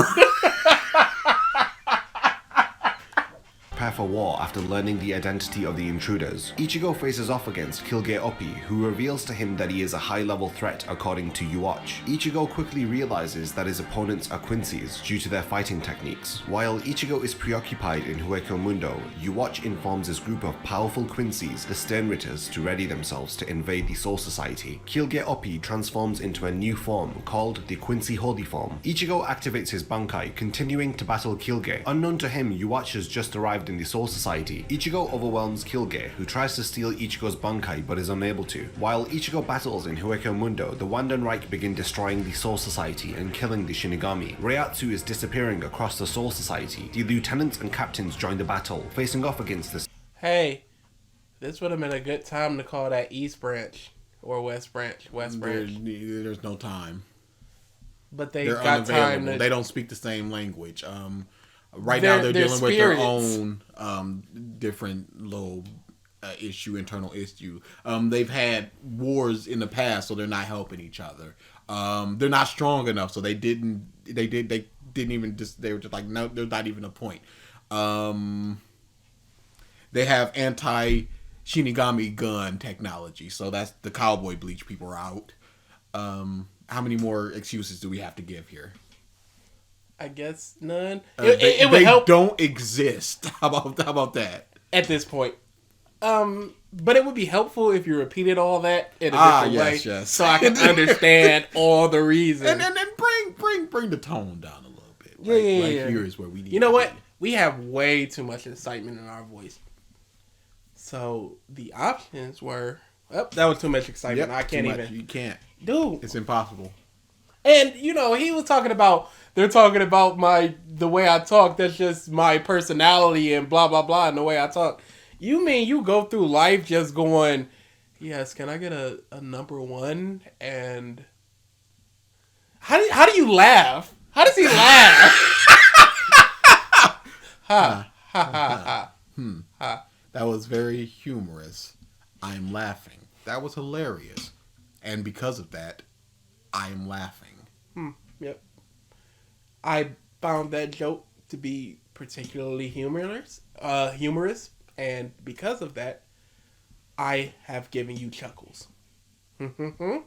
Speaker 1: prepare for war after learning the identity of the intruders. Ichigo faces off against Kilge Oppi, who reveals to him that he is a high-level threat according to Yuach. Ichigo quickly realizes that his opponents are Quincy's due to their fighting techniques. While Ichigo is preoccupied in Hueco Mundo, Yuach informs his group of powerful Quincy's, the Sternritters, to ready themselves to invade the Soul Society. Kilge Oppi transforms into a new form called the Quincy Holy Form. Ichigo activates his Bankai, continuing to battle Kilge. Unknown to him, Yuach has just arrived in the Soul Society. Ichigo overwhelms Kilge, who tries to steal Ichigo's Bankai but is unable to. While Ichigo battles in Hueco Mundo, the Wanden Reich begin destroying the Soul Society and killing the Shinigami. Reiatsu is disappearing across the Soul Society. The lieutenants and captains join the battle, facing off against the...
Speaker 2: Hey, this would have been a good time to call that East Branch or West Branch. West Branch.
Speaker 6: There's no time.
Speaker 2: But they
Speaker 6: They're
Speaker 2: got
Speaker 6: unavailable.
Speaker 2: time to...
Speaker 6: They don't speak the same language. Right now they're dealing with their own different little internal issue. They've had wars in the past, so they're not helping each other. They're not strong enough, so they were just like, no, there's not even a point. They have anti-Shinigami gun technology, so that's the cowboy Bleach people are out. How many more excuses do we have to give here?
Speaker 2: I guess none.
Speaker 6: They
Speaker 2: would help.
Speaker 6: Don't exist. How about that?
Speaker 2: At this point. But it would be helpful if you repeated all that in a different way.
Speaker 6: Yes.
Speaker 2: So I can understand all the reasons.
Speaker 6: And bring the tone down a little bit.
Speaker 2: Yeah.
Speaker 6: Here is where we need.
Speaker 2: You know what? We have way too much excitement in our voice. So the options were... Oh, that was too much excitement.
Speaker 6: Yep,
Speaker 2: I can't
Speaker 6: too much.
Speaker 2: even...
Speaker 6: You can't.
Speaker 2: Dude.
Speaker 6: It's impossible.
Speaker 2: And, he was talking about... They're talking about the way I talk. That's just my personality and blah, blah, blah, and the way I talk. You mean you go through life just going, yes, can I get a number one? And how do you laugh? How does he laugh? Ha ha ha ha.
Speaker 6: That was very humorous. I'm laughing. That was hilarious. And because of that, I am laughing.
Speaker 2: Yep. I found that joke to be particularly humorous, and because of that, I have given you chuckles.
Speaker 6: Will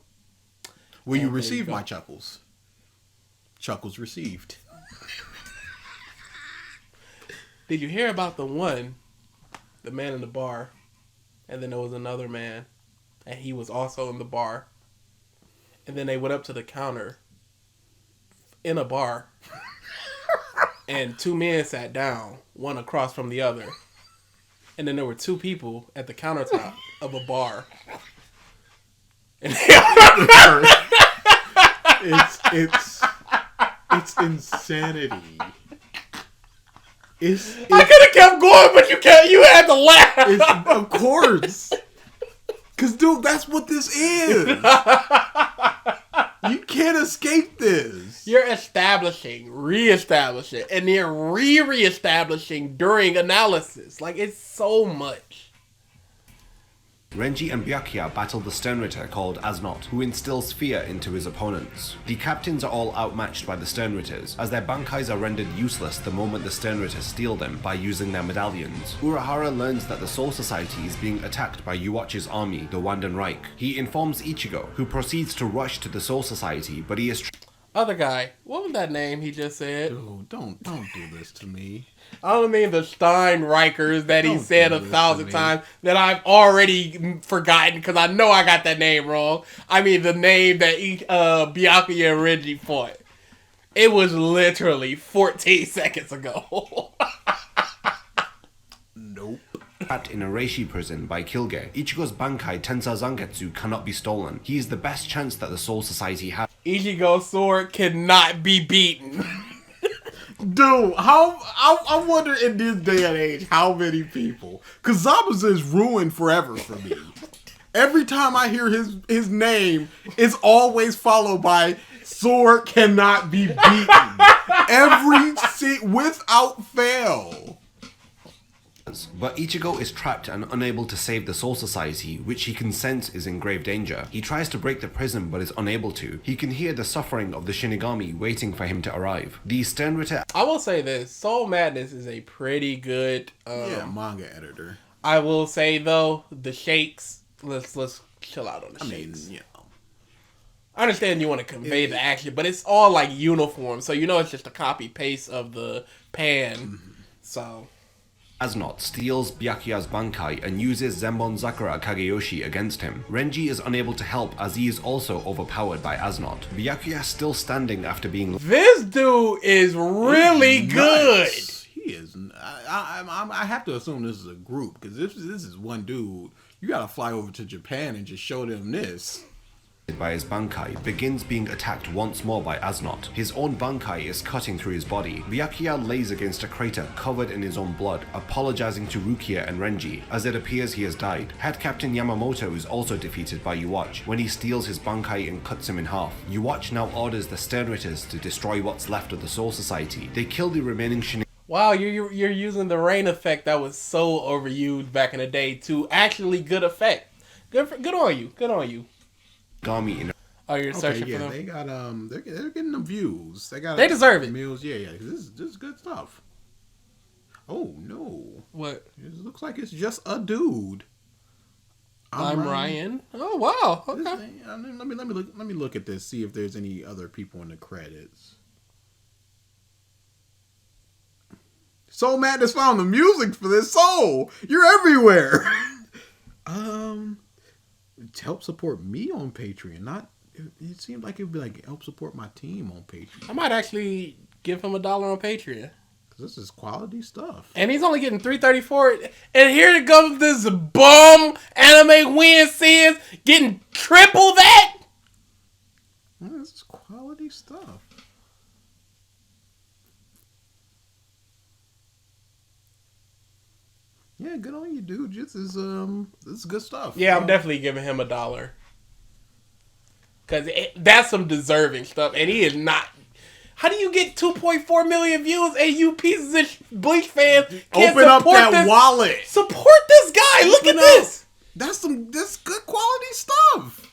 Speaker 6: you receive my chuckles? Chuckles received.
Speaker 2: Did you hear about the man in the bar, and then there was another man, and he was also in the bar, and then they went up to the counter in a bar, and two men sat down, one across from the other, and then there were two people at the countertop of a bar. And
Speaker 6: it's insanity.
Speaker 2: I could have kept going, but you had to laugh.
Speaker 6: Of course. Because, dude, that's what this is. You can't escape this.
Speaker 2: You're establishing, re-establishing, and then re-establishing during analysis. Like, it's so much.
Speaker 1: Renji and Byakuya battle the Sternritter called Asnot, who instills fear into his opponents. The captains are all outmatched by the Sternritters, as their bankais are rendered useless the moment the Sternritters steal them by using their medallions. Urahara learns that the Soul Society is being attacked by Yuachi's army, the Wandenreich. He informs Ichigo, who proceeds to rush to the Soul Society, but he is
Speaker 2: Other guy, what was that name he just said?
Speaker 6: Dude, don't do this to me.
Speaker 2: I don't mean the Steinreichers that he
Speaker 6: Don't
Speaker 2: said
Speaker 6: do
Speaker 2: 1,000
Speaker 6: this to me.
Speaker 2: times that I've already forgotten because I know I got that name wrong. I mean the name that Byakuya and Renji fought. It was literally 14 seconds ago.
Speaker 6: Nope.
Speaker 1: trapped in a Reishi prison by Kilge. Ichigo's Bankai Tensa Zanketsu cannot be stolen. He is the best chance that the Soul Society has.
Speaker 2: Ichigo's sword cannot be beaten.
Speaker 6: Dude, I wonder in this day and age how many people, because Zabuza is ruined forever for me. Every time I hear his name, it's always followed by sword cannot be beaten. Without fail.
Speaker 1: But Ichigo is trapped and unable to save the Soul Society, which he can sense is in grave danger. He tries to break the prison but is unable to. He can hear the suffering of the Shinigami waiting for him to arrive. The Sternritter...
Speaker 2: I will say this, Soul Madness is a pretty good
Speaker 6: manga editor.
Speaker 2: I will say though, the shakes, let's chill out on the shakes. I understand you want to convey the action, but it's all like uniform, so you know it's just a copy paste of the pan. Mm-hmm. So
Speaker 1: Asnot steals Byakuya's Bankai and uses Zenbon Sakura Kageyoshi against him. Renji is unable to help as he is also overpowered by Asnot. Byakuya is still standing after being...
Speaker 2: This dude is really good!
Speaker 6: He is. I have to assume this is a group, because this is one dude. You gotta fly over to Japan and just show them this.
Speaker 1: By his Bankai, begins being attacked once more by Asnot. His own Bankai is cutting through his body. Byakuya lays against a crater covered in his own blood, apologizing to Rukia and Renji, as it appears he has died. Head Captain Yamamoto is also defeated by Yuach when he steals his Bankai and cuts him in half. Yuach now orders the Sternritters to destroy what's left of the Soul Society. They kill the remaining Shinigami.
Speaker 2: Wow, you're using the rain effect that was so overused back in the day to actually good effect. Good on you. Good on you.
Speaker 1: In
Speaker 2: Oh, you're searching for them.
Speaker 6: They got they're getting the views. They
Speaker 2: deserve it.
Speaker 6: Meals, yeah. This is good stuff. Oh no!
Speaker 2: What?
Speaker 6: It looks like it's just a dude.
Speaker 2: I'm Ryan. Oh wow. Okay.
Speaker 6: Let me look at this. See if there's any other people in the credits. Soul Madness found the music for this. Soul, you're everywhere. To help support me on Patreon, not. It seemed like it would be like help support my team on Patreon.
Speaker 2: I might actually give him $1 on Patreon.
Speaker 6: Cause this is quality stuff.
Speaker 2: And he's only getting $3.34. And here comes this bum anime win sins getting triple that.
Speaker 6: Well, this is quality stuff. Yeah, good on you, dude. This is good stuff.
Speaker 2: Yeah, I'm definitely giving him $1. Cause that's some deserving stuff, and he is not. How do you get 2.4 million views and you pieces of Bleach fans can't
Speaker 6: Open up
Speaker 2: support
Speaker 6: that
Speaker 2: this?
Speaker 6: wallet.
Speaker 2: Support this guy. Look at
Speaker 6: Open up.
Speaker 2: this.
Speaker 6: That's good quality stuff.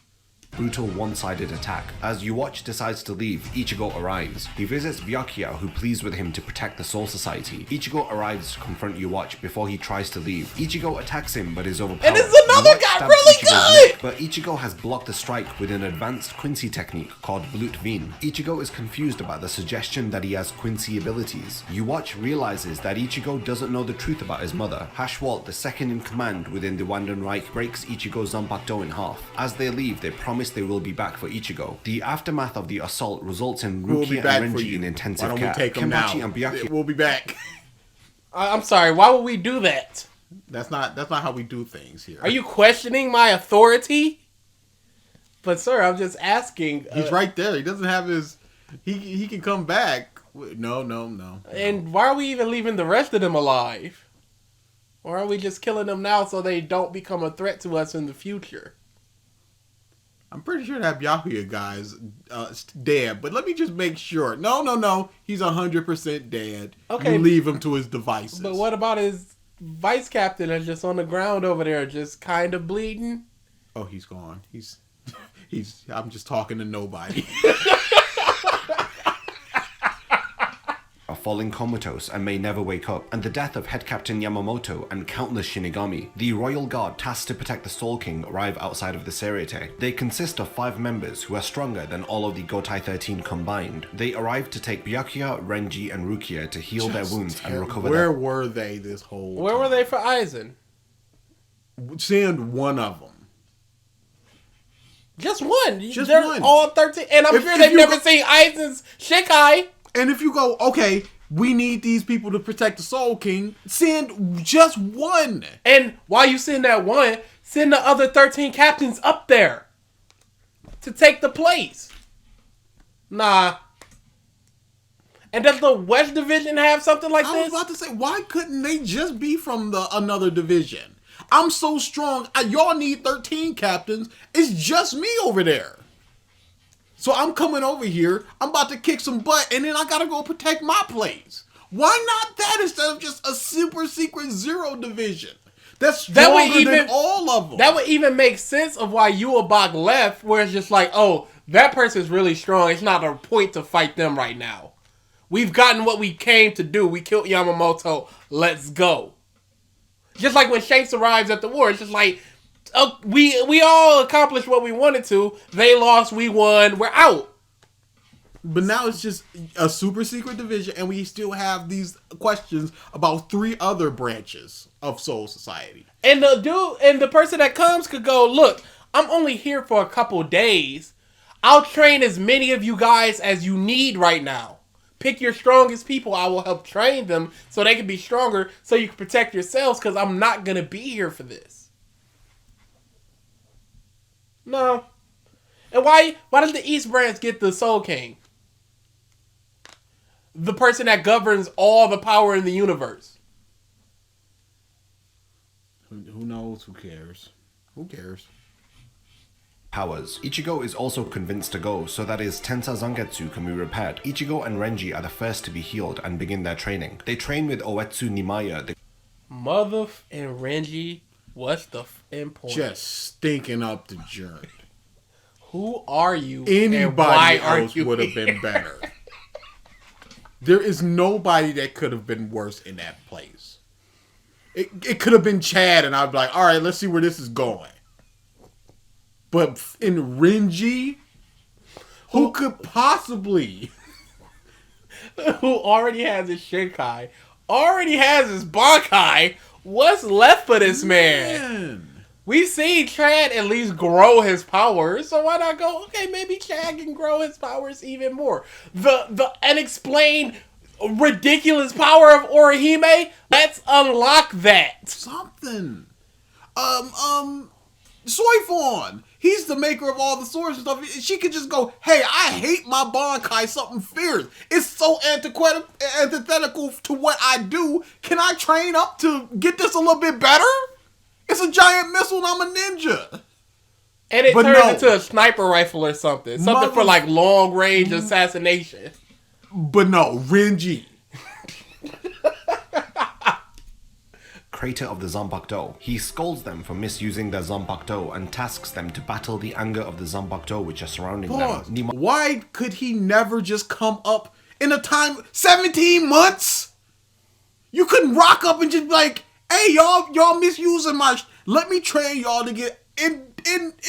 Speaker 1: Brutal one-sided attack. As Yuwatch decides to leave, Ichigo arrives. He visits Byakuya, who pleads with him to protect the Soul Society. Ichigo arrives to confront Yuwatch before he tries to leave. Ichigo attacks him but is overpowered.
Speaker 2: And there's another
Speaker 1: Yuwatch
Speaker 2: guy
Speaker 1: stabs
Speaker 2: really
Speaker 1: Ichigo's
Speaker 2: good!
Speaker 1: neck, but Ichigo has blocked the strike with an advanced Quincy technique called Blut Veen. Ichigo is confused about the suggestion that he has Quincy abilities. Yuwatch realizes that Ichigo doesn't know the truth about his mother. Hashwalt, the second in command within the Wandenreich, breaks Ichigo's Zanpakuto in half. As they leave, they promise they will be back for Ichigo. The aftermath of the assault results in
Speaker 6: We'll be
Speaker 1: Rukia
Speaker 6: back
Speaker 1: and
Speaker 6: for
Speaker 1: Renji
Speaker 6: you.
Speaker 1: in
Speaker 6: Why
Speaker 1: intensive
Speaker 6: don't
Speaker 1: care.
Speaker 6: we take them now?
Speaker 1: Kenpachi and Byakuya
Speaker 6: We'll be back.
Speaker 2: I'm sorry. Why would we do that?
Speaker 6: That's not how we do things here.
Speaker 2: Are you questioning my authority? But sir, I'm just asking.
Speaker 6: He's right there. He doesn't have his. He can come back. No.
Speaker 2: And why are we even leaving the rest of them alive? Or are we just killing them now so they don't become a threat to us in the future?
Speaker 6: I'm pretty sure that Byakuya guy's dead, but let me just make sure. No. He's 100% dead.
Speaker 2: Okay.
Speaker 6: You leave him to his devices.
Speaker 2: But what about his vice captain that's just on the ground over there, just kind of bleeding?
Speaker 6: Oh, he's gone. He's. I'm just talking to nobody.
Speaker 1: are falling comatose and may never wake up, and the death of Head Captain Yamamoto and countless Shinigami. The Royal Guard tasked to protect the Soul King arrive outside of the Seriete. They consist of 5 members who are stronger than all of the Gotai 13 combined. They arrive to take Byakuya, Renji, and Rukia to heal their wounds and recover
Speaker 6: Where were they this whole
Speaker 2: Where were they for Aizen?
Speaker 6: Send one of them.
Speaker 2: Just one.
Speaker 6: Just
Speaker 2: They're
Speaker 6: one.
Speaker 2: all 13. And I'm sure they've never seen Aizen's Shikai.
Speaker 6: And if you go, okay, we need these people to protect the Soul King, send just one.
Speaker 2: And while you send that one, send the other 13 captains up there to take the place. Nah. And does the West Division have something like
Speaker 6: I
Speaker 2: this?
Speaker 6: was about to say, why couldn't they just be from the another division? I'm so strong. Y'all need 13 captains. It's just me over there. So I'm coming over here. I'm about to kick some butt, and then I gotta go protect my place. Why not that instead of just a super secret 0 division? That's stronger than all of them.
Speaker 2: That would even make sense of why Yuabak left, where it's just like, oh, that person's really strong. It's not a point to fight them right now. We've gotten what we came to do. We killed Yamamoto. Let's go. Just like when Shanks arrives at the war, it's just like, we all accomplished what we wanted to. They lost, we won, we're out.
Speaker 6: But now it's just a super secret division, and we still have these questions about 3 other branches of Soul Society.
Speaker 2: And the person that comes could go, look, I'm only here for a couple days. I'll train as many of you guys as you need right now. Pick your strongest people. I will help train them so they can be stronger, so you can protect yourselves, because I'm not going to be here for this. No. And why does the East Branch get the Soul King? The person that governs all the power in the universe.
Speaker 6: Who knows? Who cares? Who cares?
Speaker 1: powers. Ichigo is also convinced to go so that his Tensa Zangetsu can be repaired. Ichigo and Renji are the first to be healed and begin their training. They train with Oetsu Nimaya, the
Speaker 2: and Renji, what's the important?
Speaker 6: Just stinking up the joint.
Speaker 2: Who are you?
Speaker 6: Anybody else would have been better. There is nobody that could have been worse in that place. It could have been Chad, and I'd be like, all right, let's see where this is going. But in Renji, who could possibly?
Speaker 2: Who already has his Shinkai, already has his Bankai. What's left for this man? We've seen Chad at least grow his powers, so why not go, okay, maybe Chad can grow his powers even more. The unexplained, ridiculous power of Orihime, let's unlock that.
Speaker 6: Something. Soifon. He's the maker of all the swords and stuff. She could just go, hey, I hate my Bankai, something fierce. It's so antithetical to what I do. Can I train up to get this a little bit better? It's a giant missile and I'm a ninja.
Speaker 2: And it turns into a sniper rifle or something. Something for like long range assassination.
Speaker 6: But no, Renji.
Speaker 1: Creator of the Zanpakuto. He scolds them for misusing their Zanpakuto and tasks them to battle the anger of the Zanpakuto which are surrounding them.
Speaker 6: Why could he never just come up in a time 17 months? You couldn't rock up and just be like, hey, y'all misusing my let me train y'all to get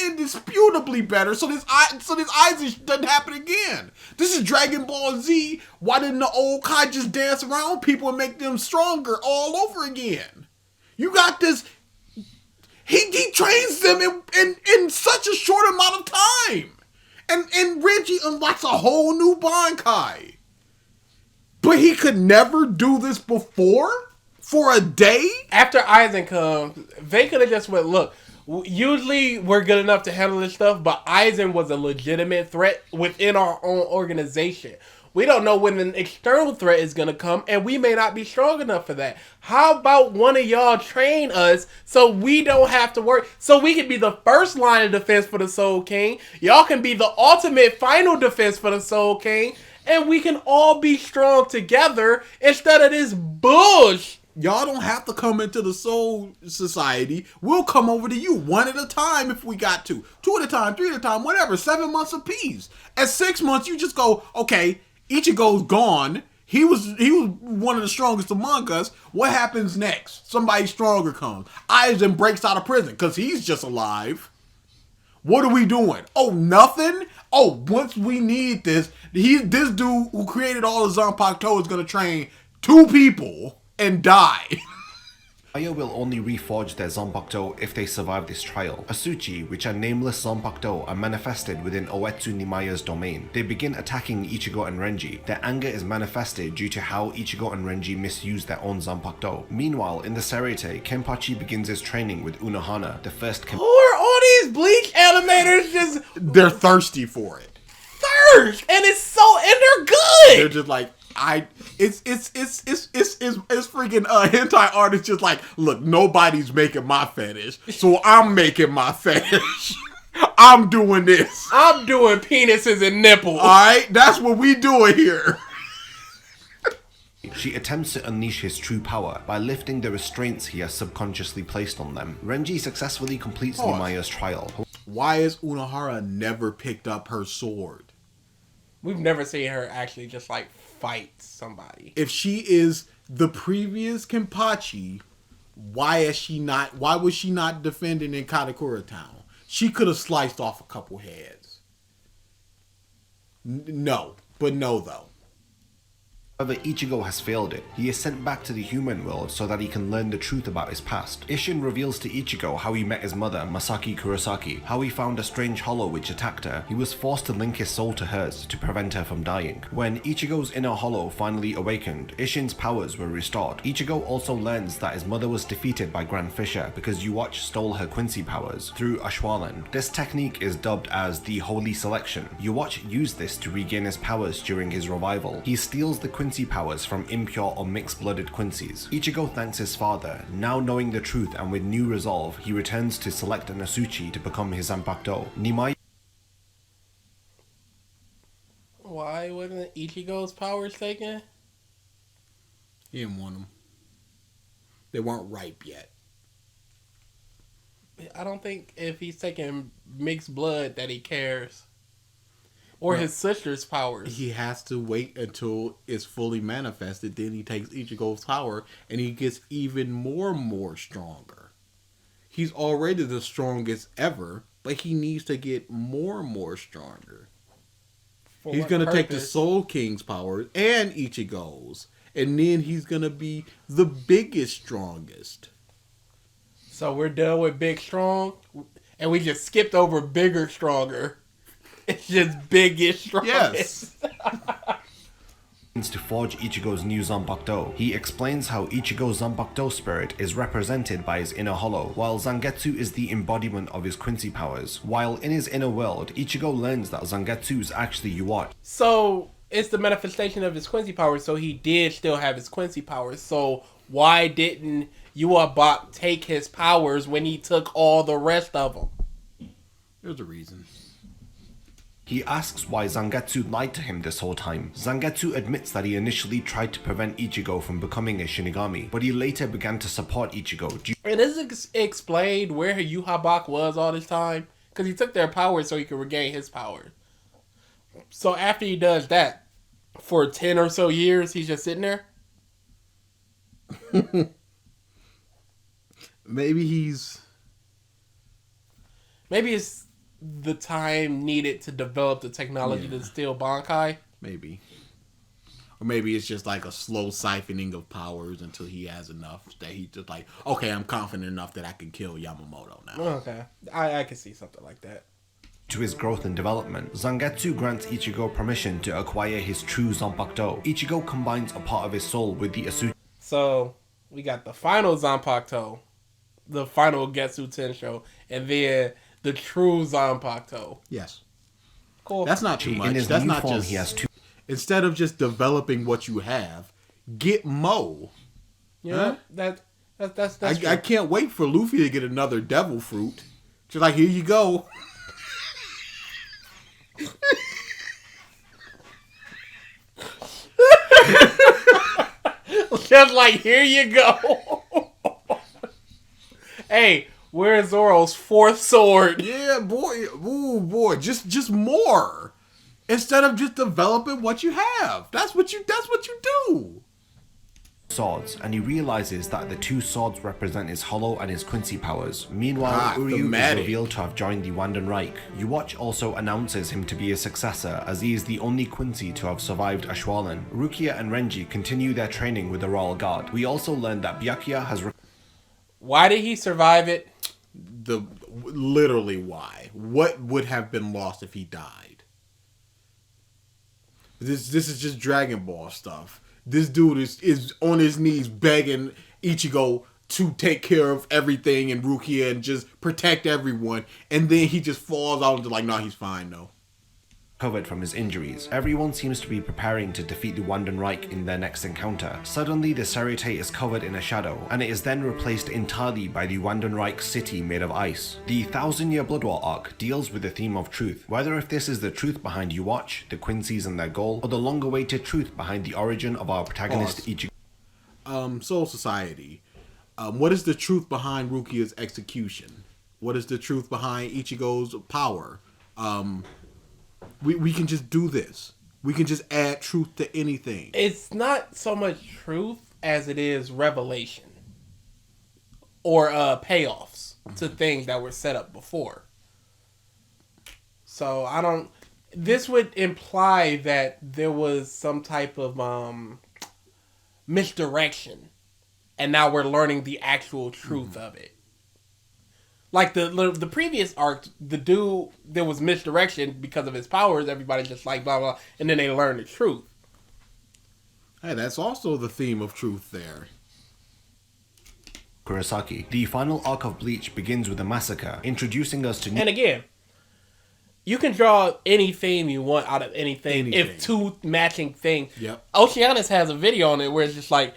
Speaker 6: indisputably better so this Aizen doesn't happen again. This is Dragon Ball Z. Why didn't the old Kai just dance around people and make them stronger all over again? You got this. He trains them in such a short amount of time. And Reggie unlocks a whole new Bankai. But he could never do this before? For a day?
Speaker 2: After Aizen comes, they could have just went, look, usually we're good enough to handle this stuff, but Aizen was a legitimate threat within our own organization. We don't know when an external threat is going to come, and we may not be strong enough for that. How about one of y'all train us so we don't have to work, so we can be the first line of defense for the Soul King. Y'all can be the ultimate final defense for the Soul King, and we can all be strong together instead of this bullshit.
Speaker 6: Y'all don't have to come into the Soul Society. We'll come over to you one at a time if we got to. 2 at a time, 3 at a time, whatever. 7 months apiece. At 6 months, you just go, okay, Ichigo's gone. He was one of the strongest among us. What happens next? Somebody stronger comes. Aizen breaks out of prison because he's just alive. What are we doing? Oh, nothing? Oh, once we need this dude who created all the Zanpakuto is going to train 2 people and die.
Speaker 1: Aya will only reforge their Zanpakuto if they survive this trial. Asuchi, which are nameless Zanpakuto, are manifested within Oetsu Nimaya's domain. They begin attacking Ichigo and Renji. Their anger is manifested due to how Ichigo and Renji misused their own Zanpakuto. Meanwhile, in the Serete, Kenpachi begins his training with Unohana, the first
Speaker 2: Who are all these Bleach animators just...
Speaker 6: They're thirsty for it.
Speaker 2: Thirst! And they're good!
Speaker 6: They're just like, it's freaking hentai artists just like, look, nobody's making my fetish, so I'm making my fetish. I'm doing this.
Speaker 2: I'm doing penises and nipples.
Speaker 6: Alright, that's what we doing here.
Speaker 1: She attempts to unleash his true power by lifting the restraints he has subconsciously placed on them. Renji successfully completes Nimaya's trial.
Speaker 6: Why has Unohara never picked up her sword?
Speaker 2: We've never seen her actually just like fight somebody.
Speaker 6: If she is the previous Kenpachi, why was she not defending in Katakura Town? She could have sliced off a couple heads. No though.
Speaker 1: However, Ichigo has failed it. He is sent back to the human world so that he can learn the truth about his past. Isshin reveals to Ichigo how he met his mother, Masaki Kurosaki, how he found a strange hollow which attacked her. He was forced to link his soul to hers to prevent her from dying. When Ichigo's inner hollow finally awakened, Isshin's powers were restored. Ichigo also learns that his mother was defeated by Grand Fisher because Yuwatch stole her Quincy powers through Ashwalan. This technique is dubbed as the Holy Selection. Yuwatch used this to regain his powers during his revival. He steals the Quincy powers from impure or mixed-blooded Quincy's. Ichigo thanks his father. Now knowing the truth and with new resolve, he returns to select an Asuchi to become his Zanpakuto. Nimai.
Speaker 2: Why wasn't Ichigo's powers taken?
Speaker 6: He didn't want them. They weren't ripe yet.
Speaker 2: I don't think if he's taking mixed blood that he cares. Or his sister's powers.
Speaker 6: He has to wait until it's fully manifested. Then he takes Ichigo's power and he gets even more stronger. He's already the strongest ever, but he needs to get more stronger. He's going to take the Soul King's powers and Ichigo's. And then he's going to be the biggest, strongest.
Speaker 2: So we're done with big, strong. And we just skipped over bigger, stronger. It's just biggest, strongest.
Speaker 6: Yes.
Speaker 1: To forge Ichigo's new Zanpakuto. He explains how Ichigo's Zanpakuto spirit is represented by his inner hollow, while Zangetsu is the embodiment of his Quincy powers. While in his inner world, Ichigo learns that Zangetsu is actually Yuwatch.
Speaker 2: So it's the manifestation of his Quincy powers, so he did still have his Quincy powers. So why didn't Yuwabak take his powers when he took all the rest of them?
Speaker 6: There's a reason.
Speaker 1: He asks why Zangetsu lied to him this whole time. Zangetsu admits that he initially tried to prevent Ichigo from becoming a Shinigami, but he later began to support Ichigo.
Speaker 2: And is it explained where Yuhabak was all this time? Because he took their power so he could regain his power. So after he does that, for 10 or so years, he's just sitting there?
Speaker 6: Maybe
Speaker 2: it's the time needed to develop the technology to steal Bankai.
Speaker 6: Maybe. Or maybe it's just like a slow siphoning of powers until he has enough that he's just like, okay, I'm confident enough that I can kill Yamamoto now.
Speaker 2: Okay. I can see something like that.
Speaker 1: To his growth and development, Zangetsu grants Ichigo permission to acquire his true Zanpakuto. Ichigo combines a part of his soul with the Asuchi.
Speaker 2: So, we got the final Zanpakuto, the final Getsu Tensho, and then the true Zanpakuto.
Speaker 6: Yes.
Speaker 2: Cool.
Speaker 6: That's not too much.
Speaker 1: In his
Speaker 6: That's
Speaker 1: new
Speaker 6: not
Speaker 1: form,
Speaker 6: just...
Speaker 1: he has two.
Speaker 6: Instead of just developing what you have, get Mo.
Speaker 2: Yeah, that's true.
Speaker 6: I can't wait for Luffy to get another devil fruit. Just like, here you go.
Speaker 2: Just like, here you go. Hey, where's Zoro's fourth sword?
Speaker 6: Yeah, boy. Ooh, boy. Just more. Instead of just developing what you have. That's what you do.
Speaker 1: Swords, and he realizes that the two swords represent his Hollow and his Quincy powers. Meanwhile, Uryu is revealed to have joined the Wanden Reich. Yuwatch also announces him to be a successor, as he is the only Quincy to have survived Ashwaulan. Rukia and Renji continue their training with the Royal Guard. We also learn that Byakuya has...
Speaker 2: Why did he survive it?
Speaker 6: Literally why. What would have been lost if he died? This is just Dragon Ball stuff. This dude is on his knees begging Ichigo to take care of everything and Rukia and just protect everyone. And then he just falls out and like, no, he's fine, no.
Speaker 1: Recovered from his injuries. Everyone seems to be preparing to defeat the Wanden Reich in their next encounter. Suddenly, the Serite is covered in a shadow, and it is then replaced entirely by the Wanden Reich city made of ice. The 1000-Year Blood War arc deals with the theme of truth, whether if this is the truth behind Yuwatch, the Quincy's and their goal, or the long-awaited truth behind the origin of our protagonist Ichigo.
Speaker 6: Soul Society. What is the truth behind Rukia's execution? What is the truth behind Ichigo's power? We can just do this. We can just add truth to anything.
Speaker 2: It's not so much truth as it is revelation. Or payoffs to things that were set up before. So this would imply that there was some type of misdirection. And now we're learning the actual truth of it. Like the previous arc, the dude, there was misdirection because of his powers. Everybody just like blah, blah, and then they learned the truth.
Speaker 6: Hey, that's also the theme of truth there.
Speaker 1: Kurosaki. The final arc of Bleach begins with a massacre, introducing us to...
Speaker 2: And again, you can draw any theme you want out of anything. If two matching things.
Speaker 6: Yep.
Speaker 2: Oceanus has a video on it where it's just like,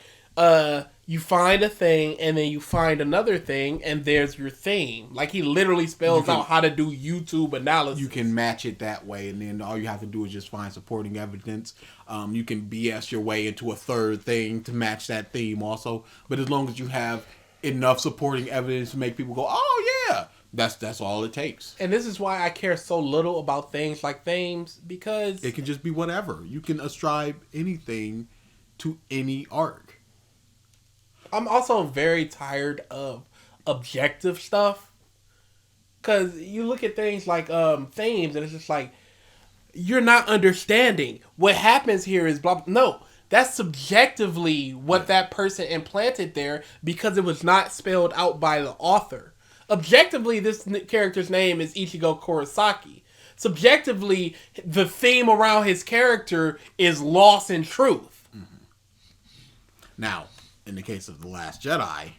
Speaker 2: you find a thing, and then you find another thing, and there's your theme. Like, he literally spells out how to do YouTube analysis.
Speaker 6: You can match it that way, and then all you have to do is just find supporting evidence. You can BS your way into a third thing to match that theme also. But as long as you have enough supporting evidence to make people go, oh, yeah, that's all it takes.
Speaker 2: And this is why I care so little about things like themes, because...
Speaker 6: it can just be whatever. You can ascribe anything to any arc.
Speaker 2: I'm also very tired of objective stuff. Because you look at things like themes, and it's just like, you're not understanding. What happens here is blah, blah. No, that's subjectively what that person implanted there because it was not spelled out by the author. Objectively, this character's name is Ichigo Kurosaki. Subjectively, the theme around his character is loss and truth.
Speaker 6: Mm-hmm. Now, in the case of The Last Jedi,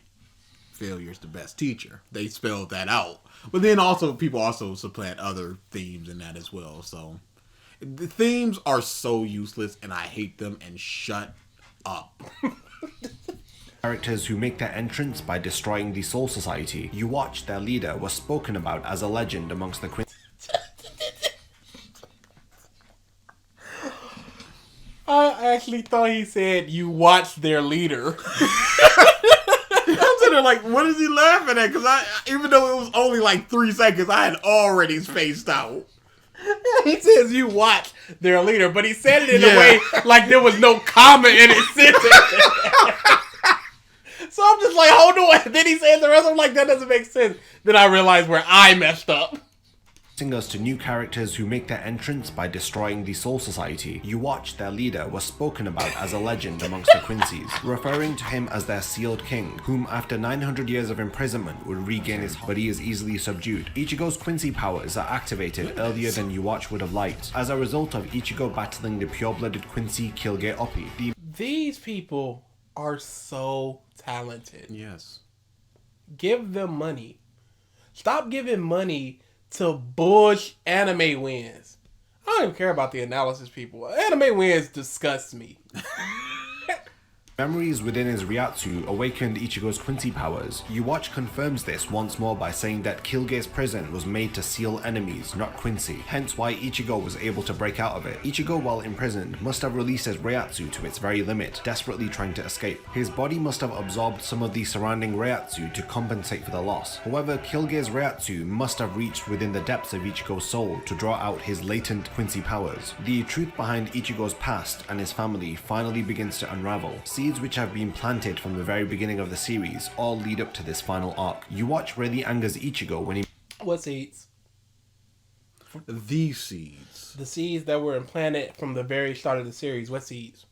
Speaker 6: failure's the best teacher. They spelled that out. But then also, people also supplant other themes in that as well. So, the themes are so useless, and I hate them, and shut up.
Speaker 1: Characters who make their entrance by destroying the Soul Society. Yuwatch, their leader, was spoken about as a legend amongst the
Speaker 2: I actually thought he said you watched their leader.
Speaker 6: I'm sitting there like, what is he laughing at? Because even though it was only like 3 seconds, I had already spaced out.
Speaker 2: He says you watch their leader, but he said it in a way like there was no comma in his sentence. So I'm just like, hold on. Then he said the rest. I'm like, that doesn't make sense. Then I realized where I messed up.
Speaker 1: Us to new characters who make their entrance by destroying the Soul Society. You watch their leader was spoken about as a legend amongst the Quincy's, referring to him as their sealed king, whom after 900 years of imprisonment would regain his heart, but he is easily subdued. Ichigo's Quincy powers are activated earlier than you watch would have liked, as a result of Ichigo battling the pure-blooded Quincy Kilge Oppi.
Speaker 2: These people are so talented.
Speaker 6: Yes.
Speaker 2: Give them money. Stop giving money to bullshit anime wins. I don't even care about the analysis people. Anime wins disgust me.
Speaker 1: Memories within his Ryatsu awakened Ichigo's Quincy powers. Yuwatch confirms this once more by saying that Kilge's prison was made to seal enemies, not Quincy, hence why Ichigo was able to break out of it. Ichigo, while imprisoned, must have released his Ryatsu to its very limit, desperately trying to escape. His body must have absorbed some of the surrounding Ryatsu to compensate for the loss. However, Kilge's Ryatsu must have reached within the depths of Ichigo's soul to draw out his latent Quincy powers. The truth behind Ichigo's past and his family finally begins to unravel. Seeds which have been planted from the very beginning of the series all lead up to this final arc. Yuwatch really angers Ichigo when he...
Speaker 2: What seeds?
Speaker 6: The seeds.
Speaker 2: The seeds that were implanted from the very start of the series. What seeds?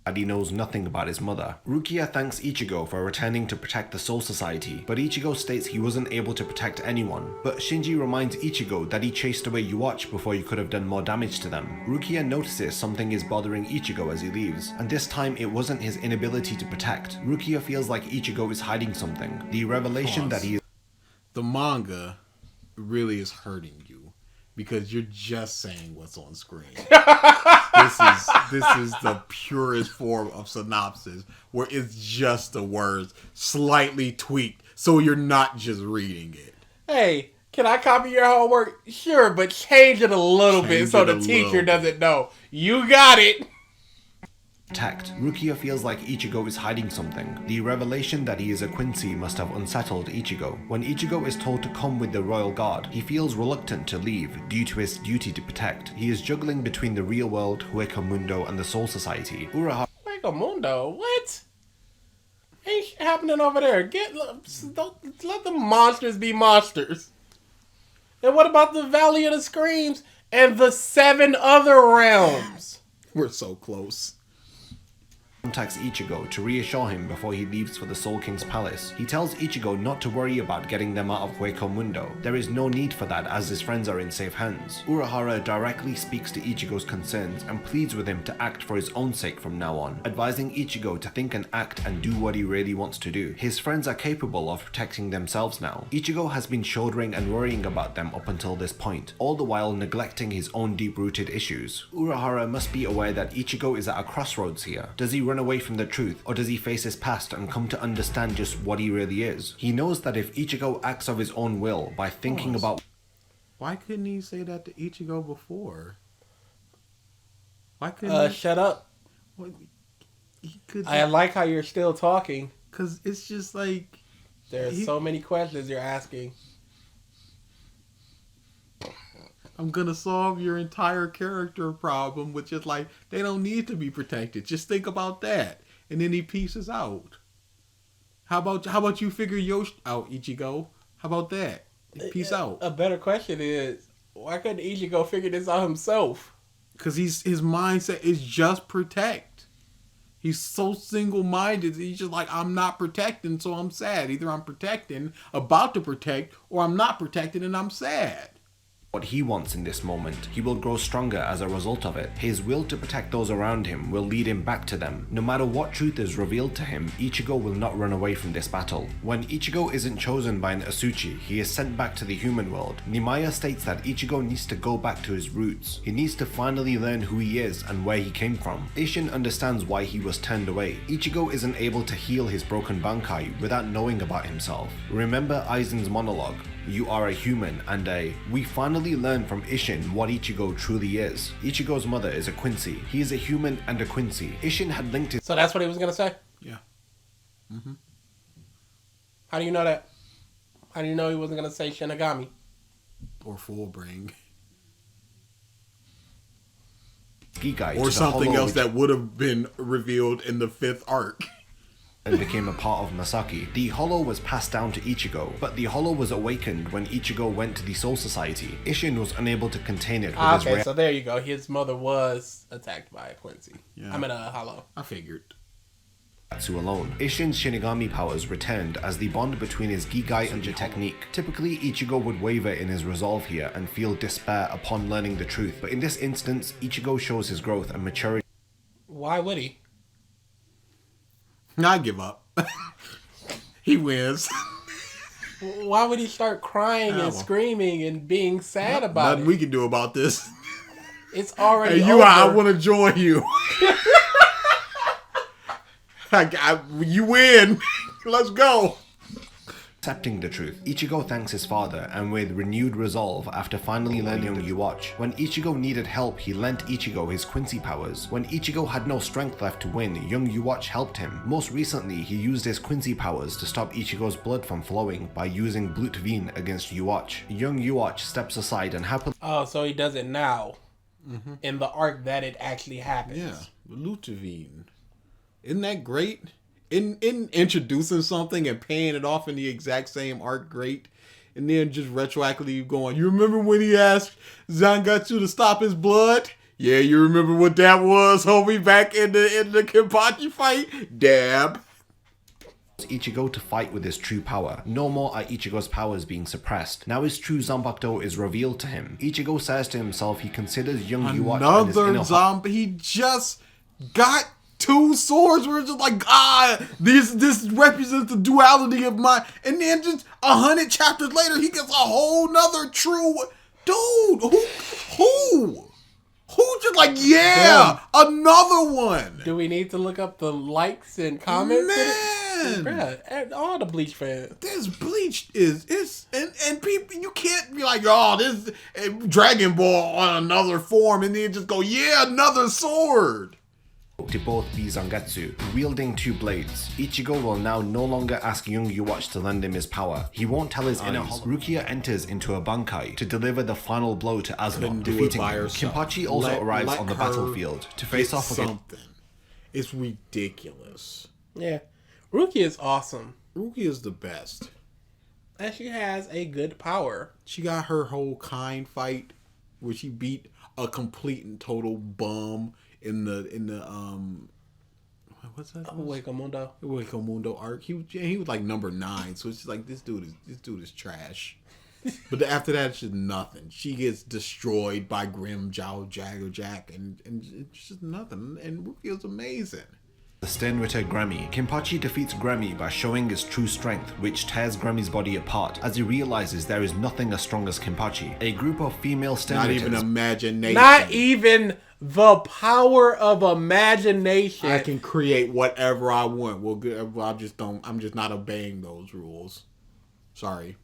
Speaker 1: that he knows nothing about his mother. Rukia thanks Ichigo for returning to protect the Soul Society, but Ichigo states he wasn't able to protect anyone. But Shinji reminds Ichigo that he chased away Yuwatch before he could have done more damage to them. Rukia notices something is bothering Ichigo as he leaves, and this time it wasn't his inability to protect. Rukia feels like Ichigo is hiding something. The revelation that he is...
Speaker 6: The manga really is hurting you because you're just saying what's on screen. This is the purest form of synopsis where it's just the words slightly tweaked so you're not just reading it.
Speaker 2: Hey, can I copy your homework? Sure, but change it a little bit so the teacher doesn't know. You got it.
Speaker 1: Rukia feels like Ichigo is hiding something. The revelation that he is a Quincy must have unsettled Ichigo. When Ichigo is told to come with the royal guard, he feels reluctant to leave due to his duty to protect. He is juggling between the real world, Hueco Mundo, and the Soul Society.
Speaker 2: Hueco Mundo? What? Ain't shit happening over there. Don't let the monsters be monsters. And what about the Valley of the Screams and the 7 other realms?
Speaker 6: We're so close.
Speaker 1: Contacts Ichigo to reassure him before he leaves for the Soul King's palace. He tells Ichigo not to worry about getting them out of Hueco Mundo. There is no need for that as his friends are in safe hands. Urahara directly speaks to Ichigo's concerns and pleads with him to act for his own sake from now on, advising Ichigo to think and act and do what he really wants to do. His friends are capable of protecting themselves now. Ichigo has been shouldering and worrying about them up until this point, all the while neglecting his own deep-rooted issues. Urahara must be aware that Ichigo is at a crossroads here. Does he run away from the truth, or does he face his past and come to understand just what he really is? He knows that if Ichigo acts of his own will by thinking about...
Speaker 6: Why couldn't he say that to Ichigo before? Why couldn't he...
Speaker 2: Shut up.
Speaker 6: Well, he could...
Speaker 2: I like how you're still talking.
Speaker 6: Because it's just like...
Speaker 2: There's so many questions you're asking.
Speaker 6: I'm gonna solve your entire character problem, which is like, they don't need to be protected. Just think about that. And then he pieces out. How about you figure Yoshi out, Ichigo? How about that? Peace out.
Speaker 2: A better question is, why couldn't Ichigo figure this out himself?
Speaker 6: Because his mindset is just protect. He's so single-minded. He's just like, I'm not protecting, so I'm sad. Either I'm protecting, about to protect, or I'm not protecting and I'm sad.
Speaker 1: What he wants in this moment. He will grow stronger as a result of it. His will to protect those around him will lead him back to them. No matter what truth is revealed to him, Ichigo will not run away from this battle. When Ichigo isn't chosen by an Asuchi, he is sent back to the human world. Nimaya states that Ichigo needs to go back to his roots. He needs to finally learn who he is and where he came from. Ishin understands why he was turned away. Ichigo isn't able to heal his broken Bankai without knowing about himself. Remember Aizen's monologue. "You are a human," and "We finally learn from Isshin what Ichigo truly is. Ichigo's mother is a Quincy. He is a human and a Quincy." Isshin had linked his...
Speaker 2: So that's what he was gonna say?
Speaker 6: Yeah.
Speaker 2: How do you know that? How do you know he wasn't gonna say Shinigami?
Speaker 6: Or Fullbring.
Speaker 1: Gigai
Speaker 6: Or
Speaker 1: to the
Speaker 6: something
Speaker 1: hollow,
Speaker 6: else that would have been revealed in the 5th arc.
Speaker 1: and became a part of Masaki. The hollow was passed down to Ichigo, but the hollow was awakened when Ichigo went to the Soul Society. Isshin was unable to contain it with his
Speaker 2: Okay, so there you go. His mother was attacked by a Quincy.
Speaker 6: Yeah.
Speaker 2: I mean a hollow.
Speaker 6: I figured.
Speaker 1: Reiatsu alone. Isshin's Shinigami powers returned as the bond between his Gigai and Ninja technique. Typically, Ichigo would waver in his resolve here and feel despair upon learning the truth, but in this instance, Ichigo shows his growth and maturity.
Speaker 2: Why would he?
Speaker 6: I give up. He wins.
Speaker 2: Why would he start crying and screaming and being sad about
Speaker 6: Nothing
Speaker 2: it?
Speaker 6: we can do about this.
Speaker 2: It's already
Speaker 6: Hey, you,
Speaker 2: over.
Speaker 6: I want to join you. You win. Let's go.
Speaker 1: Accepting the truth, Ichigo thanks his father, and with renewed resolve after finally learning Yuwatch. When Ichigo needed help, he lent Ichigo his Quincy powers. When Ichigo had no strength left to win, young Yuwatch helped him. Most recently, he used his Quincy powers to stop Ichigo's blood from flowing by using Blutveen against Yuwatch. Young Yuwatch steps aside and happily...
Speaker 2: Oh, so he does it now. In the arc that it actually happens.
Speaker 6: Yeah, Blutveen. Isn't that great? In introducing something and paying it off in the exact same arc, great. And then just retroactively going, you remember when he asked Zangetsu to stop his blood? Yeah, you remember what that was, homie, back in the Kenpachi fight? Dab.
Speaker 1: Ichigo to fight with his true power. No more are Ichigo's powers being suppressed. Now his true Zanbakuto is revealed to him. Ichigo says to himself he considers young Yuwatch and his
Speaker 6: Another
Speaker 1: inner
Speaker 6: zombie. He just got 2 swords where it's just like, this represents the duality of my... And then just 100 chapters later, he gets a whole nother true... Dude, who just like, yeah, another one.
Speaker 2: Do we need to look up the likes and comments?
Speaker 6: Man.
Speaker 2: Bruh, all the Bleach fans.
Speaker 6: This Bleach and people, you can't be like, oh, this Dragon Ball on another form, and then just go, yeah, another sword.
Speaker 1: to both be Zangetsu. Wielding 2 blades, Ichigo will now no longer ask young Yuwatch to lend him his power. He won't tell his inner Rukia enters into a Bankai to deliver the final blow to Asno, defeating him. Kenpachi also arrives on the battlefield to face off against...
Speaker 6: It's ridiculous.
Speaker 2: Yeah. Rukia is awesome.
Speaker 6: Rukia is the best.
Speaker 2: And she has a good power.
Speaker 6: She got her whole kind fight where she beat a complete and total bum in the what's that?
Speaker 2: Hueco Mundo.
Speaker 6: Hueco Mundo arc. He was like number 9, so it's just like this dude is trash. But after that, it's just nothing. She gets destroyed by Grim Jow Jack, and it's just nothing. And Rukia's amazing.
Speaker 1: The Sternritter Grammy. Kenpachi defeats Grammy by showing his true strength, which tears Grammy's body apart as he realizes there is nothing as strong as Kenpachi. A group of female Sternritters...
Speaker 6: Not even imagination.
Speaker 2: Not even the power of imagination.
Speaker 6: I can create whatever I want. Well, I'm just not obeying those rules. Sorry.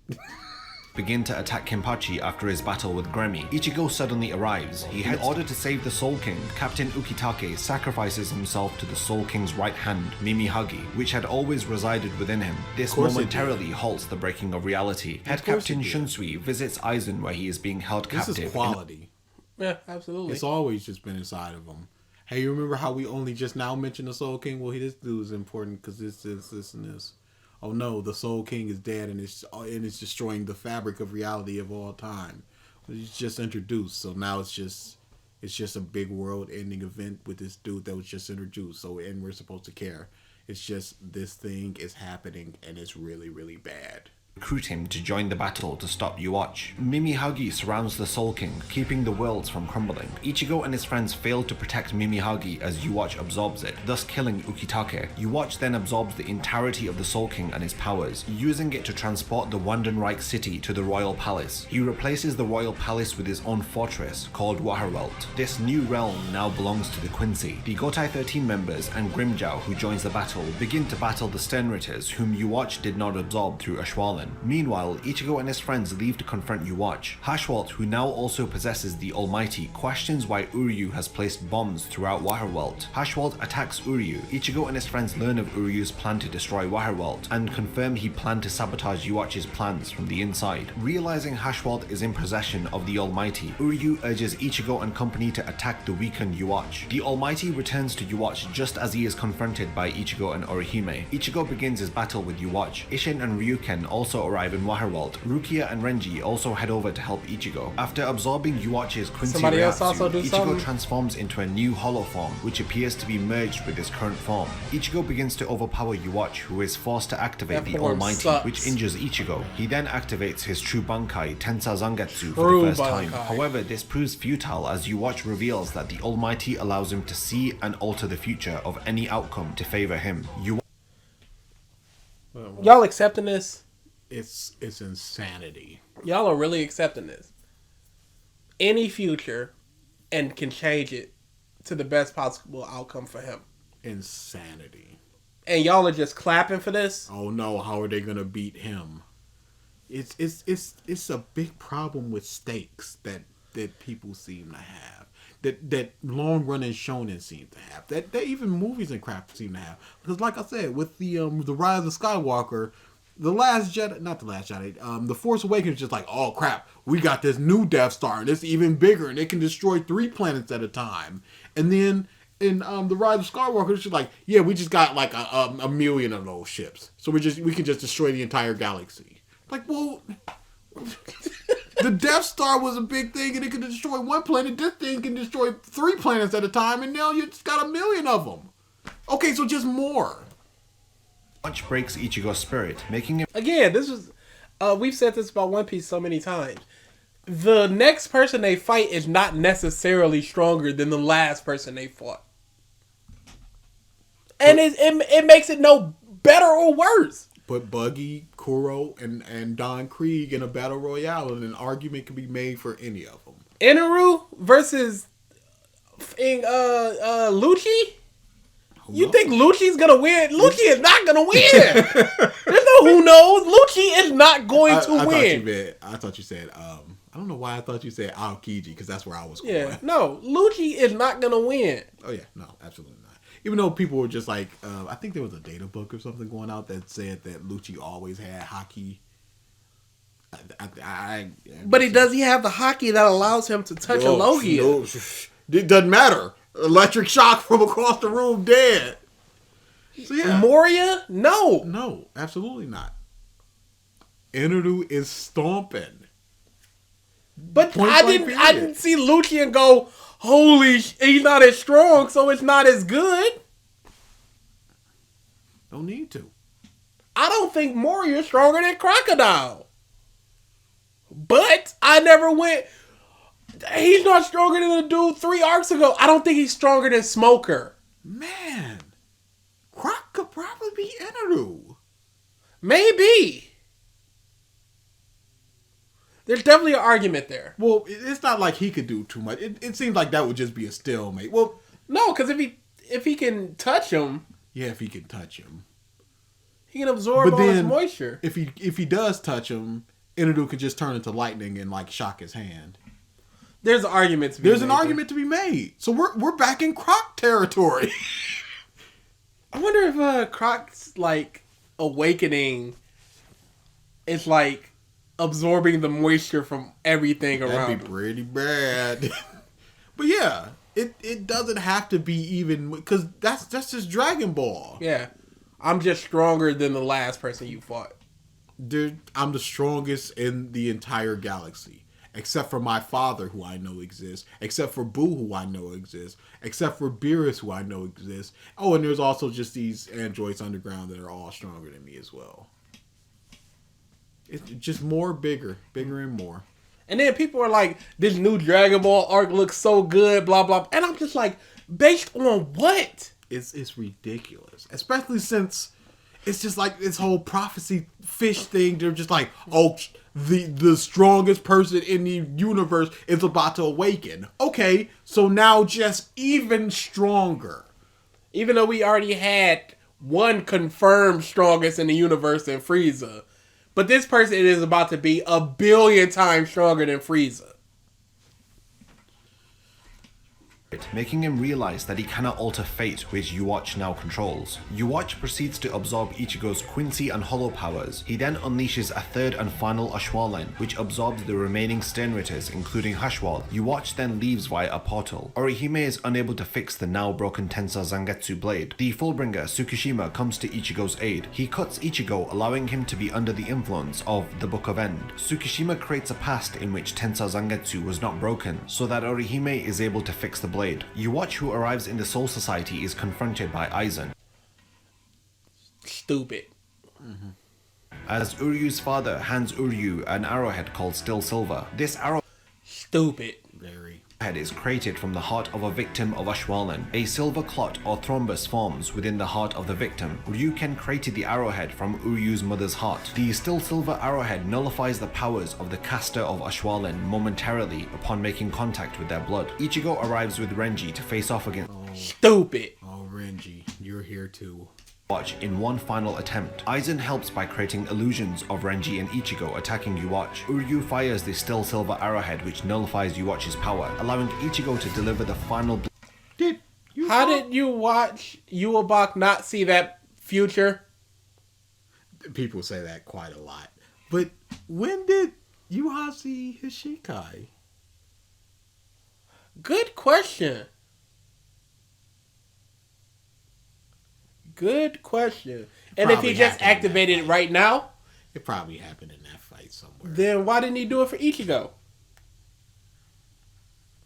Speaker 1: Begin to attack Kenpachi after his battle with Grammy. Ichigo suddenly arrives. In order to save the Soul King, Captain Ukitake sacrifices himself to the Soul King's right hand, Mimihagi, which had always resided within him. This momentarily halts the breaking of reality. Head Captain Shunsui visits Aizen where he is being held captive.
Speaker 6: This is quality.
Speaker 2: Yeah, absolutely.
Speaker 6: It's always just been inside of him. Hey, you remember how we only just now mentioned the Soul King? Well, this dude is important because this, and this. Oh no, the Soul King is dead and it's destroying the fabric of reality of all time. It's just introduced, so now it's just a big world-ending event with this dude that was just introduced. So and we're supposed to care. It's just this thing is happening and it's really, really bad.
Speaker 1: Recruit him to join the battle to stop Yuwatch. Mimihagi surrounds the Soul King, keeping the worlds from crumbling. Ichigo and his friends fail to protect Mimihagi as Yuwatch absorbs it, thus killing Ukitake. Yuwatch then absorbs the entirety of the Soul King and his powers, using it to transport the Wandenreich city to the Royal Palace. He replaces the Royal Palace with his own fortress, called Waterwelt. This new realm now belongs to the Quincy. The Gotai 13 members and Grimjow, who joins the battle, begin to battle the Sternritters, whom Yuwatch did not absorb through Ashwaulen. again. Meanwhile, Ichigo and his friends leave to confront Yhwach. Hashwalt, who now also possesses the Almighty, questions why Uryu has placed bombs throughout Waterworld. Hashwalt attacks Uryu. Ichigo and his friends learn of Uryu's plan to destroy Waterworld and confirm he planned to sabotage Yhwach's plans from the inside. Realizing Hashwalt is in possession of the Almighty, Uryu urges Ichigo and company to attack the weakened Yhwach. The Almighty returns to Yhwach just as he is confronted by Ichigo and Orihime. Ichigo begins his battle with Yhwach. Isshin and Ryuken also arrive in Waterworld. Rukia and Renji also head over to help Ichigo. After absorbing Yhwach's Quincy
Speaker 2: Somebody else also do
Speaker 1: Ichigo
Speaker 2: something?
Speaker 1: transforms into a new hollow form, which appears to be merged with his current form. Ichigo begins to overpower Yhwach, who is forced to activate
Speaker 2: That
Speaker 1: the
Speaker 2: form
Speaker 1: Almighty,
Speaker 2: sucks.
Speaker 1: which injures Ichigo. He then activates his true Bankai, Tensa Zangetsu, for
Speaker 2: True
Speaker 1: the first time.
Speaker 2: Bankai.
Speaker 1: However, this proves futile as Yhwach reveals that the Almighty allows him to see and alter the future of any outcome to favor him.
Speaker 2: Y'all accepting this?
Speaker 6: It's insanity.
Speaker 2: Y'all are really accepting this. Any future and can change it to the best possible outcome for him.
Speaker 6: Insanity.
Speaker 2: And y'all are just clapping for this?
Speaker 6: Oh no, how are they gonna beat him? It's a big problem with stakes that people seem to have. That long running shonen seem to have. That even movies and crap seem to have. Because like I said, with the Rise of Skywalker, The Force Awakens is just like, oh crap, we got this new Death Star and it's even bigger and it can destroy 3 planets at a time. And then in The Rise of Skywalker, it's just like, yeah, we just got like a million of those ships. So we can just destroy the entire galaxy. Like, well, the Death Star was a big thing and it could destroy 1 planet. This thing can destroy 3 planets at a time and now you just got a million of them. Okay, so just more.
Speaker 1: Yhwach breaks Ichigo's spirit, making him
Speaker 2: Again, this was... we've said this about One Piece so many times. The next person they fight is not necessarily stronger than the last person they fought. And it makes it no better or worse.
Speaker 6: Put Buggy, Kuro, and Don Krieg in a battle royale, and an argument can be made for any of them.
Speaker 2: Inaru versus Lucci? You think Lucci's gonna win? Lucci is not gonna win. There's no who knows. Lucci is not going to win.
Speaker 6: I thought you said, I don't know why I thought you said Aokiji, because that's where I was going.
Speaker 2: Yeah, no, Lucci is not gonna win.
Speaker 6: Oh yeah, no, absolutely not. Even though people were just like, I think there was a data book or something going out that said that Lucci always had haki.
Speaker 2: But does he have the hockey that allows him to touch a Logia?
Speaker 6: No, it doesn't matter. Electric shock from across the room, dead. So yeah.
Speaker 2: Moria? No.
Speaker 6: No, absolutely not. Inaru is stomping.
Speaker 2: But I didn't see Lucci and go, holy, he's not as strong, so it's not as good.
Speaker 6: Don't need to.
Speaker 2: I don't think Moria is stronger than Crocodile. But I never went, he's not stronger than the dude 3 arcs ago. I don't think he's stronger than Smoker.
Speaker 6: Man, Croc could probably be Inaru.
Speaker 2: Maybe. There's definitely an argument there.
Speaker 6: Well, it's not like he could do too much. It seems like that would just be a stalemate. Well,
Speaker 2: no, because if he can touch him,
Speaker 6: yeah, if he can touch him,
Speaker 2: he can absorb all his moisture.
Speaker 6: If he does touch him, Inaru could just turn into lightning and like shock his hand.
Speaker 2: There's an argument to be
Speaker 6: made. There's an argument to be made. So we're back in Croc territory.
Speaker 2: I wonder if Croc's like awakening is like absorbing the moisture from everything around.
Speaker 6: That'd be pretty bad. But yeah, it doesn't have to be even, because that's just Dragon Ball.
Speaker 2: Yeah, I'm just stronger than the last person you fought.
Speaker 6: Dude, I'm the strongest in the entire galaxy. Except for my father, who I know exists. Except for Boo, who I know exists. Except for Beerus, who I know exists. Oh, and there's also just these androids underground that are all stronger than me as well. It's just bigger and more.
Speaker 2: And then people are like, this new Dragon Ball arc looks so good, blah, blah. And I'm just like, based on what?
Speaker 6: It's ridiculous. Especially since it's just like this whole prophecy fish thing. They're just like, oh, the strongest person in the universe is about to awaken. Okay, so now just even stronger.
Speaker 2: Even though we already had one confirmed strongest in the universe in Frieza. But this person is about to be 1 billion times stronger than Frieza.
Speaker 1: Making him realize that he cannot alter fate, which Yuwatch now controls. Yuwatch proceeds to absorb Ichigo's Quincy and Hollow powers. He then unleashes a third and final Ashwaulen, which absorbs the remaining Sternritters, including Hashwal. Yuwatch then leaves via a portal. Orihime is unable to fix the now broken Tensar Zangetsu blade. The Fullbringer, Tsukishima, comes to Ichigo's aid. He cuts Ichigo, allowing him to be under the influence of the Book of End. Tsukishima creates a past in which Tensar Zangetsu was not broken, so that Orihime is able to fix the blade. Yuwatch, who arrives in the Soul Society, is confronted by Aizen.
Speaker 2: Stupid.
Speaker 1: As Uryu's father hands Uryu an arrowhead called Still Silver. This arrowhead
Speaker 2: Stupid.
Speaker 6: Very.
Speaker 1: is created from the heart of a victim of Ashwaulen. A silver clot or thrombus forms within the heart of the victim. Ryuken created the arrowhead from Uryu's mother's heart. The Still Silver arrowhead nullifies the powers of the caster of Ashwaulen momentarily upon making contact with their blood. Ichigo arrives with Renji to face off against
Speaker 2: Stupid.
Speaker 6: Oh, Renji, you're here too.
Speaker 1: Yuwatch in one final attempt. Aizen helps by creating illusions of Renji and Ichigo attacking Yuwatch. Uryu fires the Still Silver arrowhead, which nullifies Yuwatch's power, allowing Ichigo to deliver the final
Speaker 2: How did you watch Yuabak not see that future?
Speaker 6: People say that quite a lot. But when did Yuha see his Shikai?
Speaker 2: Good question. Good question. And if he
Speaker 6: Probably
Speaker 2: just
Speaker 6: happened in that
Speaker 2: activated it right now,
Speaker 6: It probably happened in that fight somewhere.
Speaker 2: then why didn't he do it for Ichigo?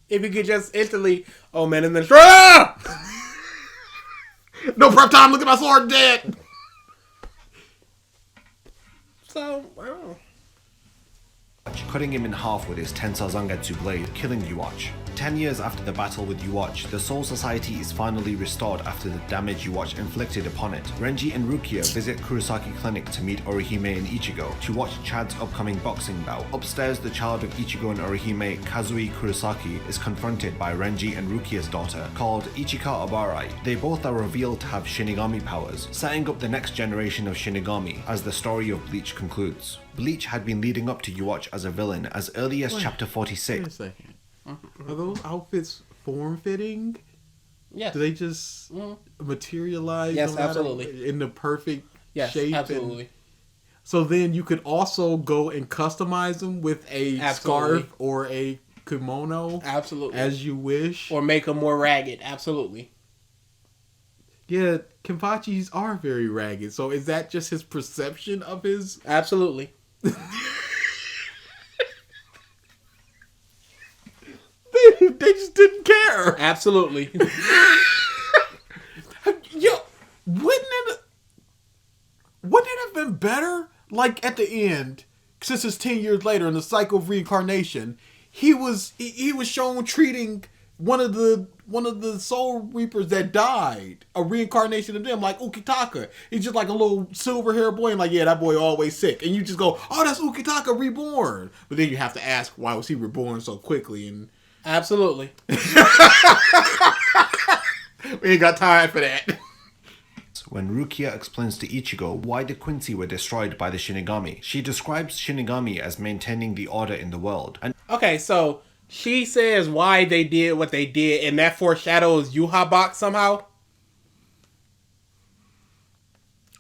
Speaker 2: If he could just instantly, oh man, and then
Speaker 6: No prep time, look at my sword, dead!
Speaker 2: So, I don't know.
Speaker 1: cutting him in half with his Tensar Zangetsu blade, killing Yuwatch. 10 years after the battle with Yuwatch, the Soul Society is finally restored after the damage Yuwatch inflicted upon it. Renji and Rukia visit Kurosaki Clinic to meet Orihime and Ichigo to watch Chad's upcoming boxing bout. Upstairs, the child of Ichigo and Orihime, Kazui Kurosaki, is confronted by Renji and Rukia's daughter, called Ichika Abarai. They both are revealed to have Shinigami powers, setting up the next generation of Shinigami as the story of Bleach concludes. Bleach had been leading up to Yuwatch as a villain as early as chapter
Speaker 6: Wait a
Speaker 1: 46.
Speaker 6: second. Are those outfits form-fitting?
Speaker 2: Yes.
Speaker 6: Do they just materialize
Speaker 2: Yes,
Speaker 6: no matter-
Speaker 2: absolutely.
Speaker 6: in the perfect
Speaker 2: Yes,
Speaker 6: shape?
Speaker 2: absolutely.
Speaker 6: So then you could also go and customize them with a
Speaker 2: Absolutely.
Speaker 6: scarf or a kimono
Speaker 2: Absolutely.
Speaker 6: as you wish.
Speaker 2: Or make them more ragged. Absolutely.
Speaker 6: Yeah, Kenpachis are very ragged. So is that just his perception of his...
Speaker 2: Absolutely.
Speaker 6: They just didn't care.
Speaker 2: Absolutely.
Speaker 6: Yo, wouldn't it have been better? Like at the end, since it's 10 years later in the cycle of reincarnation, he was shown treating one of the Soul Reapers that died, a reincarnation of them, like Ukitaka. He's just like a little silver haired boy, and like, yeah, that boy always sick. And you just go, oh, that's Ukitaka reborn. But then you have to ask, why was he reborn so quickly? And
Speaker 2: Absolutely.
Speaker 6: we ain't got time for that.
Speaker 1: When Rukia explains to Ichigo why the Quincy were destroyed by the Shinigami, she describes Shinigami as maintaining the order in the world. And
Speaker 2: Okay, so she says why they did what they did, and that foreshadows Yuhabak somehow.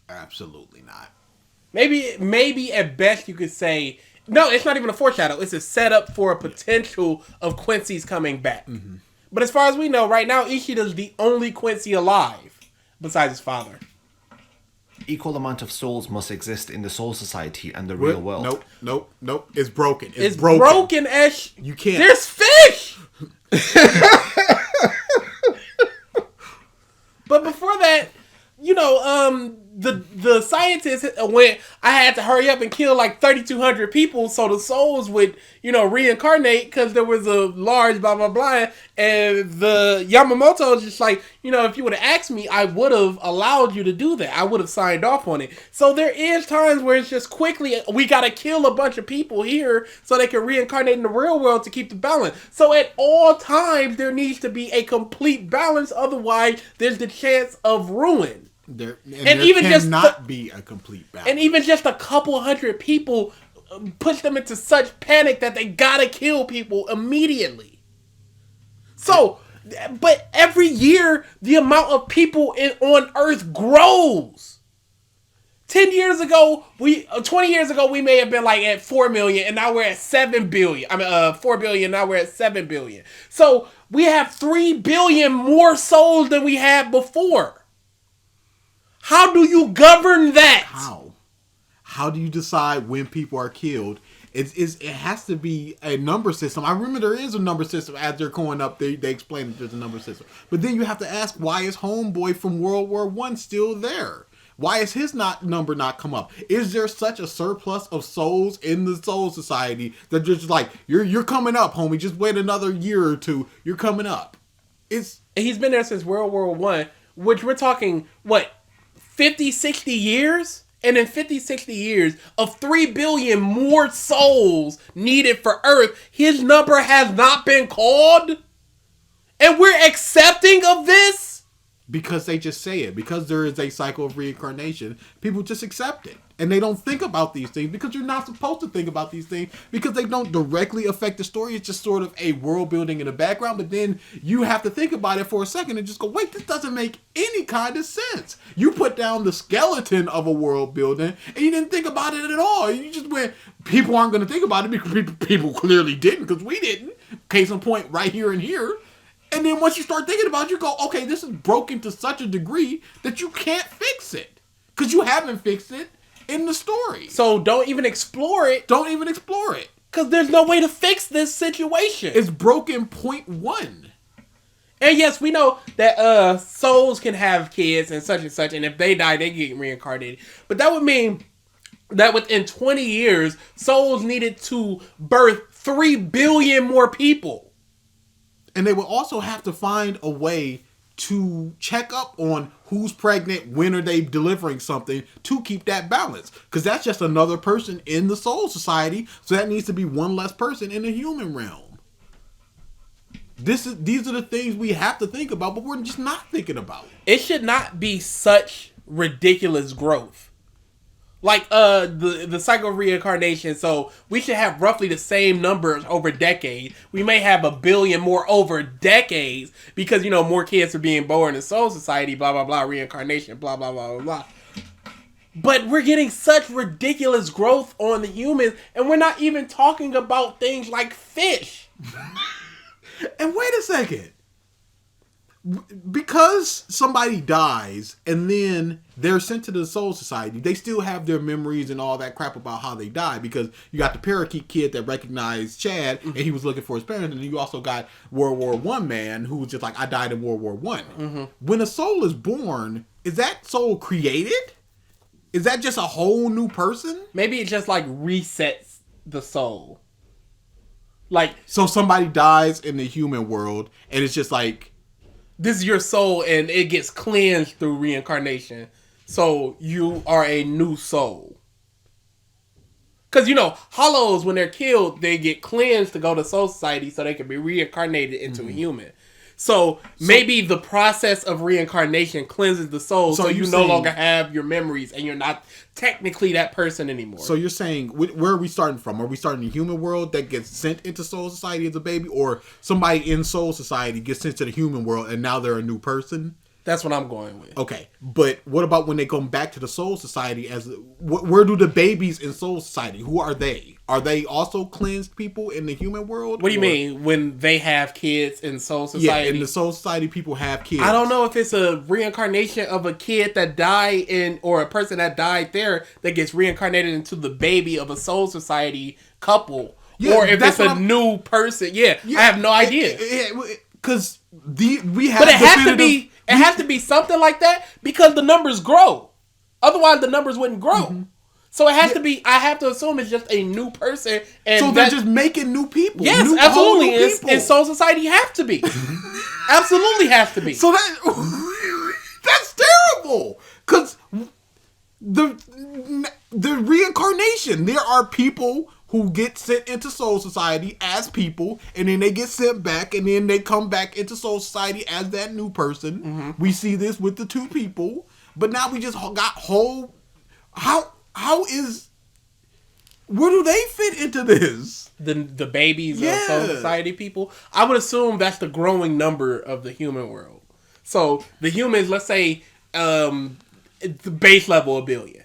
Speaker 6: Absolutely not.
Speaker 2: Maybe at best you could say, no, it's not even a foreshadow. It's a setup for a potential of Quincy's coming back. Mm-hmm. But as far as we know, right now, Ishida's the only Quincy alive, besides his father.
Speaker 1: equal amount of souls must exist in the Soul Society and the real world.
Speaker 6: Nope. It's broken.
Speaker 2: It's broken as...
Speaker 6: You can't...
Speaker 2: There's fish! But before that, you know, the scientists went, I had to hurry up and kill like 3,200 people so the souls would, you know, reincarnate because there was a large blah, blah, blah. And the Yamamoto was just like, you know, if you would have asked me, I would have allowed you to do that. I would have signed off on it. So there is times where it's just quickly, we got to kill a bunch of people here so they can reincarnate in the real world to keep the balance. So at all times, there needs to be a complete balance. Otherwise, there's the chance of ruin.
Speaker 6: And even just not be a complete balance.
Speaker 2: And even just a couple hundred people push them into such panic that they gotta kill people immediately. So, but every year the amount of people on Earth grows. 20 years ago, we may have been like at 4 million, and now we're at 7 billion. 4 billion, now we're at 7 billion. So we have 3 billion more souls than we had before. How do you govern that?
Speaker 6: How do you decide when people are killed? It has to be a number system. I remember there is a number system. As they're going up, they explain that there's a number system. But then you have to ask, why is Homeboy from World War I still there? Why is his number not come up? Is there such a surplus of souls in the Soul Society that just like, you're coming up, homie. Just wait another year or two. You're coming up. He's
Speaker 2: been there since World War I, which we're talking, 50, 60 years? And in 50, 60 years, of 3 billion more souls needed for Earth, his number has not been called? And we're accepting of this?
Speaker 6: Because they just say it. Because there is a cycle of reincarnation, people just accept it. And they don't think about these things because you're not supposed to think about these things because they don't directly affect the story. It's just sort of a world building in the background. But then you have to think about it for a second and just go, wait, this doesn't make any kind of sense. You put down the skeleton of a world building and you didn't think about it at all. You just went, people aren't going to think about it because people clearly didn't because we didn't. Case in point, right here and here. And then once you start thinking about it, you go, okay, this is broken to such a degree that you can't fix it. Because you haven't fixed it in the story.
Speaker 2: So don't even explore it. Because there's no way to fix this situation.
Speaker 6: It's broken point one.
Speaker 2: And yes, we know that souls can have kids and such, and if they die, they get reincarnated. But that would mean that within 20 years, souls needed to birth 3 billion more people.
Speaker 6: And they will also have to find a way to check up on who's pregnant, when are they delivering something to keep that balance. Because that's just another person in the Soul Society. So that needs to be one less person in the human realm. These are the things we have to think about, but we're just not thinking about.
Speaker 2: It should not be such ridiculous growth. Like the cycle of reincarnation, so we should have roughly the same numbers over decades. We may have 1 billion more over decades because, more kids are being born in Soul Society, blah, blah, blah, reincarnation, blah, blah, blah, blah, blah. But we're getting such ridiculous growth on the humans, and we're not even talking about things like fish.
Speaker 6: And wait a second. Because somebody dies and then they're sent to the Soul Society, they still have their memories and all that crap about how they died. Because you got the parakeet kid that recognized Chad and he was looking for his parents, and then you also got World War I man who was just like, I died in World War I. Mm-hmm. When a soul is born, is that soul created? Is that just a whole new person?
Speaker 2: Maybe it just like resets the soul.
Speaker 6: So somebody dies in the human world and it's just like,
Speaker 2: this is your soul, and it gets cleansed through reincarnation. So you are a new soul. Because, hollows, when they're killed, they get cleansed to go to Soul Society so they can be reincarnated into a human. So maybe the process of reincarnation cleanses the soul so you no longer have your memories and you're not technically that person anymore.
Speaker 6: So you're saying, where are we starting from? Are we starting in the human world that gets sent into Soul Society as a baby, or somebody in Soul Society gets sent to the human world and now they're a new person?
Speaker 2: That's what I'm going with.
Speaker 6: Okay, but what about when they come back to the Soul Society? Where do the babies in Soul Society? Who are they? Are they also cleansed people in the human world?
Speaker 2: What do you mean when they have kids in Soul Society?
Speaker 6: Yeah, in the Soul Society, people have kids.
Speaker 2: I don't know if it's a reincarnation of a kid that died or a person that died there that gets reincarnated into the baby of a Soul Society couple, or if it's a new person. Yeah, I have no idea.
Speaker 6: Because we have,
Speaker 2: but it has to be. It has to be something like that because the numbers grow. Otherwise, the numbers wouldn't grow. Mm-hmm. So it has to be. I have to assume it's just a new person, and
Speaker 6: so they're just making new people.
Speaker 2: Yes, absolutely. And Soul Society have to be. Absolutely has to be.
Speaker 6: So that's terrible. Because the reincarnation, there are people who get sent into Soul Society as people, and then they get sent back, and then they come back into Soul Society as that new person. Mm-hmm. We see this with the two people. But now we just got whole. How is? Where do they fit into this?
Speaker 2: The babies of
Speaker 6: Yeah.
Speaker 2: Soul Society people. I would assume that's the growing number of the human world. So the humans, let's say, the base level $1 billion.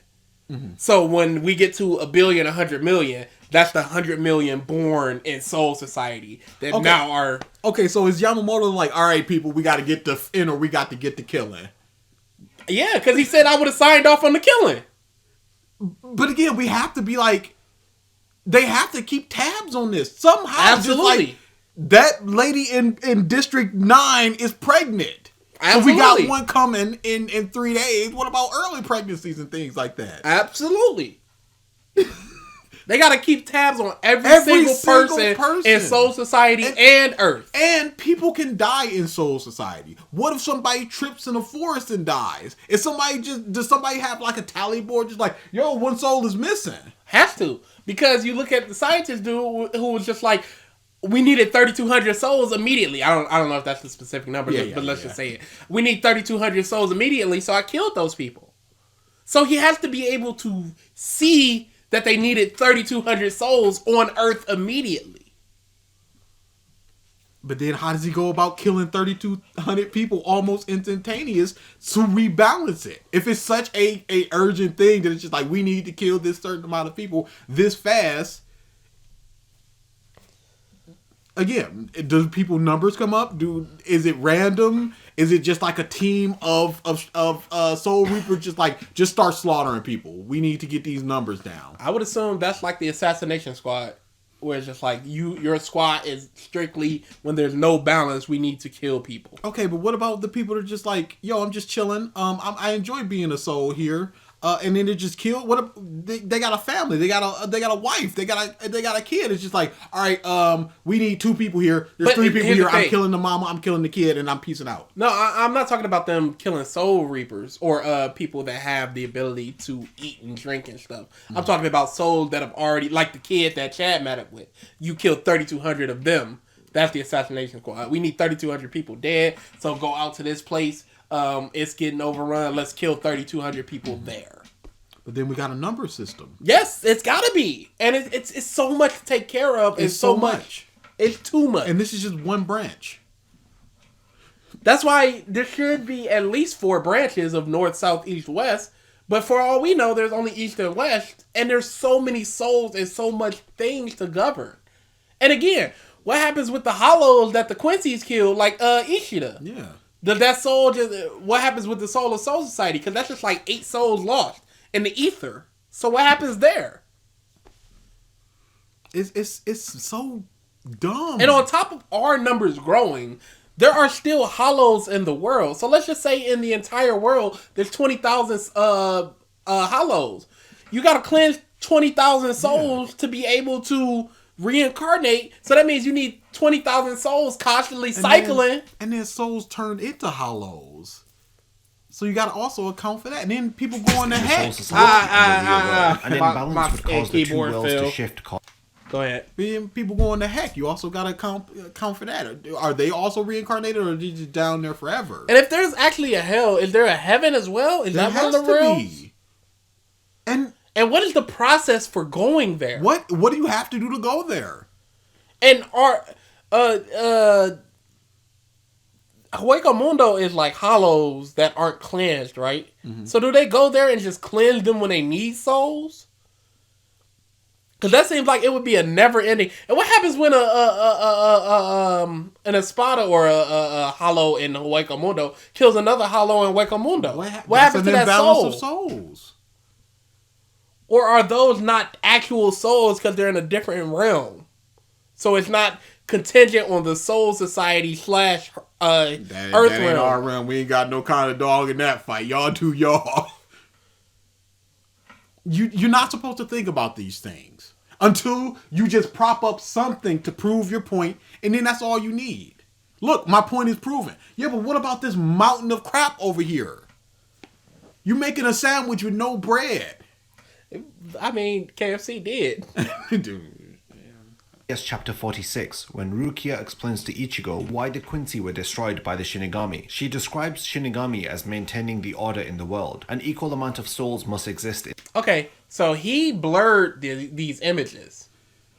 Speaker 6: Mm-hmm.
Speaker 2: So when we get to 1 billion, 100 million, that's the 100 million born in Soul Society that
Speaker 6: Okay.
Speaker 2: now are.
Speaker 6: Okay, so is Yamamoto like, all right, people, we got to get the in or we got to get the killing?
Speaker 2: Yeah, because he said I would have signed off on the killing.
Speaker 6: But again, we have to be like, they have to keep tabs on this somehow.
Speaker 2: Absolutely.
Speaker 6: Just like, that lady in District 9 is pregnant.
Speaker 2: Absolutely.
Speaker 6: So we got one coming in 3 days. What about early pregnancies and things like that?
Speaker 2: Absolutely. They got to keep tabs on every single person in Soul Society and Earth.
Speaker 6: And people can die in Soul Society. What if somebody trips in a forest and dies? Does somebody have like a tally board just like, yo, one soul is missing?
Speaker 2: Has to. Because you look at the scientist dude who was just like, we needed 3,200 souls immediately. I don't know if that's the specific number, but let's just say it. We need 3,200 souls immediately, so I killed those people. So he has to be able to see that they needed 3,200 souls on Earth immediately.
Speaker 6: But then how does he go about killing 3,200 people almost instantaneous to rebalance it? If it's such a urgent thing that it's just like, we need to kill this certain amount of people this fast. Again, do people numbers come up? Is it random? Is it just like a team of Soul Reapers just start slaughtering people? We need to get these numbers down.
Speaker 2: I would assume that's like the assassination squad, where it's just like your squad is strictly when there's no balance, we need to kill people.
Speaker 6: Okay, but what about the people that are just like, yo, I'm just chilling. I enjoy being a soul here. And then they just kill. They got a family. They got a wife. They got a kid. It's just like, all right, we need 2 people here. There's 3 people here. I'm killing the mama. I'm killing the kid, and I'm peacing out.
Speaker 2: No, I'm not talking about them killing Soul Reapers or people that have the ability to eat and drink and stuff. I'm talking about souls that have already, like the kid that Chad met up with. You killed 3,200 of them. That's the assassination squad. We need 3,200 people dead. So go out to this place. It's getting overrun. Let's kill 3,200 people there.
Speaker 6: But then we got a number system.
Speaker 2: Yes, it's gotta be, and it's so much to take care of. It's so much. It's too much.
Speaker 6: And this is just one branch.
Speaker 2: That's why there should be at least 4 branches of north, south, east, west. But for all we know, there's only east and west, and there's so many souls and so much things to govern. And again, what happens with the hollows that the Quincy's killed, like Ishida?
Speaker 6: Yeah.
Speaker 2: Does that soul what happens with the soul of Soul Society? Because that's just like 8 souls lost in the ether. So what happens there?
Speaker 6: It's so dumb.
Speaker 2: And on top of our numbers growing, there are still hollows in the world. So let's just say in the entire world, there's 20,000 hollows. You got to cleanse 20,000 souls to be able to reincarnate. So that means you need 20,000 souls constantly cycling.
Speaker 6: And then souls turn into hollows. So you got to also account for that. And then people go in the heck.
Speaker 1: An imbalance would cause the 2
Speaker 2: keyboard
Speaker 1: worlds
Speaker 2: fail.
Speaker 1: to shift.
Speaker 2: Go ahead.
Speaker 6: Then people go in the heck. You also got to account for that. Are they also reincarnated, or are they just down there forever?
Speaker 2: And if there's actually a hell, is there a heaven as well? Is
Speaker 6: There
Speaker 2: that one of
Speaker 6: has
Speaker 2: the
Speaker 6: to
Speaker 2: realms?
Speaker 6: be. And
Speaker 2: what is the process for going there?
Speaker 6: what do you have to do to go there?
Speaker 2: And Hueco Mundo is like hollows that aren't cleansed, right? Mm-hmm. So do they go there and just cleanse them when they need souls? Because that seems like it would be a never ending. And what happens when an espada or a hollow in Hueco Mundo kills another hollow in Hueco Mundo? What happens to that soul?
Speaker 6: Of souls.
Speaker 2: Or are those not actual souls because they're in a different realm? So it's not contingent on the Soul Society / Earth
Speaker 6: That
Speaker 2: realm.
Speaker 6: ain't our realm. We ain't got no kind of dog in that fight. Y'all do y'all. You're not supposed to think about these things until you just prop up something to prove your point, and then that's all you need. Look, my point is proven. Yeah, but what about this mountain of crap over here? You're making a sandwich with no bread.
Speaker 2: I mean, KFC did.
Speaker 6: Dude.
Speaker 1: Yes, chapter 46, when Rukia explains to Ichigo why the Quincy were destroyed by the Shinigami. She describes Shinigami as maintaining the order in the world. An equal amount of souls must exist.
Speaker 2: Okay, so he blurred these images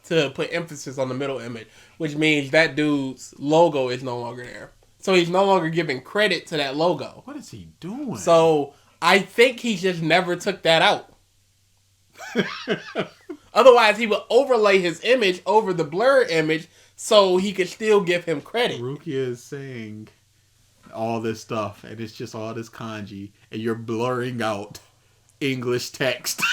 Speaker 2: to put emphasis on the middle image, which means that dude's logo is no longer there. So he's no longer giving credit to that logo.
Speaker 6: What is he doing?
Speaker 2: So I think he just never took that out. Otherwise, he would overlay his image over the blur image so he could still give him credit.
Speaker 6: Rukia is saying all this stuff, and it's just all this kanji, and you're blurring out English text.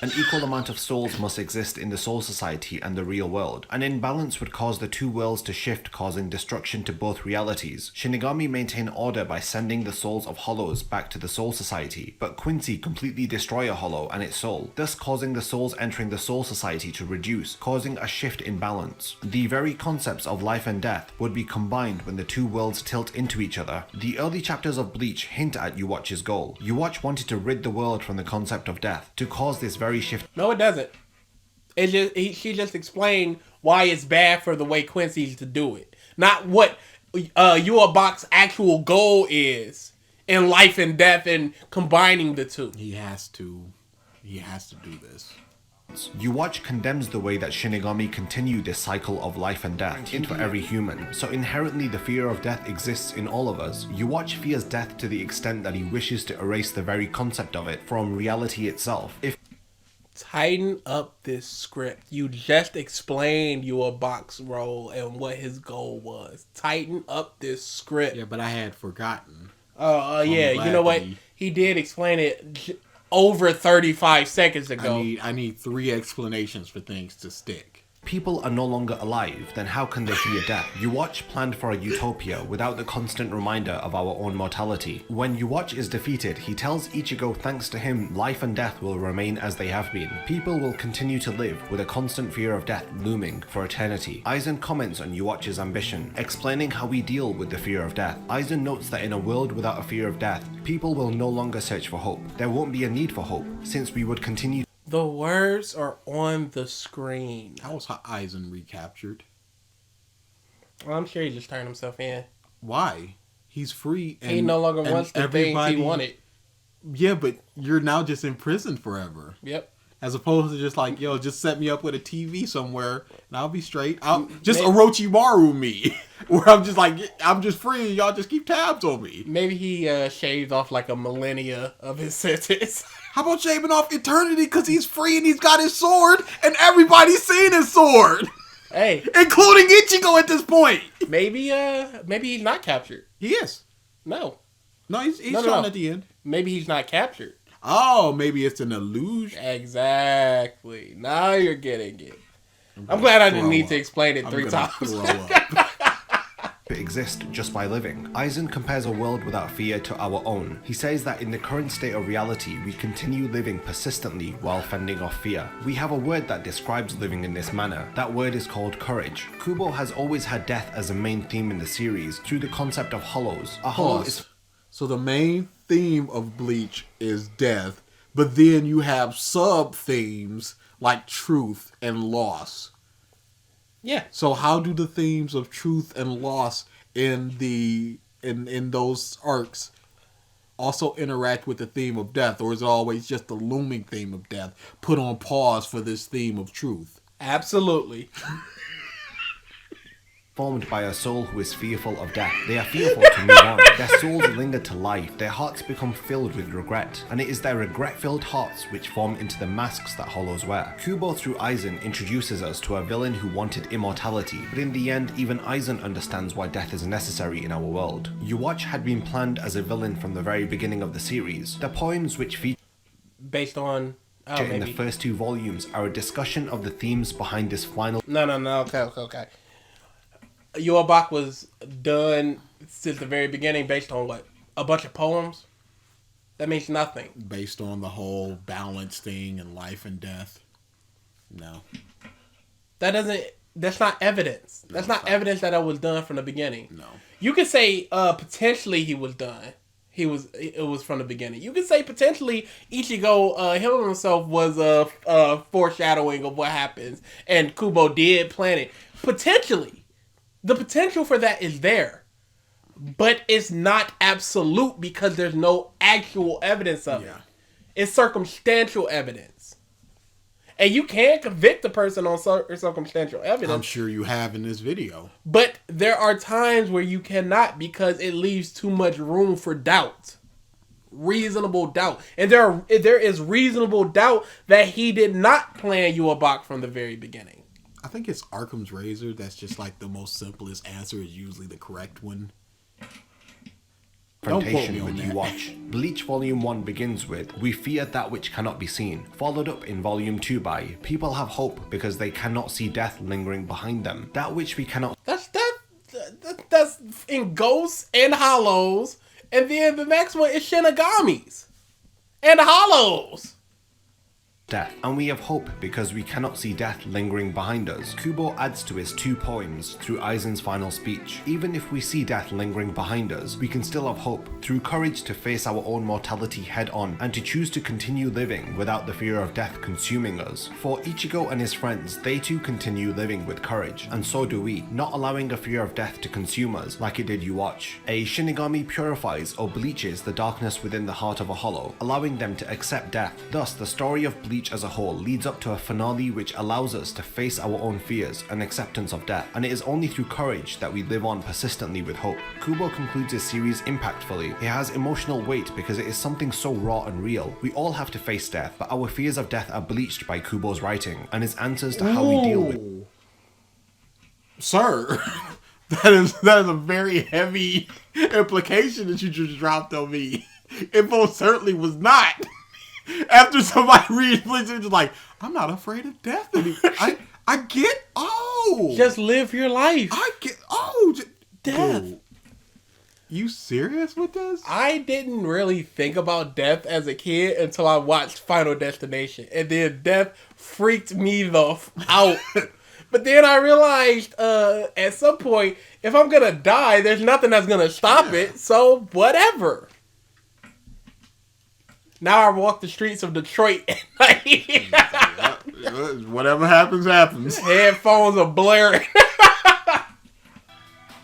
Speaker 1: An equal amount of souls must exist in the Soul Society and the real world. An imbalance would cause the two worlds to shift, causing destruction to both realities. Shinigami maintain order by sending the souls of Hollows back to the Soul Society, but Quincy completely destroy a Hollow and its soul, thus causing the souls entering the Soul Society to reduce, causing a shift in balance. The very concepts of life and death would be combined when the two worlds tilt into each other. The early chapters of Bleach hint at Yuwatch's goal. Yuwatch wanted to rid the world from the concept of death, to cause this very shift.
Speaker 2: No, it doesn't. She just explained why it's bad for the way Quincy's to do it. Not what Yuwabak's actual goal is in life and death and combining the two.
Speaker 6: He has to do this.
Speaker 1: Yuwatch condemns the way that Shinigami continue this cycle of life and death into every human, so inherently the fear of death exists in all of us. Yuwatch fears death to the extent that he wishes to erase the very concept of it from reality itself.
Speaker 2: Tighten up this script. You just explained Yuwabak's role and what his goal was. Tighten up this script.
Speaker 6: Yeah, but I had forgotten.
Speaker 2: Yeah, you know what? He did explain it over 35 seconds ago.
Speaker 6: I need 3 explanations for things to stick.
Speaker 1: People are no longer alive, then how can they fear death? Yuwatch planned for a utopia without the constant reminder of our own mortality. When Yuwatch is defeated, he tells Ichigo thanks to him, life and death will remain as they have been. People will continue to live with a constant fear of death looming for eternity. Aizen comments on Yuwatch's ambition, explaining how we deal with the fear of death. Aizen notes that in a world without a fear of death, people will no longer search for hope. There won't be a need for hope, since we would continue.
Speaker 2: The words are on the screen.
Speaker 6: How was Aizen recaptured?
Speaker 2: Well, I'm sure he just turned himself in.
Speaker 6: Why? He's free. And,
Speaker 2: he no longer wants the things he wanted.
Speaker 6: Yeah, but you're now just in prison forever.
Speaker 2: Yep.
Speaker 6: As opposed to just like, yo, just set me up with a TV somewhere and I'll be straight. I'll just Orochimaru me. Where I'm just like, I'm just free and y'all just keep tabs on me.
Speaker 2: Maybe he shaved off like a millennia of his sentence.
Speaker 6: How about shaving off eternity because he's free and he's got his sword and everybody's seen his sword?
Speaker 2: Hey.
Speaker 6: Including Ichigo at this point.
Speaker 2: Maybe he's not captured.
Speaker 6: He is.
Speaker 2: No,
Speaker 6: he's shown at the end.
Speaker 2: Maybe he's not captured.
Speaker 6: Oh, maybe it's an illusion.
Speaker 2: Exactly. Now you're getting it. I'm glad I didn't need to explain it 3 times.
Speaker 1: Exist just by living. Aizen compares a world without fear to our own. He says that in the current state of reality, we continue living persistently while fending off fear. We have a word that describes living in this manner. That word is called courage. Kubo has always had death as a main theme in the series through the concept of hollows. A hollow is...
Speaker 6: So the main theme of Bleach is death, but then you have sub-themes like truth and loss.
Speaker 2: Yeah.
Speaker 6: So how do the themes of truth and loss in those arcs also interact with the theme of death, or is it always just the looming theme of death put on pause for this theme of truth?
Speaker 2: Absolutely.
Speaker 1: Formed by a soul who is fearful of death. They are fearful to move on. Their souls linger to life. Their hearts become filled with regret. And it is their regret-filled hearts which form into the masks that hollows wear. Kubo through Aizen introduces us to a villain who wanted immortality, but in the end, even Aizen understands why death is necessary in our world. Yuwatch had been planned as a villain from the very beginning of the series. The poems which feature
Speaker 2: based on
Speaker 1: in the first 2 volumes are a discussion of the themes behind this final...
Speaker 2: No, okay. Yuwabak was done since the very beginning based on what? A bunch of poems? That means nothing.
Speaker 6: Based on the whole balance thing and life and death? No.
Speaker 2: That's not evidence. That's not evidence that it was done from the beginning.
Speaker 6: No.
Speaker 2: You could say potentially he was done. It was from the beginning. You could say potentially Ichigo healing himself was a foreshadowing of what happens, and Kubo did plan it. Potentially, the potential for that is there, but it's not absolute because there's no actual evidence of it. It's circumstantial evidence, and you can't convict a person on circumstantial evidence.
Speaker 6: I'm sure you have in this video.
Speaker 2: But there are times where you cannot because it leaves too much room for doubt. Reasonable doubt. And there is reasonable doubt that he did not plan Yubak from the very beginning.
Speaker 6: I think it's Arkham's Razor that's just like the most simplest answer is usually the correct one.
Speaker 1: Confrontation when you watch. Bleach Volume 1 begins with, "We fear that which cannot be seen," followed up in Volume 2 by, "People have hope because they cannot see death lingering behind them. That which we cannot..."
Speaker 2: That's in Ghosts and Hollows, and then the next one is Shinigami's and Hollows.
Speaker 1: Death. And we have hope because we cannot see death lingering behind us. Kubo adds to his 2 poems through Aizen's final speech. Even if we see death lingering behind us, we can still have hope through courage to face our own mortality head on and to choose to continue living without the fear of death consuming us. For Ichigo and his friends, they too continue living with courage, and so do we, not allowing a fear of death to consume us like it did Yuwatch. A Shinigami purifies or bleaches the darkness within the heart of a hollow, allowing them to accept death. Thus, the story of Bleach as a whole leads up to a finale which allows us to face our own fears and acceptance of death, and it is only through courage that we live on persistently with hope. Kubo concludes his series impactfully. It has emotional weight because it is something so raw and real. We all have to face death, but our fears of death are bleached by Kubo's writing and his answers to how we deal with...
Speaker 6: Sir, that is a very heavy implication that you just dropped on me. It most certainly was not. After somebody reads Bleach, it's just like, I'm not afraid of death anymore. I get,
Speaker 2: just live your life.
Speaker 6: I get,
Speaker 2: death.
Speaker 6: Dude, you serious with this?
Speaker 2: I didn't really think about death as a kid until I watched Final Destination, and then death freaked me the out. But then I realized at some point, if I'm gonna die, there's nothing that's gonna stop it. So whatever. Now I walk the streets of Detroit at night.
Speaker 6: Whatever happens, happens.
Speaker 2: Headphones are blaring.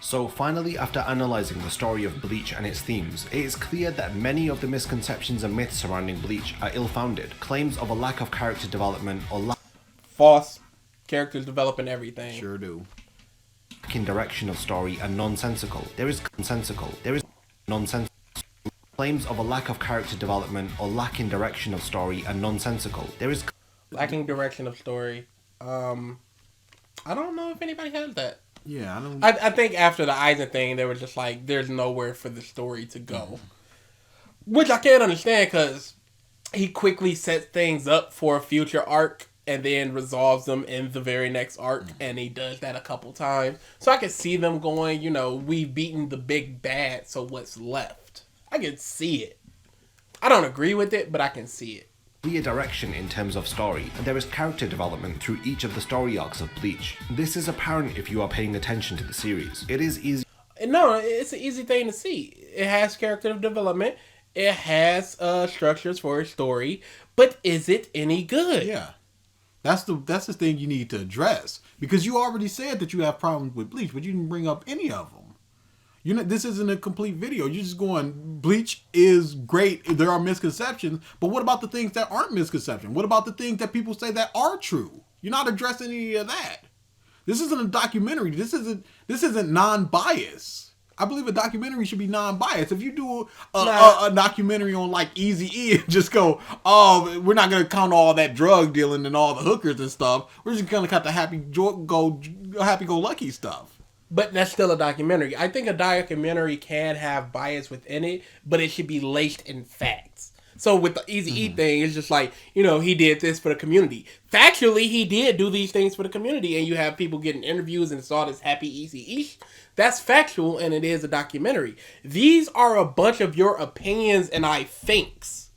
Speaker 1: So finally, after analysing the story of Bleach and its themes, it is clear that many of the misconceptions and myths surrounding Bleach are ill-founded. Claims of a lack of character development or
Speaker 2: False. Characters developing everything.
Speaker 6: Sure do.
Speaker 1: lacking direction of story are nonsensical. There is nonsensical. Claims of a lack of character development or lacking direction of story are nonsensical. There is
Speaker 2: lacking direction of story. I don't know if anybody has that.
Speaker 6: Yeah, I don't.
Speaker 2: I think after the Aizen thing, they were just like, there's nowhere for the story to go. Which I can't understand because he quickly sets things up for a future arc and then resolves them in the very next arc. And he does that a couple times. So I can see them going, we've beaten the big bad, so what's left? I can see it. I don't agree with it, but I can see it.
Speaker 1: Clear direction in terms of story, and there is character development through each of the story arcs of Bleach. This is apparent if you are paying attention to the series. It is easy.
Speaker 2: No, it's an easy thing to see. It has character development. It has structures for a story, but is it any good?
Speaker 6: Yeah, that's the thing you need to address, because you already said that you have problems with Bleach, but you didn't bring up any of them. This isn't a complete video. You're just going, Bleach is great. There are misconceptions, but what about the things that aren't misconceptions? What about the things that people say that are true? You're not addressing any of that. This isn't a documentary. This isn't non-biased. I believe a documentary should be non-biased. If you do a documentary on like Eazy-E and just go, oh, we're not going to count all that drug dealing and all the hookers and stuff. We're just going to count the happy-go-lucky stuff.
Speaker 2: But that's still a documentary. I think a documentary can have bias within it, but it should be laced in facts. So with the Eazy-E thing, it's just like, he did this for the community. Factually, he did do these things for the community, and you have people getting interviews and it's all this happy Eazy-E. That's factual, and it is a documentary. These are a bunch of your opinions and I thinks.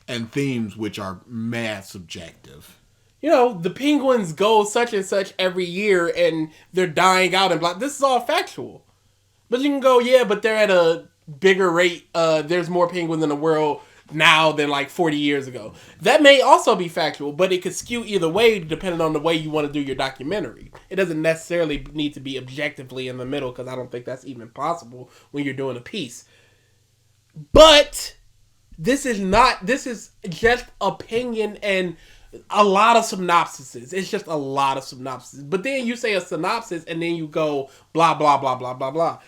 Speaker 6: And themes which are mad subjective.
Speaker 2: The penguins go such and such every year and they're dying out and blah. This is all factual. But you can go, yeah, but they're at a bigger rate. There's more penguins in the world now than like 40 years ago. That may also be factual, but it could skew either way depending on the way you want to do your documentary. It doesn't necessarily need to be objectively in the middle, because I don't think that's even possible when you're doing a piece. But this is just opinion and a lot of synopsises. It's just a lot of synopsises. But then you say a synopsis and then you go blah, blah, blah, blah, blah, blah.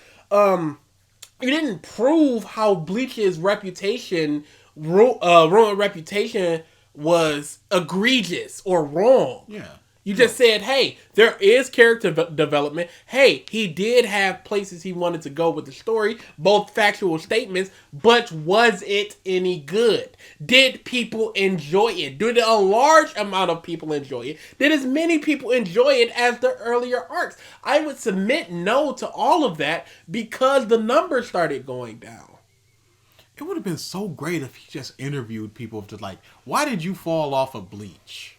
Speaker 2: You didn't prove how Bleach's reputation, ruined reputation, was egregious or wrong.
Speaker 6: Yeah.
Speaker 2: You just said, hey, there is character development. Hey, he did have places he wanted to go with the story, both factual statements, but was it any good? Did people enjoy it? Did a large amount of people enjoy it? Did as many people enjoy it as the earlier arcs? I would submit no to all of that because the numbers started going down.
Speaker 6: It would have been so great if he just interviewed people to like, why did you fall off of Bleach?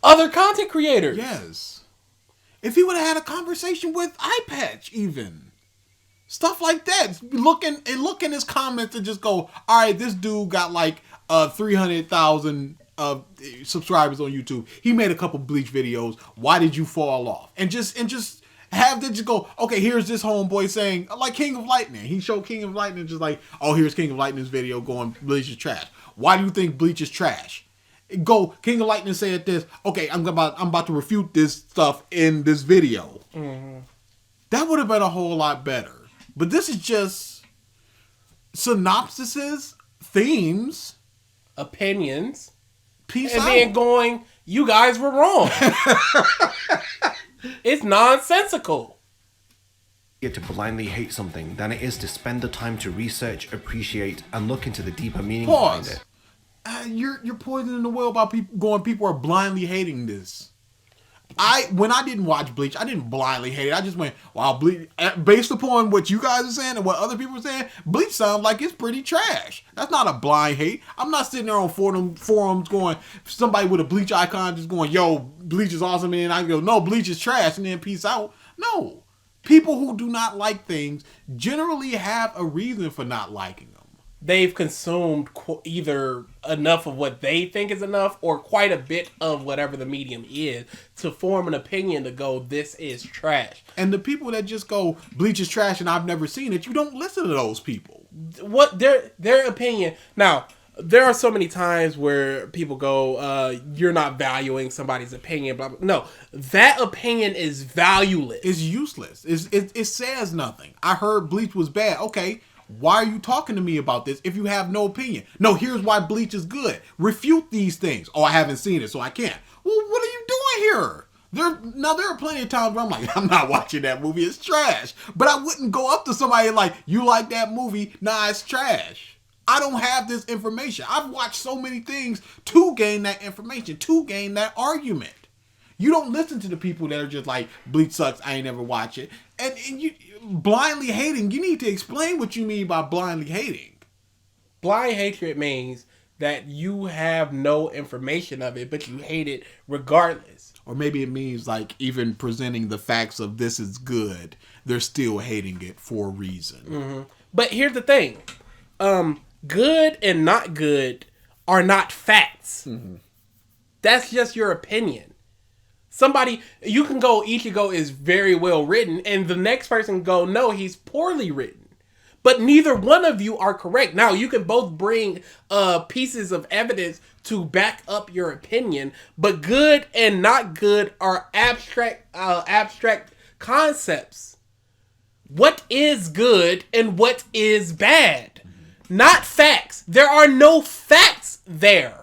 Speaker 2: Other content creators.
Speaker 6: Yes. If he would have had a conversation with iPatch even. Stuff like that. Look in his comments and just go, all right, this dude got like 300,000 subscribers on YouTube. He made a couple Bleach videos. Why did you fall off? And just have them just go, okay, here's this homeboy saying, like King of Lightning. He showed King of Lightning just like, oh, here's King of Lightning's video going, Bleach is trash. Why do you think Bleach is trash? Go, King of Lightning said this. Okay, I'm about to refute this stuff in this video. Mm-hmm. That would have been a whole lot better. But this is just synopsises, themes,
Speaker 2: opinions,
Speaker 6: peace
Speaker 2: and
Speaker 6: out.
Speaker 2: then going, you guys were wrong. It's nonsensical.
Speaker 1: To blindly hate something than it is to spend the time to research, appreciate, and look into the deeper meaning behind it.
Speaker 6: You're poisoning the well about people are blindly hating this. When I didn't watch Bleach, I didn't blindly hate it. I just went, wow, Bleach, based upon what you guys are saying and what other people are saying, Bleach sounds like it's pretty trash. That's not a blind hate. I'm not sitting there on forums going, somebody with a Bleach icon just going, yo, Bleach is awesome, and I go, no, Bleach is trash, and then peace out. No. People who do not like things generally have a reason for not liking them.
Speaker 2: They've consumed either enough of what they think is enough or quite a bit of whatever the medium is to form an opinion to go, this is trash.
Speaker 6: And the people that just go, Bleach is trash and I've never seen it, you don't listen to those people.
Speaker 2: What their opinion. Now, there are so many times where people go, you're not valuing somebody's opinion, blah, blah. No, that opinion is valueless.
Speaker 6: It's useless. It says nothing. I heard Bleach was bad. Okay. Why are you talking to me about this if you have no opinion? No, here's why Bleach is good. Refute these things. Oh, I haven't seen it, so I can't. Well, what are you doing here? There are plenty of times where I'm like, I'm not watching that movie. It's trash. But I wouldn't go up to somebody like, you like that movie? Nah, it's trash. I don't have this information. I've watched so many things to gain that information, to gain that argument. You don't listen to the people that are just like, Bleach sucks, I ain't never watch it. And you blindly hating, you need to explain what you mean by blindly hating.
Speaker 2: Blind hatred means that you have no information of it, but you hate it regardless.
Speaker 6: Or maybe it means like even presenting the facts of this is good, they're still hating it for a reason.
Speaker 2: Mm-hmm. But here's the thing. Good and not good are not facts. Mm-hmm. That's just your opinion. Somebody, you can go, Ichigo is very well written, and the next person can go, no, he's poorly written. But neither one of you are correct. Now, you can both bring pieces of evidence to back up your opinion, but good and not good are abstract concepts. What is good and what is bad? Not facts. There are no facts there.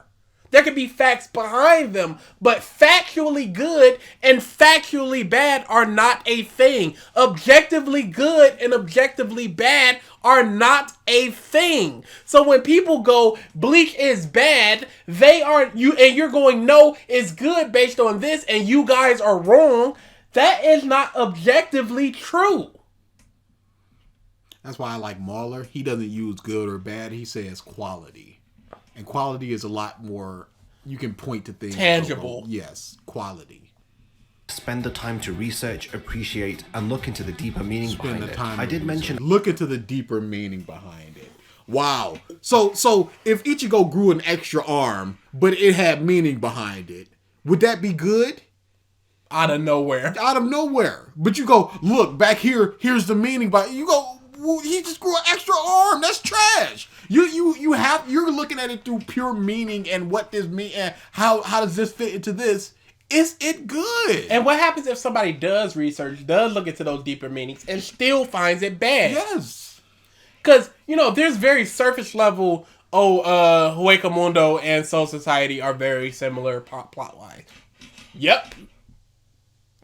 Speaker 2: There could be facts behind them, but factually good and factually bad are not a thing. Objectively good and objectively bad are not a thing. So when people go, Bleach is bad, they are you, and you're going, no, it's good based on this, and you guys are wrong. That is not objectively true.
Speaker 6: That's why I like Mahler. He doesn't use good or bad. He says quality. And quality is a lot more, you can point to things.
Speaker 2: Tangible.
Speaker 6: Yes, quality.
Speaker 1: spend the time to research, appreciate, and look into the deeper meaning behind it. I did mention
Speaker 6: look into the deeper meaning behind it. Wow. So if Ichigo grew an extra arm, but it had meaning behind it, would that be good?
Speaker 2: Out of nowhere.
Speaker 6: Out of nowhere. But you go, look, back here, here's the meaning by you go, well, he just grew an extra arm. That's trash. You're looking at it through pure meaning and what this mean and how does this fit into this? Is it good?
Speaker 2: And what happens if somebody does research, does look into those deeper meanings, and still finds it bad?
Speaker 6: Yes.
Speaker 2: Because, there's very surface level, Hueco Mundo and Soul Society are very similar plot-wise. Yep.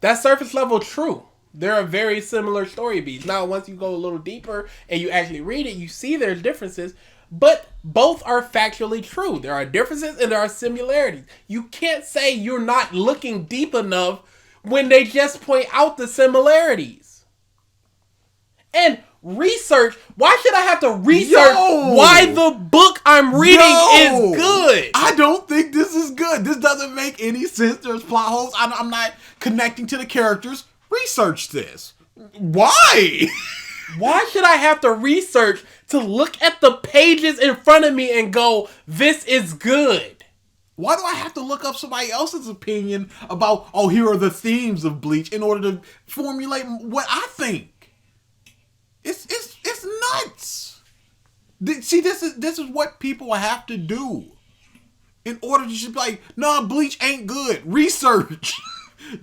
Speaker 2: That's surface level true. There are very similar story beats. Now, once you go a little deeper and you actually read it, you see there's differences, but both are factually true. There are differences and there are similarities. You can't say you're not looking deep enough when they just point out the similarities. And research, why should I have to research why the book I'm reading is good?
Speaker 6: I don't think this is good. This doesn't make any sense. There's plot holes. I'm not connecting to the characters. Research this. Why?
Speaker 2: Why should I have to research to look at the pages in front of me and go, this is good?
Speaker 6: Why do I have to look up somebody else's opinion about, here are the themes of Bleach in order to formulate what I think? It's nuts. See, this is what people have to do in order to just be like, nah, Bleach ain't good. Research.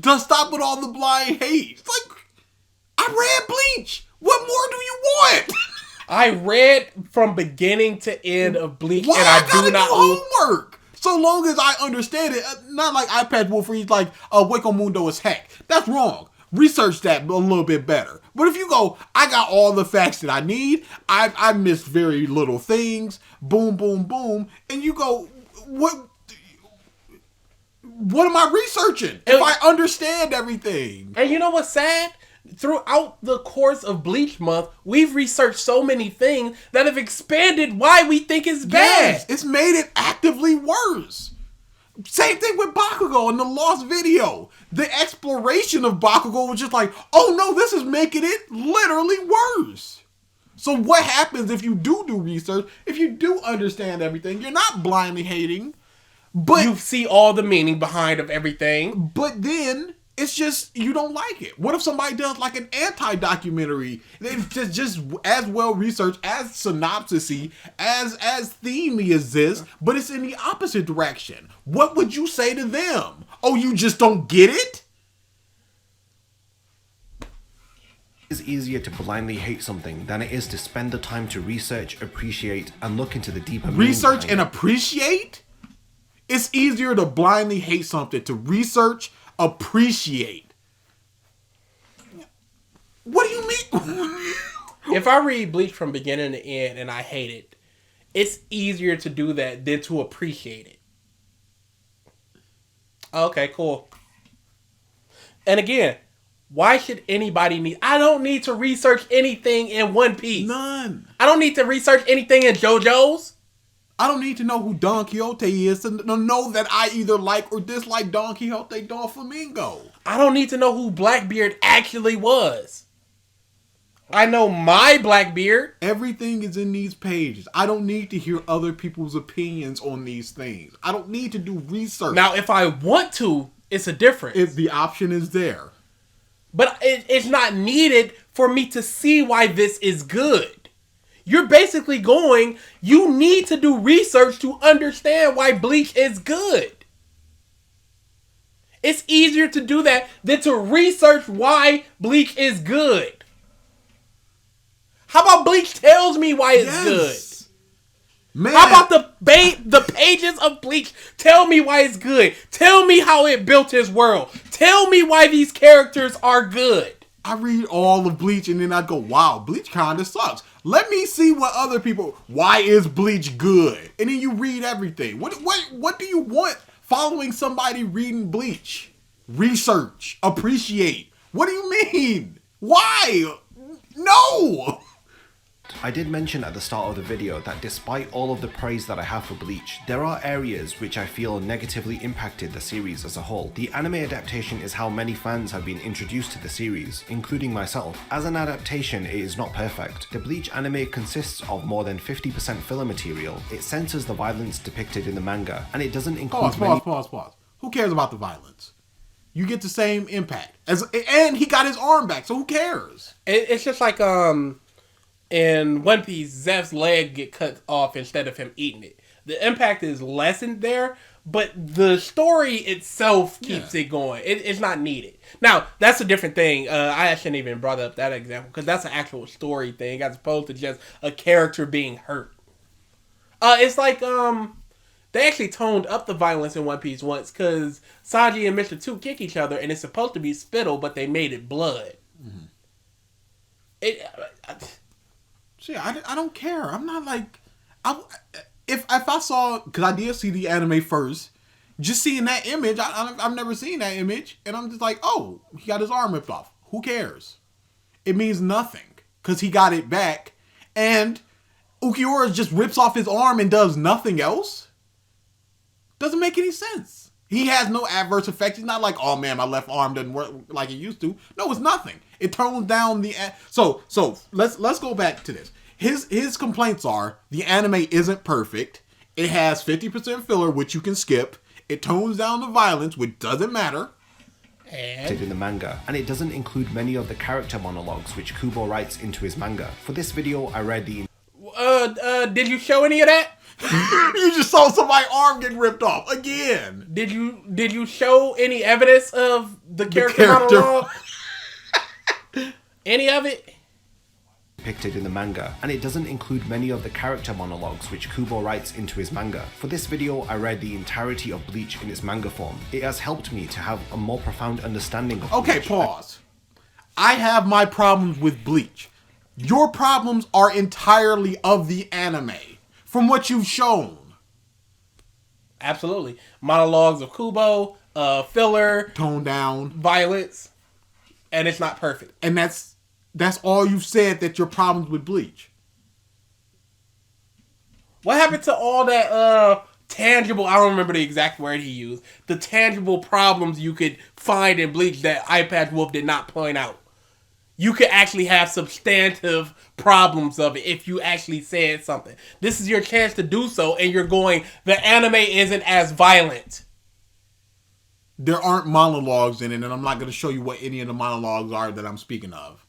Speaker 6: To stop with all the blind hate. It's like, I read Bleach. What more do you want?
Speaker 2: I read from beginning to end of Bleach,
Speaker 6: Why
Speaker 2: and I do not
Speaker 6: homework. So long as I understand it, not like iPad Wolf where he's like, Hueco Mundo is heck. That's wrong. Research that a little bit better. But if you go, I got all the facts that I need. I missed very little things. Boom, boom, boom. And you go, what am I researching if I understand everything?
Speaker 2: And you know what's sad? Throughout the course of Bleach Month, we've researched so many things that have expanded why we think it's bad.
Speaker 6: Yes, it's made it actively worse. Same thing with Bakugo in the Lost video. The exploration of Bakugo was just like, oh no, this is making it literally worse. So what happens if you do research, if you do understand everything, you're not blindly hating, but
Speaker 2: you see all the meaning behind of everything.
Speaker 6: But then it's just you don't like it. What if somebody does like an anti-documentary? It's just as well researched, as synopsis-y, as themey as this, but it's in the opposite direction. What would you say to them? Oh, you just don't get it?
Speaker 1: It's easier to blindly hate something than it is to spend the time to research, appreciate, and look into the deeper meaning
Speaker 6: Research
Speaker 1: behind
Speaker 6: and
Speaker 1: it.
Speaker 6: appreciate? It's easier to blindly hate something, to research, appreciate. What do you mean?
Speaker 2: If I read Bleach from beginning to end and I hate it, it's easier to do that than to appreciate it. Okay, cool. And again, why should anybody need... I don't need to research anything in One Piece.
Speaker 6: None.
Speaker 2: I don't need to research anything in JoJo's.
Speaker 6: I don't need to know who Don Quixote is to know that I either like or dislike Don Quixote Doflamingo.
Speaker 2: I don't need to know who Blackbeard actually was. I know my Blackbeard.
Speaker 6: Everything is in these pages. I don't need to hear other people's opinions on these things. I don't need to do research.
Speaker 2: Now, if I want to, it's a difference.
Speaker 6: If the option is there.
Speaker 2: But it's not needed for me to see why this is good. You're basically going, you need to do research to understand why Bleach is good. It's easier to do that than to research why Bleach is good. How about Bleach tells me why it's good?
Speaker 6: Man.
Speaker 2: How about the pages of Bleach tell me why it's good? Tell me how it built his world. Tell me why these characters are good.
Speaker 6: I read all of Bleach and then I go, wow, Bleach kinda sucks. Let me see what other people, why is Bleach good? And then you read everything. What do you want following somebody reading Bleach? Research, appreciate. What do you mean? Why? No!
Speaker 1: I did mention at the start of the video that despite all of the praise that I have for Bleach, there are areas which I feel negatively impacted the series as a whole. The anime adaptation is how many fans have been introduced to the series, including myself. As an adaptation, it is not perfect. The Bleach anime consists of more than 50% filler material, it censors the violence depicted in the manga, and it doesn't include
Speaker 6: Pause. Who cares about the violence? You get the same impact. And he got his arm back, so who cares?
Speaker 2: It's just like in One Piece, Zeph's leg get cut off instead of him eating it. The impact is lessened there, but the story itself keeps it going. It's not needed. Now, that's a different thing. I shouldn't even brought up that example, because that's an actual story thing as opposed to just a character being hurt. It's like, they actually toned up the violence in One Piece once, because Sanji and Mr. 2 kick each other, and it's supposed to be spittle, but they made it blood. Mm-hmm.
Speaker 6: I don't care. I'm not like... If I saw... Because I did see the anime first. Just seeing that image, I've never seen that image. And I'm just like, oh, he got his arm ripped off. Who cares? It means nothing. Because he got it back. And Ukiura just rips off his arm and does nothing else? Doesn't make any sense. He has no adverse effects. He's not like, oh man, my left arm doesn't work like it used to. No, it's nothing. It tones down the... So let's go back to this. His complaints are, the anime isn't perfect. It has 50% filler, which you can skip. It tones down the violence, which doesn't matter.
Speaker 1: In the manga, and it doesn't include many of the character monologues which Kubo writes into his manga. For this video, I read the...
Speaker 2: did you show any of that?
Speaker 6: You just saw somebody's arm get ripped off again.
Speaker 2: Did you show any evidence of the character monologue? Any of it?
Speaker 1: Depicted in the manga, and it doesn't include many of the character monologues which Kubo writes into his manga. For this video, I read the entirety of Bleach in its manga form. It has helped me to have a more profound understanding of
Speaker 6: Okay,
Speaker 1: Bleach.
Speaker 6: pause. I have my problems with Bleach. Your problems are entirely of the anime, from what you've shown.
Speaker 2: Absolutely. Monologues of Kubo, filler,
Speaker 6: Tone down,
Speaker 2: violence, and it's not perfect.
Speaker 6: and that's all you've said, that your problems with Bleach.
Speaker 2: What happened to all that tangible, I don't remember the exact word he used, the tangible problems you could find in Bleach that iPad Wolf did not point out? You could actually have substantive problems of it if you actually said something. This is your chance to do so, and you're going, the anime isn't as violent.
Speaker 6: There aren't monologues in it, and I'm not going to show you what any of the monologues are that I'm speaking of.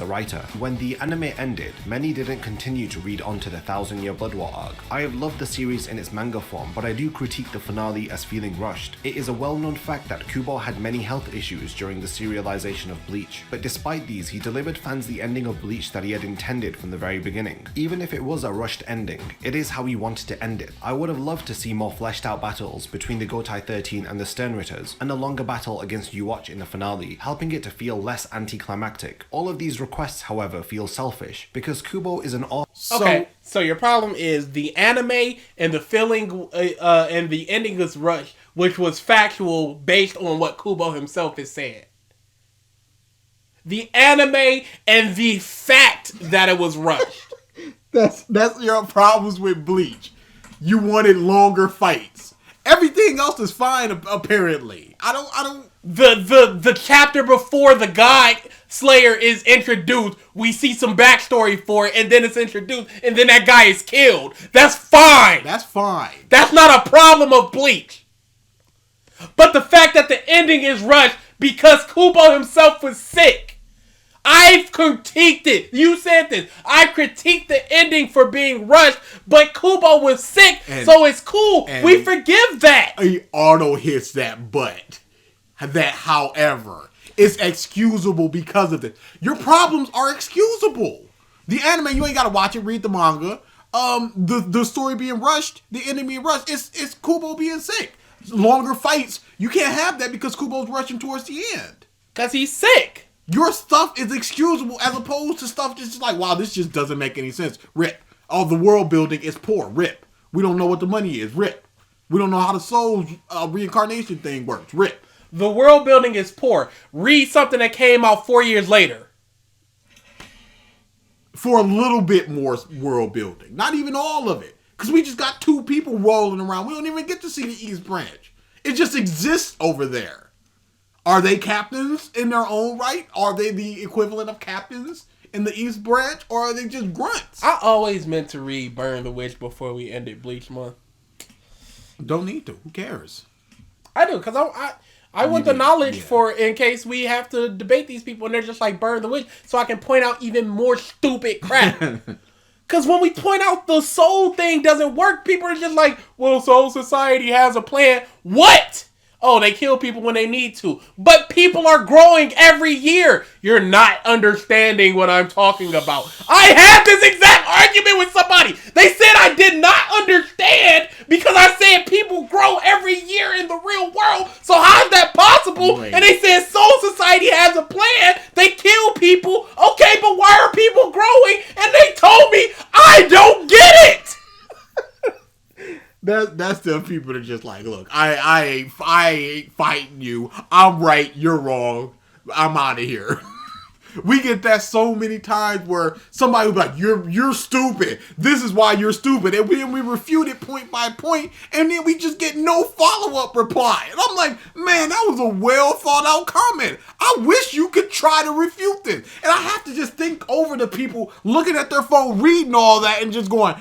Speaker 1: A writer. When the anime ended, many didn't continue to read on to the 1000-Year Blood War arc. I have loved the series in its manga form, but I do critique the finale as feeling rushed. It is a well-known fact that Kubo had many health issues during the serialization of Bleach, but despite these, he delivered fans the ending of Bleach that he had intended from the very beginning. Even if it was a rushed ending, it is how he wanted to end it. I would have loved to see more fleshed out battles between the Gotai 13 and the Sternritters, and a longer battle against Yuwatch in the finale, helping it to feel less anticlimactic. All of these requests, however, feel selfish, because Kubo is an
Speaker 2: Okay, so your problem is the anime and the feeling and the ending is rushed, which was factual based on what Kubo himself has said. The anime and the fact that it was rushed.
Speaker 6: That's your problems with Bleach. You wanted longer fights. Everything else is fine, apparently. I don't.
Speaker 2: The chapter before the God Slayer is introduced, we see some backstory for it, and then it's introduced, and then that guy is killed. That's fine.
Speaker 6: That's fine.
Speaker 2: That's not a problem of Bleach. But the fact that the ending is rushed because Kubo himself was sick. I've critiqued it. You said this. I critiqued the ending for being rushed, but Kubo was sick, so it's cool. We forgive that.
Speaker 6: He auto hits that butt. That, however, is excusable because of this. Your problems are excusable. The anime, you ain't gotta watch it, read the manga. The story being rushed, the ending being rushed, it's Kubo being sick. Longer fights, you can't have that because Kubo's rushing towards the end.
Speaker 2: Because he's sick.
Speaker 6: Your stuff is excusable as opposed to stuff just like, wow, this just doesn't make any sense. Rip. Oh, the world building is poor. Rip. We don't know what the money is. Rip. We don't know how the soul's reincarnation thing works. Rip.
Speaker 2: The world building is poor. Read something that came out 4 years later.
Speaker 6: for a little bit more world building. Not even all of it. Because we just got 2 people rolling around. We don't even get to see the East Branch. It just exists over there. Are they captains in their own right? Are they the equivalent of captains in the East Branch? Or are they just grunts?
Speaker 2: I always meant to read Burn the Witch before we ended Bleach Month.
Speaker 6: Don't need to. Who cares?
Speaker 2: I do, because I want the knowledge for in case we have to debate these people and they're just like Burn the Witch, so I can point out even more stupid crap. Because when we point out the soul thing doesn't work, people are just like, well, Soul Society has a plan. What? Oh, they kill people when they need to. But people are growing every year. You're not understanding what I'm talking about. I had this exact argument with somebody. They said I did not understand because I said people grow every year in the real world. So how is that possible?
Speaker 6: Wait.
Speaker 2: And they said Soul Society has a plan. They kill people. Okay, but why are people growing? And they told me I don't get it.
Speaker 6: That's the people that are just like, look, I ain't fighting you. I'm right, you're wrong. I'm out of here. We get that so many times where somebody will be like, you're stupid. This is why you're stupid. And we refute it point by point, and then we just get no follow-up reply. And I'm like, man, that was a well thought out comment. I wish you could try to refute this. And I have to just think over the people looking at their phone, reading all that, and just going,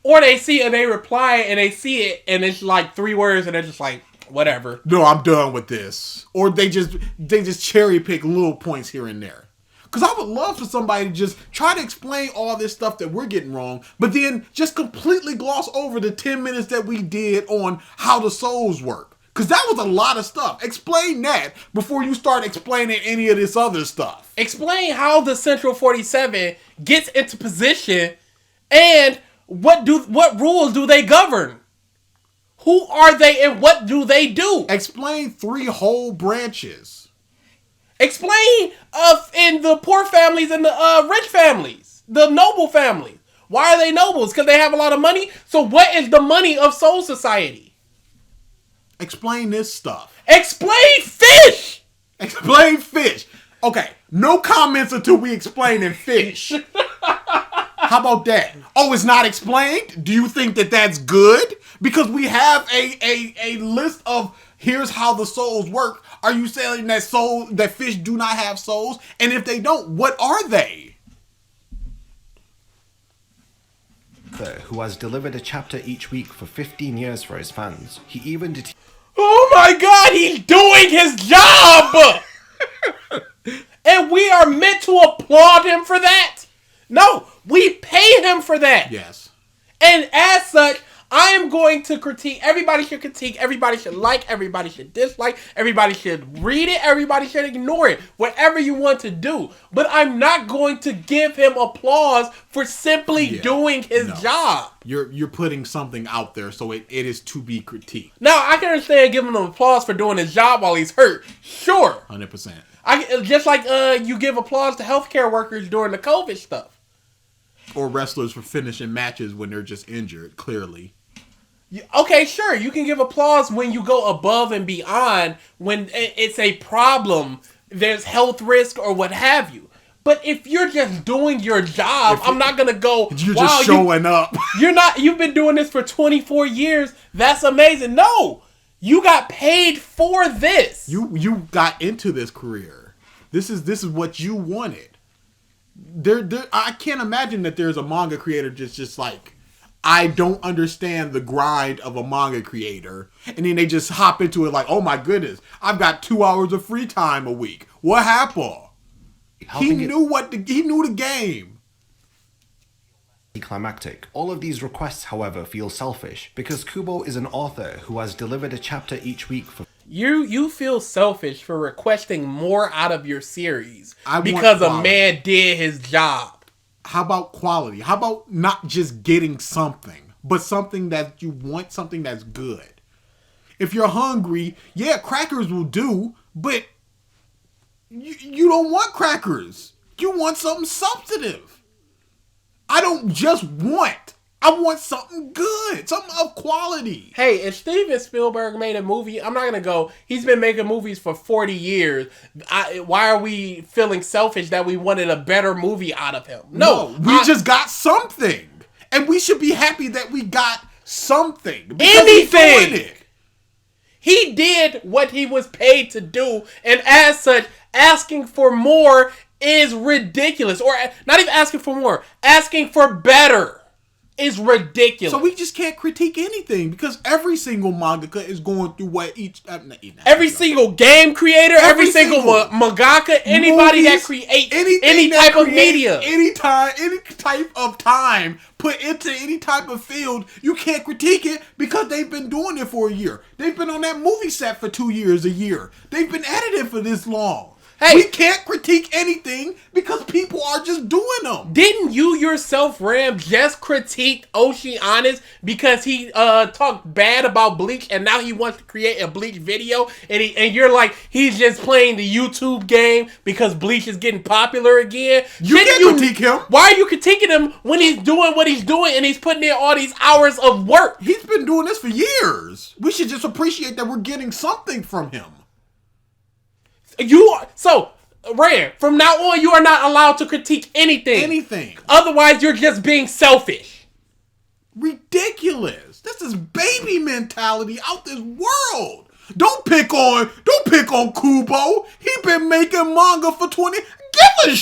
Speaker 2: Or they see it and they reply and they see it and it's like 3 words and they're just like, whatever.
Speaker 6: no, I'm done with this. Or they just cherry pick little points here and there. Because I would love for somebody to just try to explain all this stuff that we're getting wrong, but then just completely gloss over the 10 minutes that we did on how the souls work. Because that was a lot of stuff. Explain that before you start explaining any of this other stuff.
Speaker 2: Explain how the Central 47 gets into position and what rules do they govern? Who are they and what do they do?
Speaker 6: Explain 3 whole branches.
Speaker 2: Explain in the poor families and the rich families, the noble families. Why are they nobles? Because they have a lot of money. So what is the money of Soul Society?
Speaker 6: Explain this stuff.
Speaker 2: Explain fish.
Speaker 6: Explain fish. Okay, no comments until we explain in fish. How about that? Oh, it's not explained? Do you think that that's good? Because we have a list of here's how the souls work. Are you saying that fish do not have souls? And if they don't, what are they?
Speaker 1: Who has delivered a chapter each week for 15 years for his fans. He even did.
Speaker 2: Oh my God, he's doing his job! And we are meant to applaud him for that? No, we pay him for that.
Speaker 6: Yes.
Speaker 2: And as such, I am going to critique. Everybody should critique. Everybody should like. Everybody should dislike. Everybody should read it. Everybody should ignore it. Whatever you want to do. But I'm not going to give him applause for simply doing his job.
Speaker 6: You're putting something out there, so it is to be critiqued.
Speaker 2: Now, I can understand giving him applause for doing his job while he's hurt. Sure.
Speaker 6: 100%.
Speaker 2: Just like you give applause to healthcare workers during the COVID stuff.
Speaker 6: Or wrestlers for finishing matches when they're just injured, clearly.
Speaker 2: Okay, sure. You can give applause when you go above and beyond when it's a problem, there's health risk or what have you. But if you're just doing your job, I'm not going to go,
Speaker 6: you're just showing up.
Speaker 2: You've been doing this for 24 years. That's amazing. No, you got paid for this.
Speaker 6: You got into this career. This is what you wanted. I can't imagine that there's a manga creator just like, I don't understand the grind of a manga creator. And then they just hop into it like, oh my goodness, I've got 2 hours of free time a week. What happened? He knew the game.
Speaker 1: Climactic. All of these requests, however, feel selfish because Kubo is an author who has delivered a chapter each week for.
Speaker 2: You feel selfish for requesting more out of your series because a man did his job.
Speaker 6: How about quality? How about not just getting something, but something that you want, something that's good? If you're hungry, yeah, crackers will do, but you don't want crackers. You want something substantive. I don't just want I want something good, something of quality.
Speaker 2: Hey, if Steven Spielberg made a movie, I'm not gonna go, he's been making movies for 40 years. Why are we feeling selfish that we wanted a better movie out of him? No,
Speaker 6: we just got something. And we should be happy that we got something.
Speaker 2: Anything! He did what he was paid to do, and as such, asking for more is ridiculous. Or not even asking for more, asking for better is ridiculous.
Speaker 6: So we just can't critique anything because every single mangaka is going through what
Speaker 2: every single game creator, every single mangaka, anybody that creates any type of media,
Speaker 6: any type of time put into any type of field, you can't critique it because they've been doing it for a year. They've been on that movie set for 2 years, a year. They've been editing for this long.
Speaker 2: Hey,
Speaker 6: we can't critique anything because people are just doing them.
Speaker 2: Didn't you yourself, Ram, just critique Oceanus because he talked bad about Bleach and now he wants to create a Bleach video and you're like, he's just playing the YouTube game because Bleach is getting popular again?
Speaker 6: You can't critique him.
Speaker 2: Why are you critiquing him when he's doing what he's doing and he's putting in all these hours of work?
Speaker 6: He's been doing this for years. We should just appreciate that we're getting something from him.
Speaker 2: Rare, from now on, you are not allowed to critique anything.
Speaker 6: Anything.
Speaker 2: Otherwise, you're just being selfish.
Speaker 6: Ridiculous. This is baby mentality out this world. Don't pick on Kubo. He been making manga for 20. Give a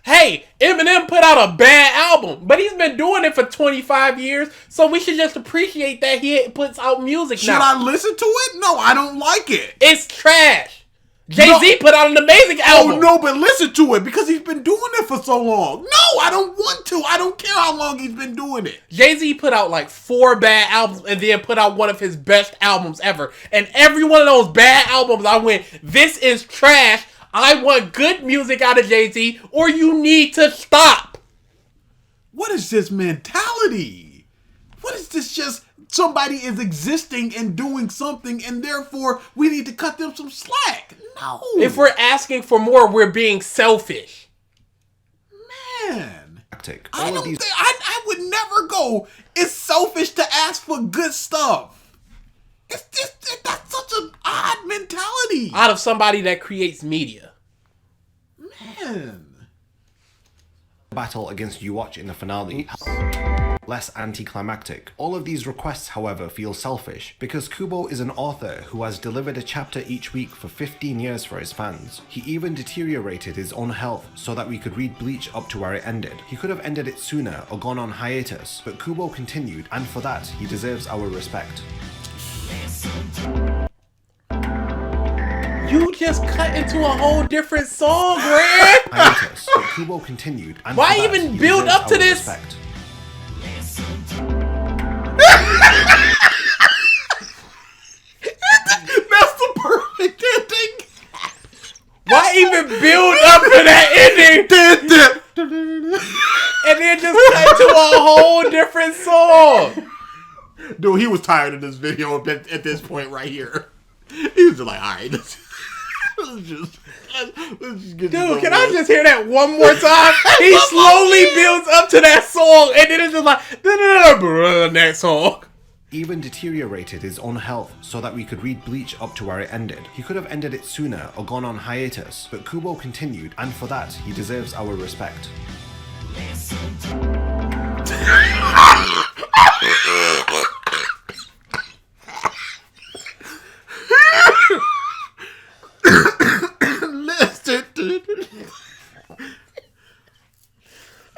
Speaker 2: Hey, Eminem put out a bad album, but he's been doing it for 25 years, so we should just appreciate that he puts out music now.
Speaker 6: Should I listen to it? No, I don't like it.
Speaker 2: It's trash. Jay-Z put out an amazing album.
Speaker 6: Oh, no, but listen to it because he's been doing it for so long. No, I don't want to. I don't care how long he's been doing it.
Speaker 2: Jay-Z put out like 4 bad albums and then put out one of his best albums ever. And every one of those bad albums, I went, this is trash. I want good music out of Jay-Z or you need to stop.
Speaker 6: What is this mentality? What is this just... Somebody is existing and doing something, and therefore we need to cut them some slack. No.
Speaker 2: If we're asking for more, we're being selfish.
Speaker 6: Man. I would never go, it's selfish to ask for good stuff. That's such an odd mentality.
Speaker 2: Out of somebody that creates media.
Speaker 6: Man.
Speaker 1: Battle against Yuwatch in the finale. Less anticlimactic. All of these requests, however, feel selfish, because Kubo is an author who has delivered a chapter each week for 15 years for his fans. He even deteriorated his own health so that we could read Bleach up to where it ended. He could have ended it sooner or gone on hiatus, but Kubo continued, and for that, he deserves our respect.
Speaker 2: You just cut into a whole different song, Greg!
Speaker 1: Hiatus, but Kubo continued, and
Speaker 2: why
Speaker 1: for that,
Speaker 2: even
Speaker 1: he
Speaker 2: build
Speaker 1: deserves
Speaker 2: up to
Speaker 1: our
Speaker 2: this?
Speaker 1: respect.
Speaker 6: That's the perfect ending.
Speaker 2: Why even build up to that ending? And then just cut to a whole different song.
Speaker 6: Dude, he was tired of this video at this point right here. He was just like, alright, let's just get
Speaker 2: Dude, can I just hear that one more time? He slowly builds up to that song, and then it's just like, next song.
Speaker 1: Even deteriorated his own health so that we could read Bleach up to where it ended. He could have ended it sooner or gone on hiatus, but Kubo continued, and for that, he deserves our respect.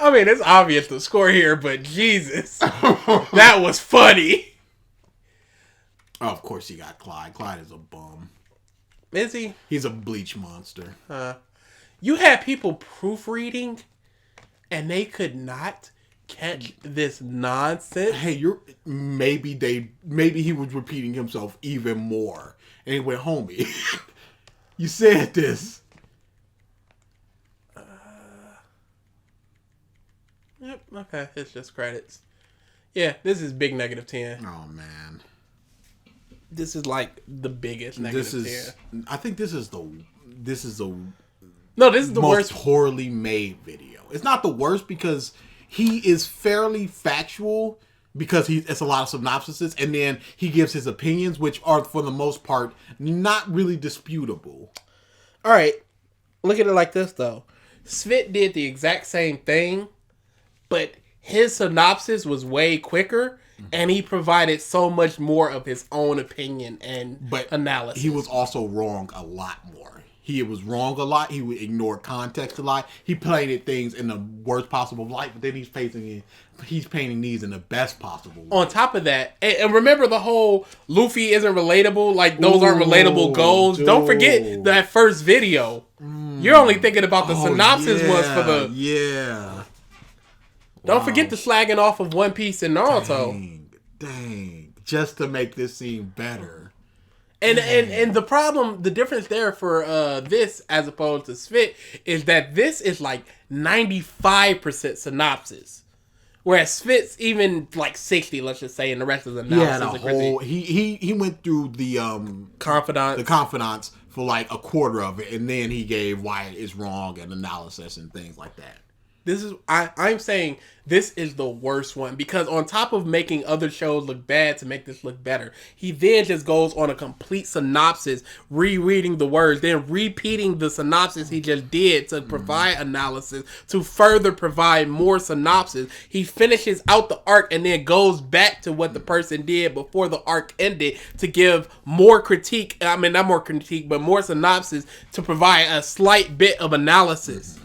Speaker 2: I mean, it's obvious the score here, but Jesus, that was funny.
Speaker 6: Oh, of course you got Clyde. Clyde is a bum.
Speaker 2: Is he?
Speaker 6: He's a Bleach monster.
Speaker 2: You had people proofreading, and they could not catch this nonsense.
Speaker 6: Hey, maybe he was repeating himself even more, and he went, homie, you said this.
Speaker 2: Yep. Okay, it's just credits. Yeah, this is big -10.
Speaker 6: Oh man.
Speaker 2: This is like the biggest -10.
Speaker 6: I think this is the
Speaker 2: No, this is the
Speaker 6: most
Speaker 2: worst.
Speaker 6: poorly made video. It's not the worst because he is fairly factual, because it's a lot of synopsises, and then he gives his opinions, which are for the most part not really disputable.
Speaker 2: All right, look at it like this though. Svit did the exact same thing, but his synopsis was way quicker, and he provided so much more of his own opinion and analysis.
Speaker 6: He was also wrong a lot more. He was wrong a lot. He would ignore context a lot. He painted things in the worst possible light, but then he's painting these in the best possible way.
Speaker 2: On top of that, and remember the whole Luffy isn't relatable, like those aren't relatable goals. Dude. Don't forget that first video. You're only thinking about the synopsis was for the...
Speaker 6: Yeah.
Speaker 2: Don't forget the slagging off of One Piece and Naruto.
Speaker 6: Dang. Just to make this seem better.
Speaker 2: And the problem, the difference there for this as opposed to Svit is that this is like 95% synopsis. Whereas Svit's even like 60, let's just say, and the rest of the analysis.
Speaker 6: Yeah, he went through the confidants for like a quarter of it, and then he gave why it is wrong and analysis and things like that.
Speaker 2: This is I'm saying this is the worst one because on top of making other shows look bad to make this look better, he then just goes on a complete synopsis, rereading the words, then repeating the synopsis he just did to provide analysis, to further provide more synopsis. He finishes out the arc and then goes back to what the person did before the arc ended to give more critique. I mean, not more critique, but more synopsis to provide a slight bit of analysis.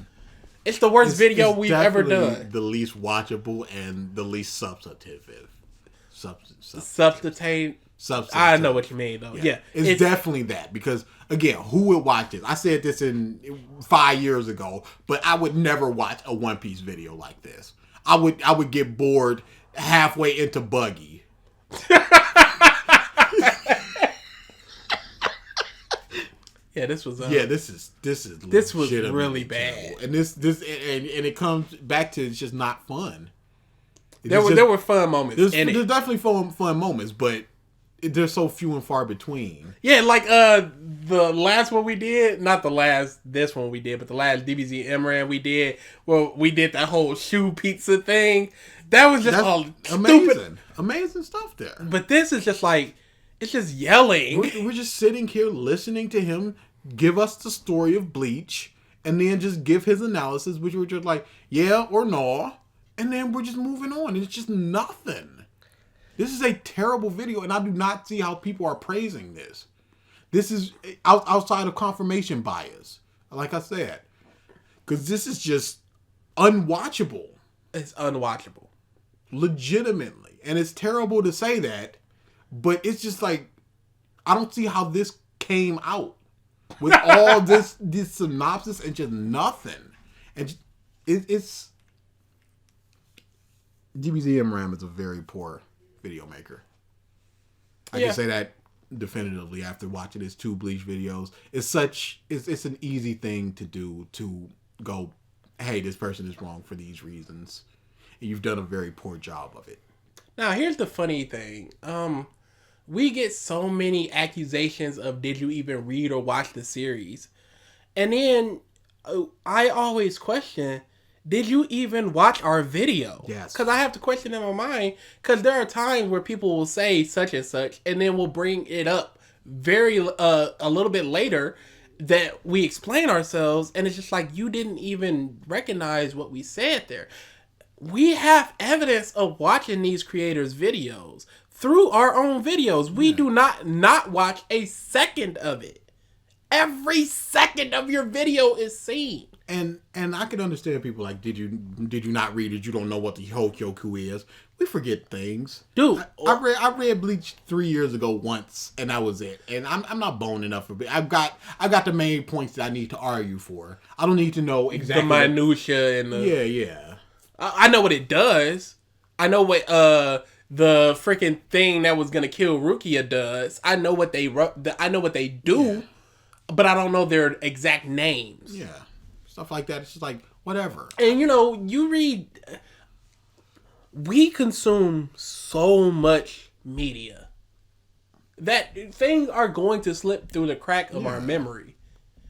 Speaker 2: It's the worst video we've ever done.
Speaker 6: The least watchable and the least substantive.
Speaker 2: Substantive. I know what you mean, though. Yeah.
Speaker 6: It's definitely that. Because, again, who would watch this? I said this 5 years ago, but I would never watch a One Piece video like this. I would get bored halfway into Buggy.
Speaker 2: Yeah, this was.
Speaker 6: This
Speaker 2: was really bad,
Speaker 6: terrible. And this and it comes back to it's just not fun.
Speaker 2: There were fun moments.
Speaker 6: There's definitely fun moments, but they're so few and far between.
Speaker 2: Yeah, like the last one we did, not the last this one we did, but the last DBZimran we did. Well, we did that whole shoe pizza thing. That was just all
Speaker 6: amazing stuff there.
Speaker 2: But this is just like. It's just yelling.
Speaker 6: We're just sitting here listening to him give us the story of Bleach and then just give his analysis, which we're just like, yeah or no. And then we're just moving on. It's just nothing. This is a terrible video, and I do not see how people are praising this. This is outside of confirmation bias, like I said. Because this is just unwatchable.
Speaker 2: It's unwatchable.
Speaker 6: Legitimately. And it's terrible to say that. But it's just like, I don't see how this came out with all this synopsis and just nothing. And it's DBZimran is a very poor video maker. I can say that definitively after watching his 2 Bleach videos. It's an easy thing to do to go, hey, this person is wrong for these reasons. And you've done a very poor job of it.
Speaker 2: Now, here's the funny thing. We get so many accusations of did you even read or watch the series? And then I always question, did you even watch our video?
Speaker 6: Yes.
Speaker 2: Because I have to question in my mind, because there are times where people will say such and such, and then we'll bring it up a little bit later that we explain ourselves, and it's just like, you didn't even recognize what we said there. We have evidence of watching these creators' videos through our own videos. We do not watch a second of it. Every second of your video is seen.
Speaker 6: And I can understand people like, did you not read it? You don't know what the Hokyoku is. We forget things,
Speaker 2: dude.
Speaker 6: I read Bleach 3 years ago once, and that was it. And I'm not boning enough for it. I've got the main points that I need to argue for. I don't need to know exactly
Speaker 2: the minutia and the
Speaker 6: yeah.
Speaker 2: I know what it does. I know what the freaking thing that was gonna kill Rukia does. I know what they I know what they do, but I don't know their exact names.
Speaker 6: Yeah, stuff like that. It's just like whatever.
Speaker 2: And you read. We consume so much media that things are going to slip through the crack of our memory.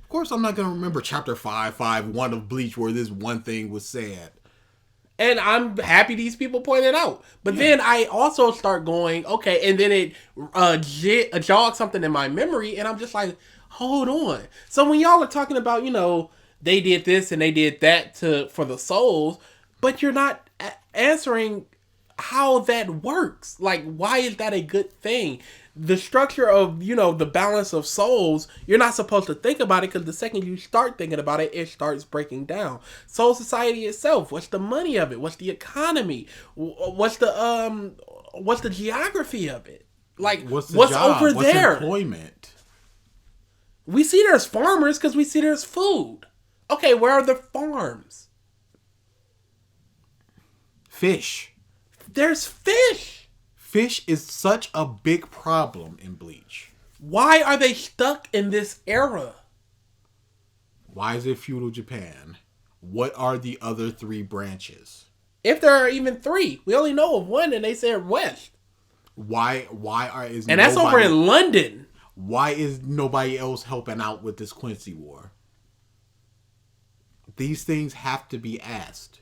Speaker 6: Of course, I'm not gonna remember chapter 5.5.1 of Bleach where this one thing was said.
Speaker 2: And I'm happy these people pointed out. But then I also start going, okay, and then it jogs something in my memory, and I'm just like, hold on. So when y'all are talking about, they did this and they did that for the souls, but you're not answering how that works. Like, why is that a good thing? The structure of, the balance of souls, you're not supposed to think about it, because the second you start thinking about it, it starts breaking down. Soul Society itself, what's the money of it? What's the economy? What's the geography of it? Like, what's
Speaker 6: job?
Speaker 2: over
Speaker 6: What's
Speaker 2: there?
Speaker 6: Employment.
Speaker 2: We see there's farmers because we see there's food. Okay, where are the farms?
Speaker 6: Fish.
Speaker 2: There's fish.
Speaker 6: Fish is such a big problem in Bleach.
Speaker 2: Why are they stuck in this era?
Speaker 6: Why is it feudal Japan? What are the other 3 branches?
Speaker 2: If there are even 3, we only know of one, and they said West.
Speaker 6: And
Speaker 2: that's over in London.
Speaker 6: Why is nobody else helping out with this Quincy War? These things have to be asked.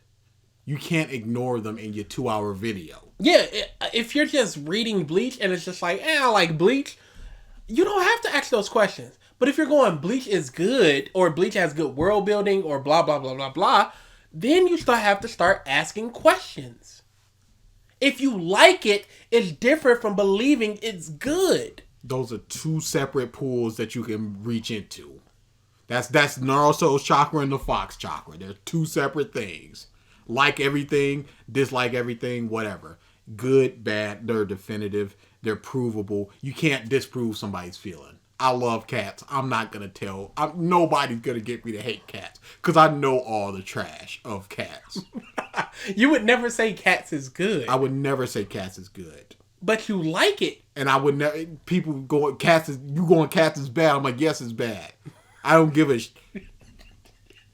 Speaker 6: You can't ignore them in your 2-hour video.
Speaker 2: Yeah, if you're just reading Bleach and it's just like, I like Bleach, you don't have to ask those questions. But if you're going, Bleach is good, or Bleach has good world building, or blah, blah, blah, blah, blah, then you have to start asking questions. If you like it, it's different from believing it's good.
Speaker 6: Those are 2 separate pools that you can reach into. That's Naruto's chakra and the Fox chakra. They're 2 separate things. Like everything, dislike everything, whatever. Good, bad, they're definitive, they're provable. You can't disprove somebody's feeling. I love cats. I'm not going to tell. Nobody's going to get me to hate cats, because I know all the trash of cats.
Speaker 2: You would never say cats is good.
Speaker 6: I would never say cats is good.
Speaker 2: But you like it.
Speaker 6: And I would never, people going, cats is bad. I'm like, yes, it's bad. I don't give a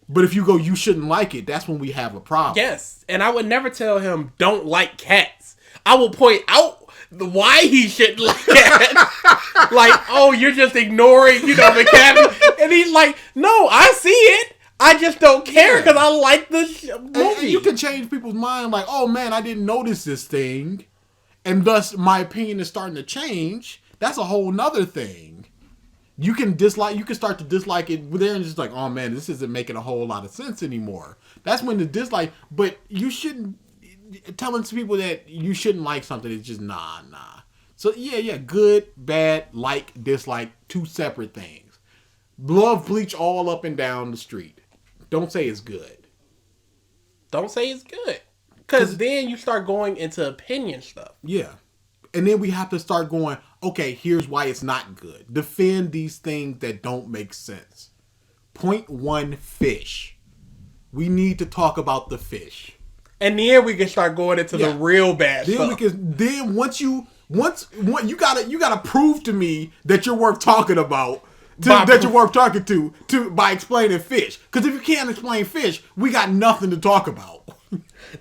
Speaker 6: But if you go, you shouldn't like it, that's when we have a problem.
Speaker 2: Yes, and I would never tell him, don't like cats. I will point out why he shouldn't like cats. Like, oh, you're just ignoring, the cat. And he's like, no, I see it. I just don't care because I like the movie.
Speaker 6: And you can change people's mind like, oh man, I didn't notice this thing. And thus my opinion is starting to change. That's a whole nother thing. You can start to dislike it there and just like, oh man, this isn't making a whole lot of sense anymore. That's when the dislike, but you shouldn't, telling people that you shouldn't like something is just nah. So yeah, good, bad, like, dislike, 2 separate things. Love Bleach all up and down the street. Don't say it's good.
Speaker 2: Don't say it's good. Because then you start going into opinion stuff.
Speaker 6: Yeah. And then we have to start going, okay, here's why it's not good. Defend these things that don't make sense. Point 1, fish. We need to talk about the fish.
Speaker 2: And then we can start going into the real bad stuff.
Speaker 6: Then once you gotta prove to me that you're worth talking about. That you're worth talking to by explaining fish. Because if you can't explain fish, we got nothing to talk about.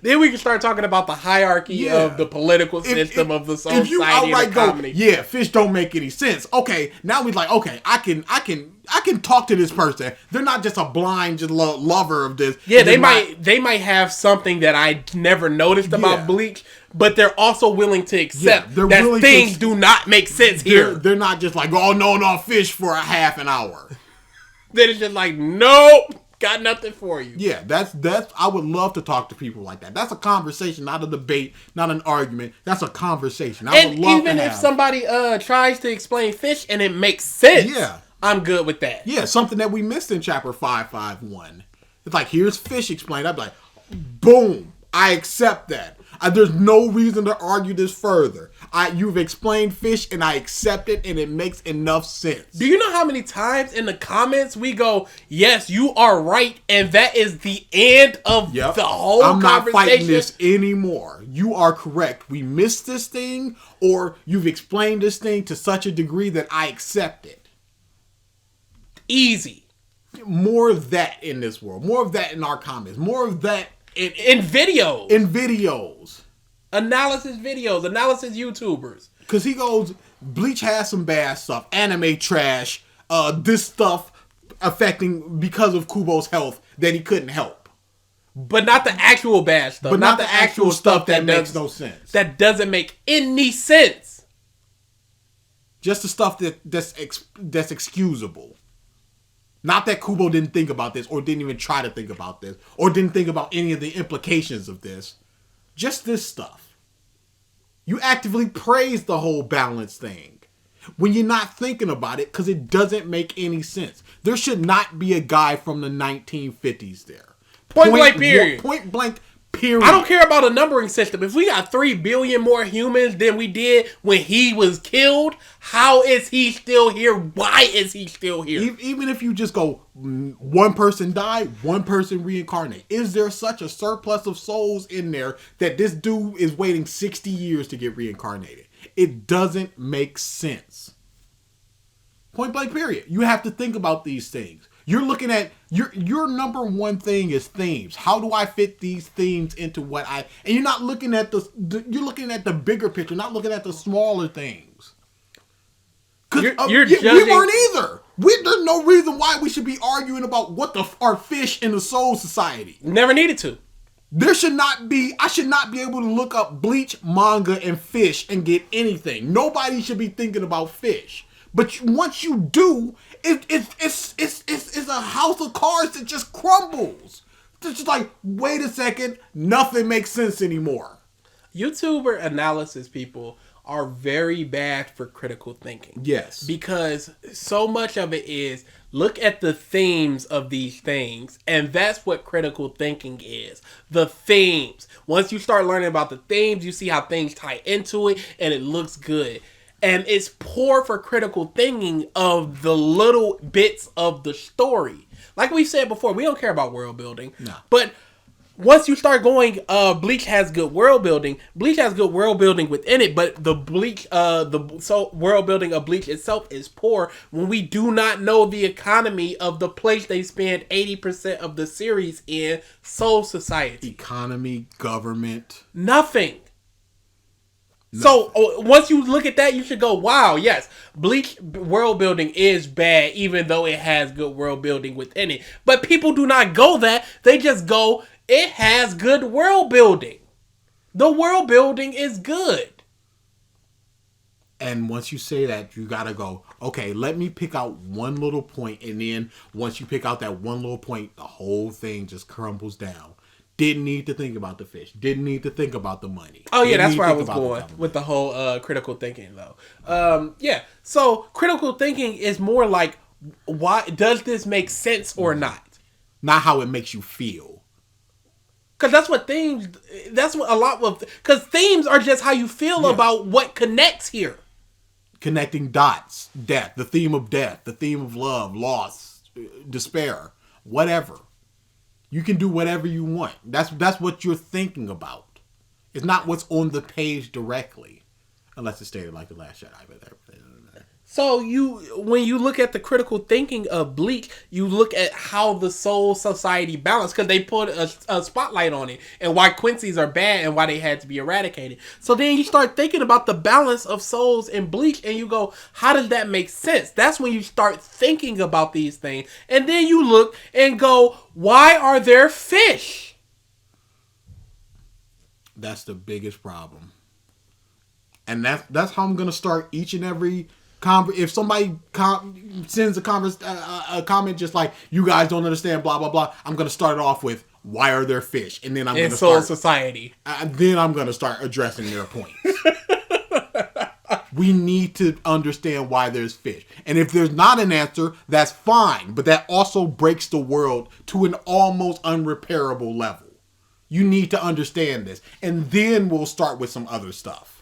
Speaker 2: Then we can start talking about the hierarchy of the political system of the society and the economy.
Speaker 6: Yeah, fish don't make any sense. Okay, now we're like, okay, I can talk to this person. They're not just a blind lover of this.
Speaker 2: Yeah, they might have something that I never noticed about Bleach, but they're also willing to accept that things do not make sense here.
Speaker 6: They're not just like, oh no, fish for a half an hour.
Speaker 2: Then it's just like, nope. Got nothing for you.
Speaker 6: Yeah, that's. I would love to talk to people like that. That's a conversation, not a debate, not an argument. That's a conversation. I would love to have.
Speaker 2: If somebody tries to explain fish and it makes sense, I'm good with that.
Speaker 6: Yeah, something that we missed in chapter 551. It's like, here's fish explained. I'd be like, boom, I accept that. There's no reason to argue this further. You've explained fish and I accept it and it makes enough sense.
Speaker 2: Do you know how many times in the comments we go, yes, you are right, and that is the end of the whole conversation?
Speaker 6: I'm not fighting this anymore. You are correct. We missed this thing, or you've explained this thing to such a degree that I accept it.
Speaker 2: Easy.
Speaker 6: More of that in this world. More of that in our comments. More of that
Speaker 2: in videos.
Speaker 6: In videos.
Speaker 2: Analysis videos. Analysis YouTubers.
Speaker 6: Because he goes, Bleach has some bad stuff. Anime trash. This stuff affecting because of Kubo's health that he couldn't help.
Speaker 2: But not the actual bad stuff.
Speaker 6: But not the actual stuff that makes no sense.
Speaker 2: That doesn't make any sense.
Speaker 6: Just the stuff that's excusable. Not that Kubo didn't think about this, or didn't even try to think about this, or didn't think about any of the implications of this. Just this stuff. You actively praise the whole balance thing when you're not thinking about it because it doesn't make any sense. There should not be a guy from the 1950s there.
Speaker 2: Point blank, period.
Speaker 6: Point blank, period.
Speaker 2: I don't care about a numbering system. If we got 3 billion more humans than we did when he was killed, how is he still here? Why is he still here?
Speaker 6: Even if you just go, one person died, one person reincarnate. Is there such a surplus of souls in there that this dude is waiting 60 years to get reincarnated? It doesn't make sense. Point blank, period. You have to think about these things. You're looking at your number one thing is themes. How do I fit these themes into what I? And you're not looking at you're looking at the bigger picture, not looking at the smaller things. Because we weren't either. There's no reason why we should be arguing about what are fish in the Soul Society.
Speaker 2: Never needed to.
Speaker 6: There should not be. I should not be able to look up Bleach manga and fish and get anything. Nobody should be thinking about fish. But once you do, it's a house of cards that just crumbles. It's just like, wait a second, nothing makes sense anymore.
Speaker 2: YouTuber analysis people are very bad for critical thinking.
Speaker 6: Yes.
Speaker 2: Because so much of it is, look at the themes of these things, and that's what critical thinking is. The themes. Once you start learning about the themes, you see how things tie into it, and it looks good. And it's poor for critical thinking of the little bits of the story. Like we said before, we don't care about world building. No. But once you start going, Bleach has good world building. Bleach has good world building within it, but the world building of Bleach itself is poor when we do not know the economy of the place they spend 80% of the series in, Soul Society.
Speaker 6: Economy, government.
Speaker 2: Nothing. No. So once you look at that, you should go, wow, yes, Bleach world building is bad, even though it has good world building within it. But people do not go that. They just go, it has good world building. The world building is good.
Speaker 6: And once you say that, you gotta go, okay, let me pick out one little point. And then once you pick out that one little point, the whole thing just crumbles down. Didn't need to think about the fish. Didn't need to think about the money.
Speaker 2: Oh, yeah, that's where I was going with the whole critical thinking, though. Yeah, so critical thinking is more like, why does this make sense or not?
Speaker 6: Not how it makes you feel.
Speaker 2: Because that's what a lot of, because themes are just how you feel about what connects here.
Speaker 6: Connecting dots, death, the theme of death, the theme of love, loss, despair, whatever. You can do whatever you want. That's what you're thinking about. It's not what's on the page directly. Unless it's stated like the Last Jedi.
Speaker 2: So when you look at the critical thinking of Bleach, you look at how the Soul Society balanced, because they put a spotlight on it and why Quincy's are bad and why they had to be eradicated. So then you start thinking about the balance of souls in Bleach and you go, how does that make sense? That's when you start thinking about these things. And then you look and go, why are there fish?
Speaker 6: That's the biggest problem. And that's how I'm going to start each and every if somebody sends a comment just like, you guys don't understand, blah, blah, blah, I'm going to start it off with, why are there fish? And then I'm going to start...
Speaker 2: Soul Society.
Speaker 6: Then I'm going to start addressing their points. We need to understand why there's fish. And if there's not an answer, that's fine. But that also breaks the world to an almost unrepairable level. You need to understand this. And then we'll start with some other stuff.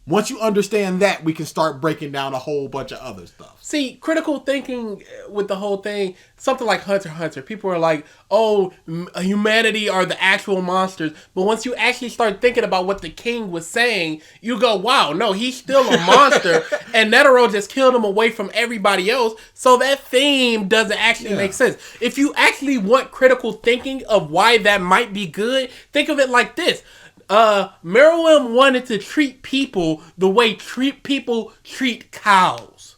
Speaker 6: Once you understand that, we can start breaking down a whole bunch of other stuff.
Speaker 2: See, critical thinking with the whole thing, something like Hunter x Hunter, people are like, oh, humanity are the actual monsters. But once you actually start thinking about what the king was saying, you go, wow, no, he's still a monster. And Netero just killed him away from everybody else. So that theme doesn't actually make sense. If you actually want critical thinking of why that might be good, think of it like this. Meruem wanted to treat people the way people treat cows.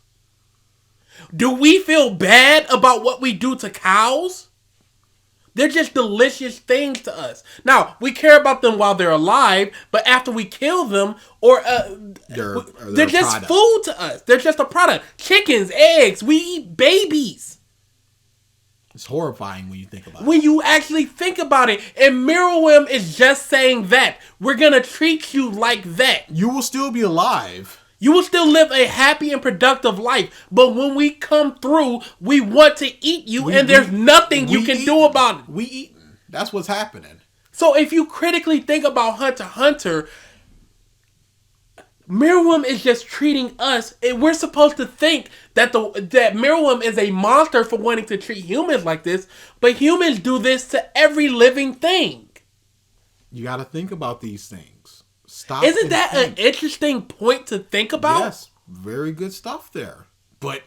Speaker 2: Do we feel bad about what we do to cows? They're just delicious things to us. Now, we care about them while they're alive, but after we kill them, they're just
Speaker 6: product.
Speaker 2: food to us. They're just a product. Chickens, eggs, we eat babies.
Speaker 6: It's horrifying when you think about it.
Speaker 2: When you actually think about it, and Mirrorwim is just saying that. We're gonna treat you like that.
Speaker 6: You will still be alive.
Speaker 2: You will still live a happy and productive life, but when we come through, we want to eat you, and there's nothing you can do about it.
Speaker 6: We eating. That's what's happening.
Speaker 2: So if you critically think about Hunter x Hunter, Mirrorwim is just treating us, and we're supposed to think that that Mirrorwim is a monster for wanting to treat humans like this, but humans do this to every living thing.
Speaker 6: You got to think about these things. Stop.
Speaker 2: Isn't that an interesting point to think about?
Speaker 6: Yes, very good stuff there. But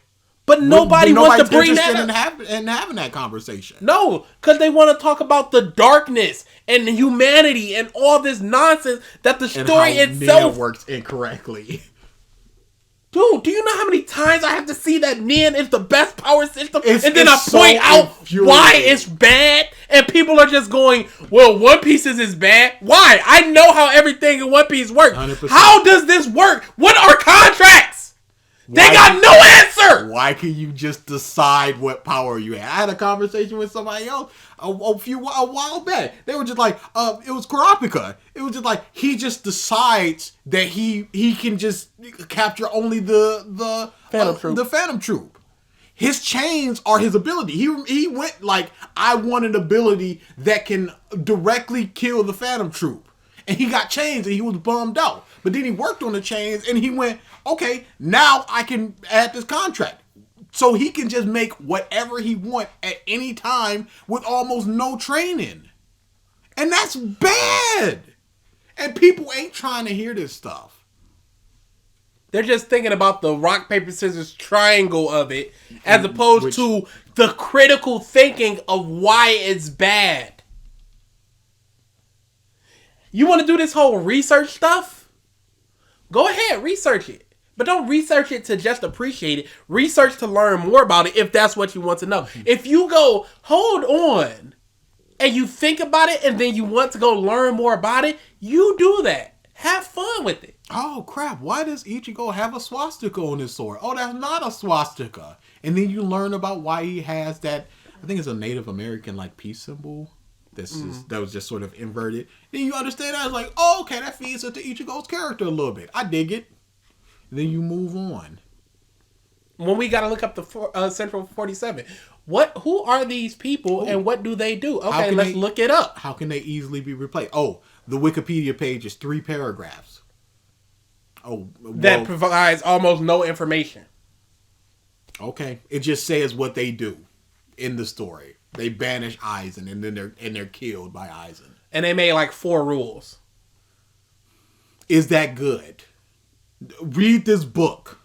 Speaker 2: nobody wants to bring that up.
Speaker 6: and having that conversation.
Speaker 2: No, because they want to talk about the darkness and humanity and all this nonsense that the story itself
Speaker 6: works incorrectly.
Speaker 2: Dude, do you know how many times I have to see that Nin is the best power system? And then I point out why it's bad, and people are just going, well, One Piece is bad. Why? I know how everything in One Piece works.
Speaker 6: 100%.
Speaker 2: How does this work? What are contracts? They got no answer.
Speaker 6: Why can you just decide what power you have? I had a conversation with somebody else a while back. They were just like, it was Kurapika. It was just like, he just decides that he can just capture only the Phantom Troop. His chains are his ability. He went like, I want an ability that can directly kill the Phantom Troop. And he got chains and he was bummed out. But then he worked on the chains and he went, okay, now I can add this contract. So he can just make whatever he wants at any time with almost no training. And that's bad. And people ain't trying to hear this stuff.
Speaker 2: They're just thinking about the rock, paper, scissors triangle of it, as opposed to the critical thinking of why it's bad. You want to do this whole research stuff? Go ahead, research it. But don't research it to just appreciate it. Research to learn more about it if that's what you want to know. If you go, hold on, and you think about it and then you want to go learn more about it, you do that. Have fun with it.
Speaker 6: Oh, crap. Why does Ichigo have a swastika on his sword? Oh, that's not a swastika. And then you learn about why he has that, I think it's a Native American like peace symbol. That was just sort of inverted. Then you understand that. It's like, oh, okay, that feeds into Ichigo's character a little bit. I dig it. Then you move on.
Speaker 2: When we got to look up the Central 47, who are these people and what do they do? Okay, let's look it up.
Speaker 6: How can they easily be replaced? Oh, the Wikipedia page is 3 paragraphs. Oh,
Speaker 2: that provides almost no information.
Speaker 6: Okay, it just says what they do in the story. They banish Aizen and then they're killed by Aizen.
Speaker 2: And they made like 4 rules.
Speaker 6: Is that good? Read this book.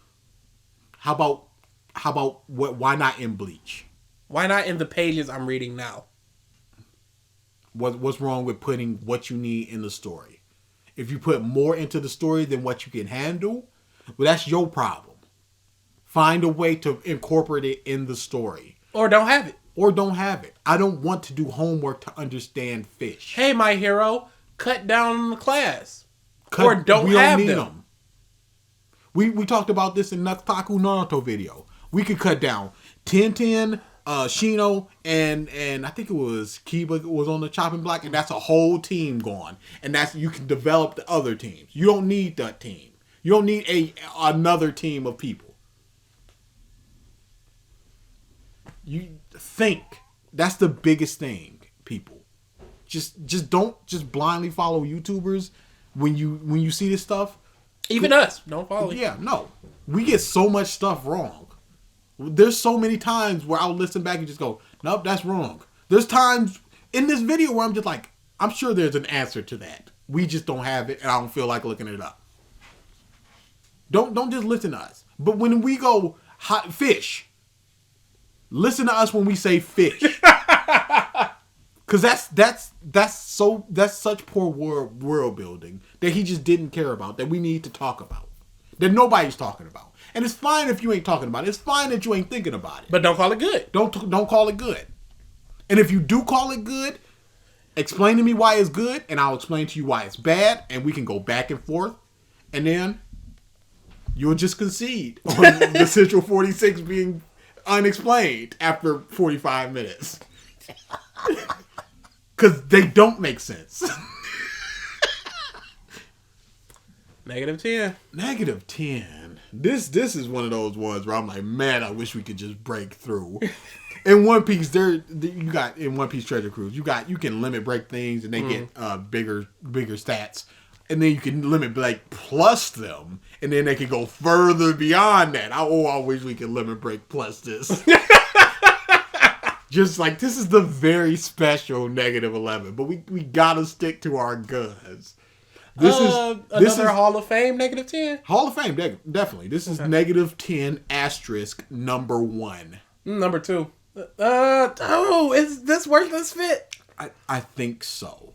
Speaker 6: How about why not in Bleach?
Speaker 2: Why not in the pages I'm reading now?
Speaker 6: What's wrong with putting what you need in the story? If you put more into the story than what you can handle, well, that's your problem. Find a way to incorporate it in the story.
Speaker 2: Or don't have it.
Speaker 6: I don't want to do homework to understand fish.
Speaker 2: Hey, my hero, cut down the class. Or don't have them.
Speaker 6: We talked about this in Nuktaku Naruto video. We could cut down Tenten, Shino, and I think it was Kiba was on the chopping block, and that's a whole team gone. And you can develop the other teams. You don't need that team. You don't need another team of people. You think. That's the biggest thing, people. Just don't blindly follow YouTubers when you see this stuff.
Speaker 2: Even us, don't follow.
Speaker 6: Yeah, no. We get so much stuff wrong. There's so many times where I'll listen back and just go, nope, that's wrong. There's times in this video where I'm just like, I'm sure there's an answer to that. We just don't have it, and I don't feel like looking it up. Don't just listen to us. But when we go hot fish, listen to us when we say fish. Because that's such poor world building that he just didn't care about, that we need to talk about, that nobody's talking about. And it's fine if you ain't talking about it. It's fine that you ain't thinking about it.
Speaker 2: But don't call it good.
Speaker 6: Don't call it good. And if you do call it good, explain to me why it's good, and I'll explain to you why it's bad, and we can go back and forth, and then you'll just concede on the Central 46 being unexplained after 45 minutes. Because they don't make sense.
Speaker 2: -10.
Speaker 6: -10. This is one of those ones where I'm like, man, I wish we could just break through. In One Piece, you got in One Piece Treasure Cruise, you can limit break things and they get bigger stats, and then you can limit break plus them, and then they can go further beyond that. I wish we could limit break plus this. Just like this is the very special -11, but we gotta stick to our guns. This is
Speaker 2: Hall of Fame -10.
Speaker 6: Hall of Fame, definitely. This is -10 asterisk number 1.
Speaker 2: Number 2. Is this worth this fit?
Speaker 6: I think so.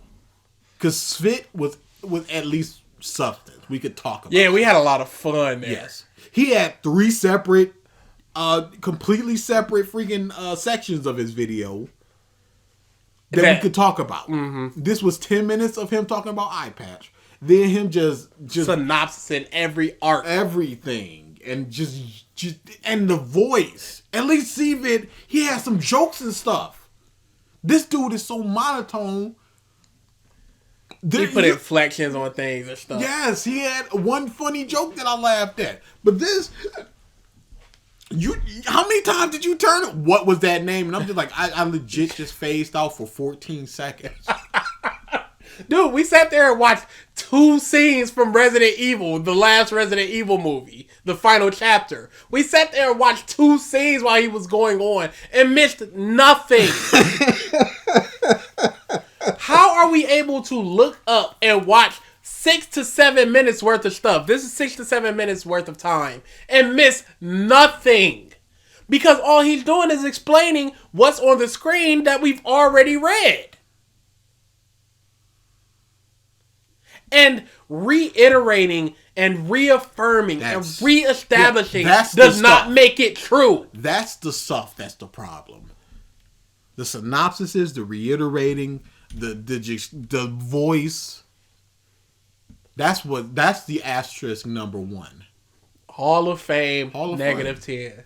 Speaker 6: Because fit was at least substance. We could talk about.
Speaker 2: Yeah, we had a lot of fun there.
Speaker 6: Yes. He had 3 separate, completely separate freaking sections of his video that we could talk about. Mm-hmm. This was 10 minutes of him talking about eye patch. Then him just
Speaker 2: synopsis in every arc.
Speaker 6: Everything. And just and the voice. At least C-Vid, he has some jokes and stuff. This dude is so monotone.
Speaker 2: He put inflections on things and stuff.
Speaker 6: Yes, he had one funny joke that I laughed at. But this, how many times did you turn it? What was that name? And I'm just like, I legit just phased out for 14 seconds.
Speaker 2: Dude, we sat there and watched 2 scenes from Resident Evil, the last Resident Evil movie, the final chapter. We sat there and watched 2 scenes while he was going on and missed nothing. How are we able to look up and watch 6 to 7 minutes worth of stuff? This is 6 to 7 minutes worth of time and miss nothing. Because all he's doing is explaining what's on the screen that we've already read. And reiterating and reaffirming and reestablishing does not make it true.
Speaker 6: That's the stuff that's the problem. The synopsis, the reiterating, the voice. That's the asterisk number 1.
Speaker 2: Hall of Fame, -10.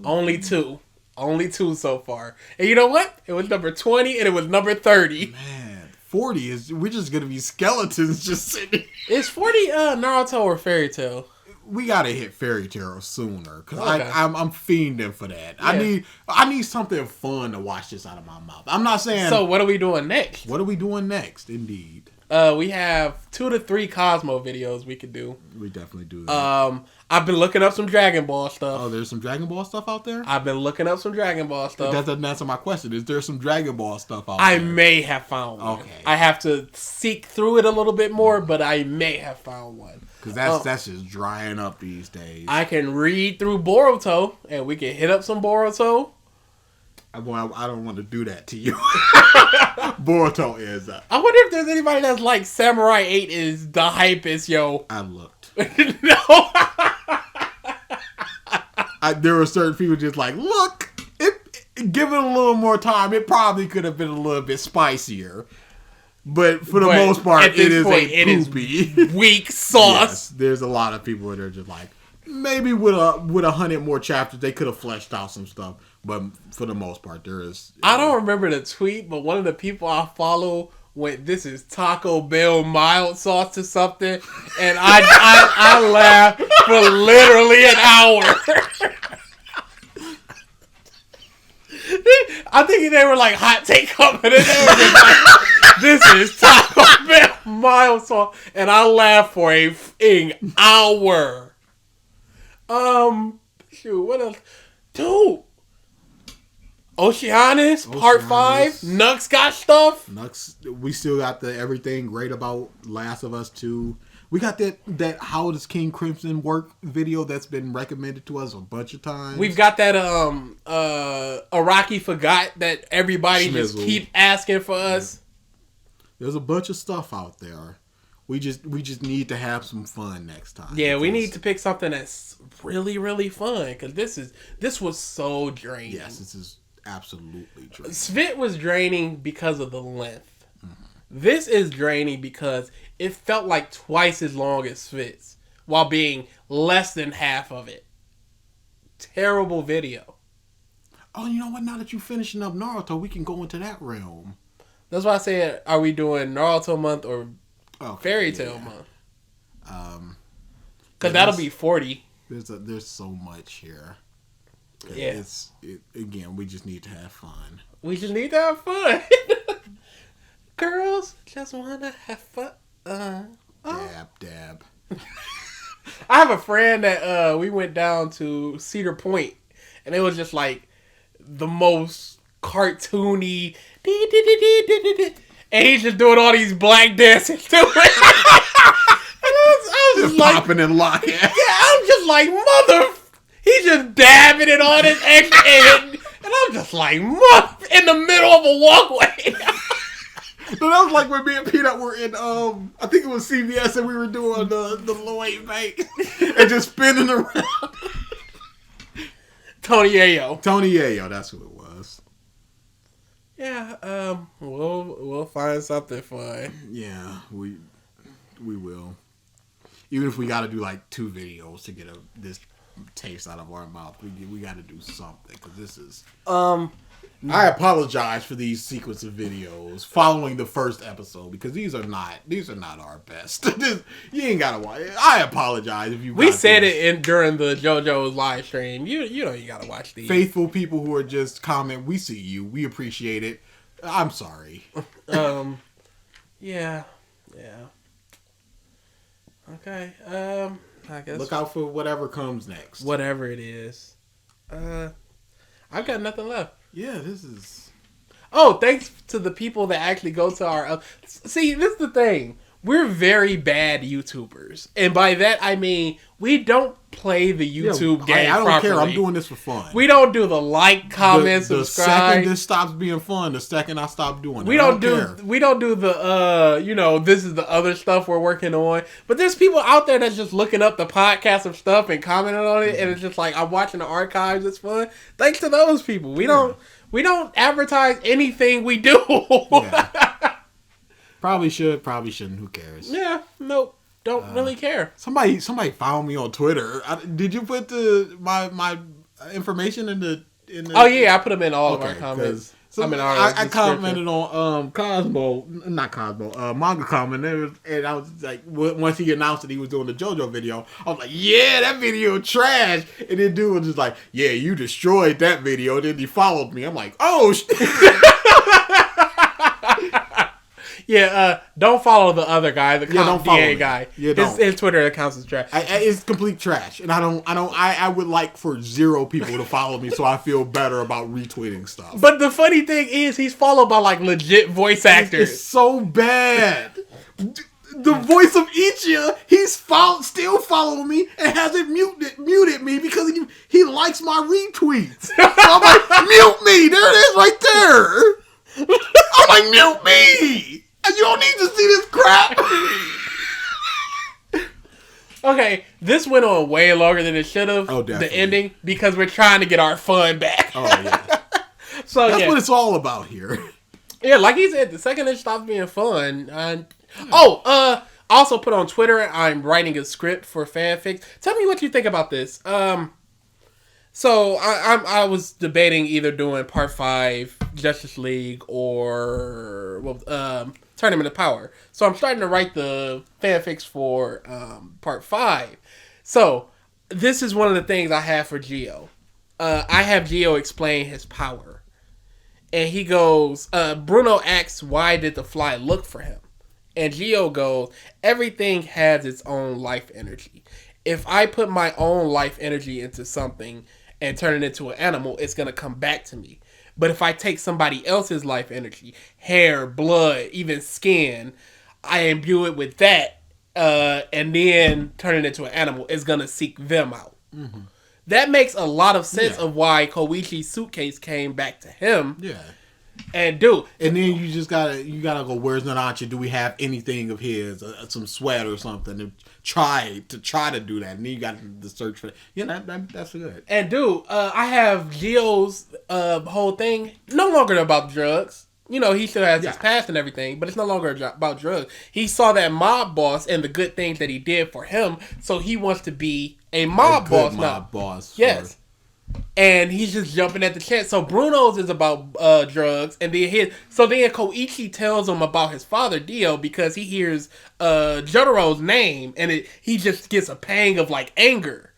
Speaker 2: Only 2. Only 2 so far. And you know what? It was number 20 and it was number 30.
Speaker 6: Man. 40 is, we're just gonna be skeletons just sitting.
Speaker 2: Is 40 Naruto or Fairy Tail?
Speaker 6: We gotta hit Fairy Tail sooner because I'm fiending for that. Yeah. I need something fun to watch this out of my mouth. I'm not saying.
Speaker 2: So what are we doing next?
Speaker 6: What are we doing next? Indeed.
Speaker 2: We have 2 to 3 Cosmo videos we could do.
Speaker 6: We definitely do that.
Speaker 2: I've been looking up some Dragon Ball stuff.
Speaker 6: Oh, there's some Dragon Ball stuff out there?
Speaker 2: I've been looking up some Dragon Ball stuff.
Speaker 6: That doesn't answer my question. Is there some Dragon Ball stuff out there?
Speaker 2: I may have found one. Okay. I have to seek through it a little bit more, but I may have found one.
Speaker 6: Because that's just drying up these days.
Speaker 2: I can read through Boruto, and we can hit up some Boruto.
Speaker 6: I don't want to do that to you. Boruto is up.
Speaker 2: I wonder if there's anybody that's like Samurai 8 is the hypest, yo.
Speaker 6: I looked.
Speaker 2: No.
Speaker 6: There were certain people just like, look, give it a little more time. It probably could have been a little bit spicier. But for the most part, it is poopy.
Speaker 2: Weak sauce.
Speaker 6: Yes, there's a lot of people that are just like, maybe with 100 more chapters, they could have fleshed out some stuff. But for the most part, there is.
Speaker 2: I don't remember the tweet, but one of the people I follow went, "This is Taco Bell mild sauce or something," and I laughed for literally an hour. I think they were like hot take coming, and they were just like, "This is Taco Bell mild sauce," and I laughed for a f***ing hour. Shoot, what else, dude? Oceanus, Part 5. Nux got stuff.
Speaker 6: Nux, we still got the everything great about Last of Us 2. We got that How Does King Crimson Work video that's been recommended to us a bunch of times.
Speaker 2: We've got that Araki Forgot that everybody just keep asking for us.
Speaker 6: There's a bunch of stuff out there. We just need to have some fun next time.
Speaker 2: Yeah, we need to pick something that's really, really fun because this was so draining.
Speaker 6: Yes, this is. absolutely draining.
Speaker 2: Svit was draining because of the length. This is draining because it felt like twice as long as Svit's while being less than half of it. Terrible video.
Speaker 6: Oh, you know what? Now that you're finishing up Naruto, we can go into that realm.
Speaker 2: That's why I said, are we doing Naruto month or Fairy Tail month? Because that'll be 40.
Speaker 6: There's so much here.
Speaker 2: Yeah.
Speaker 6: Again, we just need to have fun.
Speaker 2: We just need to have fun. Girls just want to have fun.
Speaker 6: Dab.
Speaker 2: I have a friend that we went down to Cedar Point, and it was just like the most cartoony, and he's just doing all these black dances to it. And I was just like,
Speaker 6: popping and locking.
Speaker 2: Yeah, I'm just like, mother. He's just dabbing it on his extra end, and I'm just like, mother, in the middle of a walkway.
Speaker 6: So that was like when me and Peanut were in, I think it was CVS, and we were doing the Lloyd Bank and just spinning around.
Speaker 2: Tony Yayo,
Speaker 6: that's who it was.
Speaker 2: Yeah, we'll find something fun.
Speaker 6: Yeah, we will. Even if we got to do like 2 videos to get this taste out of our mouth, we got to do something because this is. I apologize for these sequence of videos following the first episode because these are not our best. You ain't gotta watch it. I apologize if you.
Speaker 2: We said it during the JoJo's live stream. You know you gotta watch these.
Speaker 6: Faithful people who are just comment. We see you. We appreciate it. I'm sorry.
Speaker 2: Yeah. Okay. I guess
Speaker 6: look out for whatever comes next.
Speaker 2: Whatever it is. I've got nothing left.
Speaker 6: Yeah, this is.
Speaker 2: Oh, thanks to the people that actually go to our. See, this is the thing. We're very bad YouTubers, and by that I mean we don't play the YouTube game.
Speaker 6: I don't
Speaker 2: properly.
Speaker 6: care. I'm doing this for fun.
Speaker 2: We don't do the like, comment, subscribe.
Speaker 6: The second this stops being fun, the second I stop doing it.
Speaker 2: We don't do the this is the other stuff we're working on. But there's people out there that's just looking up the podcast of stuff and commenting on it, and it's just like I'm watching the archives. It's fun. Thanks to those people. We don't advertise anything we do.
Speaker 6: Yeah. Probably should, probably shouldn't. Who cares?
Speaker 2: Yeah, nope. Don't really care.
Speaker 6: Somebody found me on Twitter. Did you put my information in the?
Speaker 2: Oh yeah, I put them in all of our comments.
Speaker 6: So I commented on Manga Comment, and I was like, once he announced that he was doing the JoJo video, I was like, yeah, that video trash. And then dude was just like, yeah, you destroyed that video. And then he followed me. I'm like, oh.
Speaker 2: Yeah, don't follow the other guy, the DA guy.
Speaker 6: Yeah,
Speaker 2: his Twitter account is trash.
Speaker 6: It's complete trash, and I would like for 0 people to follow me, so I feel better about retweeting stuff.
Speaker 2: But the funny thing is, he's followed by like legit voice actors.
Speaker 6: It's so bad. The voice of Ichiya, he's still following me and hasn't muted me because he likes my retweets. So I'm like, mute me. There it is, right there. I'm like, mute me. And you don't need to see this crap.
Speaker 2: Okay, this went on way longer than it should have.
Speaker 6: Oh, definitely.
Speaker 2: The ending, because we're trying to get our fun back.
Speaker 6: Oh, yeah.
Speaker 2: So
Speaker 6: that's what it's all about here.
Speaker 2: Yeah, like he said, the second it stops being fun. Also put on Twitter, I'm writing a script for fanfics. Tell me what you think about this. So I was debating either doing Part 5 Justice League or Tournament of Power. So I'm starting to write the fanfics for Part 5. So this is one of the things I have for Gio. I have Gio explain his power. And he goes, Bruno asks, why did the fly look for him? And Gio goes, everything has its own life energy. If I put my own life energy into something and turn it into an animal, it's going to come back to me. But if I take somebody else's life energy, hair, blood, even skin, I imbue it with that, and then turn it into an animal, it's going to seek them out. Mm-hmm. That makes a lot of sense of why Koichi's suitcase came back to him. Yeah. And then
Speaker 6: you just gotta go, where's Nanachi? Do we have anything of his, some sweat or something to try to do that? And then you got to search for it. Yeah, that's good.
Speaker 2: And I have Gio's whole thing no longer about drugs. You know, he still has his
Speaker 6: Yeah.
Speaker 2: past and everything, but it's no longer about drugs. He saw that mob boss and the good things that he did for him, so he wants to be a mob boss now.
Speaker 6: Mob boss.
Speaker 2: Yes. And he's just jumping at the chance. So Bruno's is about drugs, and then Koichi tells him about his father Dio because he hears Jotaro's name, and he just gets a pang of like anger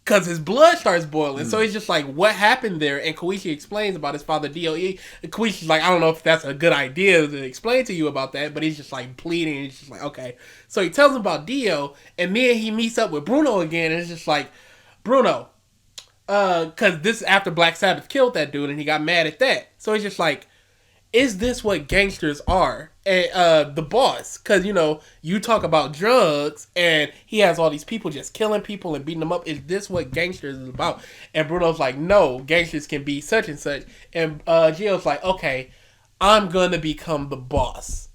Speaker 2: because his blood starts boiling. So he's just like, "What happened there?" And Koichi explains about his father Dio. Koichi's like, "I don't know if that's a good idea to explain to you about that," but he's just like pleading. He's just like, "Okay." So he tells him about Dio, and then he meets up with Bruno again, and it's just like, Bruno. Because this is after Black Sabbath killed that dude and he got mad at that. So he's just like, is this what gangsters are? And the boss, because, you know, you talk about drugs and he has all these people just killing people and beating them up. Is this what gangsters is about? And Bruno's like, no, gangsters can be such and such. And Gio's like, okay, I'm going to become the boss.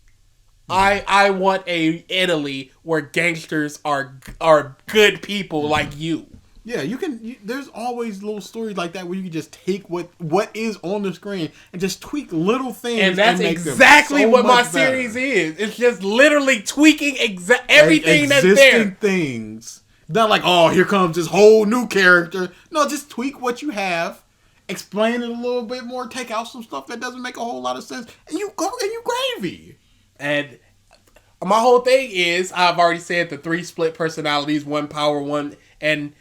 Speaker 2: I want a Italy where gangsters are good people like you.
Speaker 6: Yeah, there's always little stories like that where you can just take what is on the screen and just tweak little things.
Speaker 2: And that's
Speaker 6: make
Speaker 2: exactly
Speaker 6: them so
Speaker 2: what my
Speaker 6: much better.
Speaker 2: series is. It's just literally tweaking everything that's
Speaker 6: Existing
Speaker 2: there.
Speaker 6: things. Not like, oh, here comes this whole new character. No, just tweak what you have, explain it a little bit more, take out some stuff that doesn't make a whole lot of sense, and you gravy.
Speaker 2: And my whole thing is, I've already said the 3 split personalities, 1 power, 1... And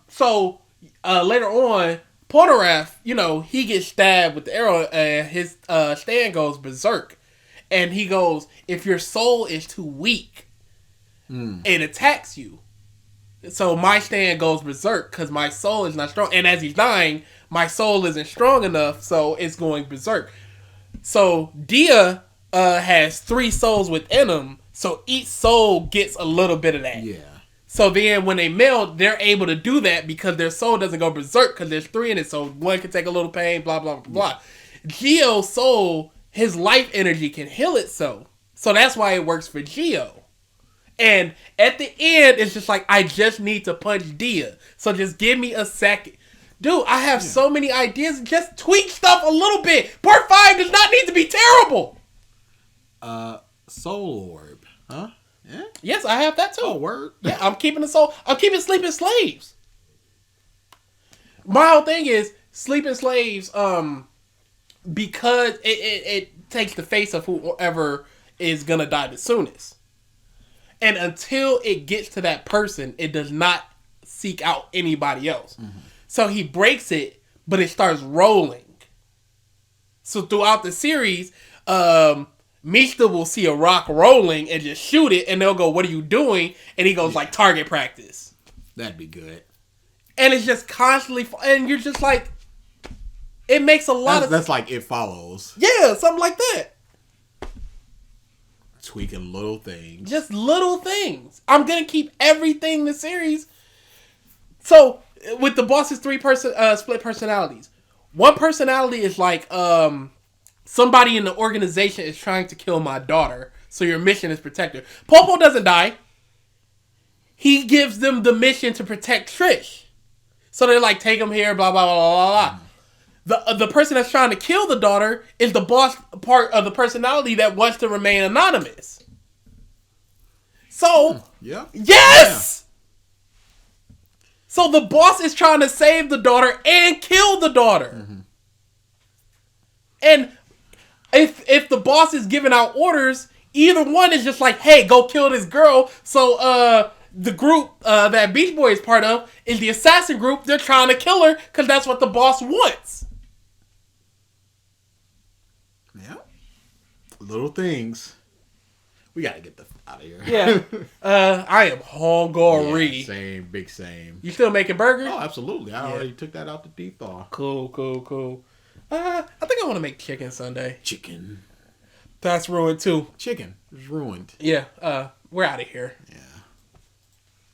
Speaker 2: so later on, Polnareff, you know, he gets stabbed with the arrow and his stand goes berserk. And he goes, if your soul is too weak, it attacks you. So my stand goes berserk because my soul is not strong. And as he's dying, my soul isn't strong enough, so it's going berserk. So Dia has 3 souls within him, so each soul gets a little bit of that.
Speaker 6: Yeah.
Speaker 2: So then when they meld, they're able to do that because their soul doesn't go berserk because there's 3 in it. So one can take a little pain, blah, blah, blah. Gio's soul, his life energy can heal itself. So that's why it works for Gio. And at the end, it's just like, I just need to punch Dia. So just give me a second. Dude, I have so many ideas. Just tweak stuff a little bit. Part 5 does not need to be terrible.
Speaker 6: Soul Orb. Huh? Yeah?
Speaker 2: Yes, I have that too.
Speaker 6: Oh, word?
Speaker 2: Yeah, I'm keeping the soul. I'm keeping Sleeping Slaves. My whole thing is Sleeping Slaves, because it takes the face of whoever is gonna die the soonest. And until it gets to that person, it does not seek out anybody else. Mm-hmm. So he breaks it, but it starts rolling. So throughout the series, Mista will see a rock rolling and just shoot it, and they'll go, "What are you doing?" And he goes, like, target practice.
Speaker 6: That'd be good.
Speaker 2: And it's just constantly, and you're just like, it makes a lot of...
Speaker 6: That's like It Follows.
Speaker 2: Yeah, something like that.
Speaker 6: Tweaking little things.
Speaker 2: Just little things. I'm going to keep everything in the series. So, with the boss's 3 split personalities, one personality is like, somebody in the organization is trying to kill my daughter, so your mission is protect her. Popo doesn't die. He gives them the mission to protect Trish. So they're like, take him here, blah, blah, blah, blah, blah. The person that's trying to kill the daughter is the boss part of the personality that wants to remain anonymous. So,
Speaker 6: Yeah.
Speaker 2: yes! Yeah. So the boss is trying to save the daughter and kill the daughter. Mm-hmm. And if the boss is giving out orders, either one is just like, hey, go kill this girl. So the group that Beach Boy is part of is the assassin group. They're trying to kill her because that's what the boss wants.
Speaker 6: Yeah. Little things. We gotta get the f out of here.
Speaker 2: Yeah. I am hungry.
Speaker 6: Yeah, same, big same.
Speaker 2: You still making burgers?
Speaker 6: Oh, absolutely. I already took that out the deep thaw.
Speaker 2: Cool. I think I want to make chicken Sunday.
Speaker 6: Chicken.
Speaker 2: That's ruined too.
Speaker 6: Chicken is ruined.
Speaker 2: Yeah. We're out of here.
Speaker 6: Yeah.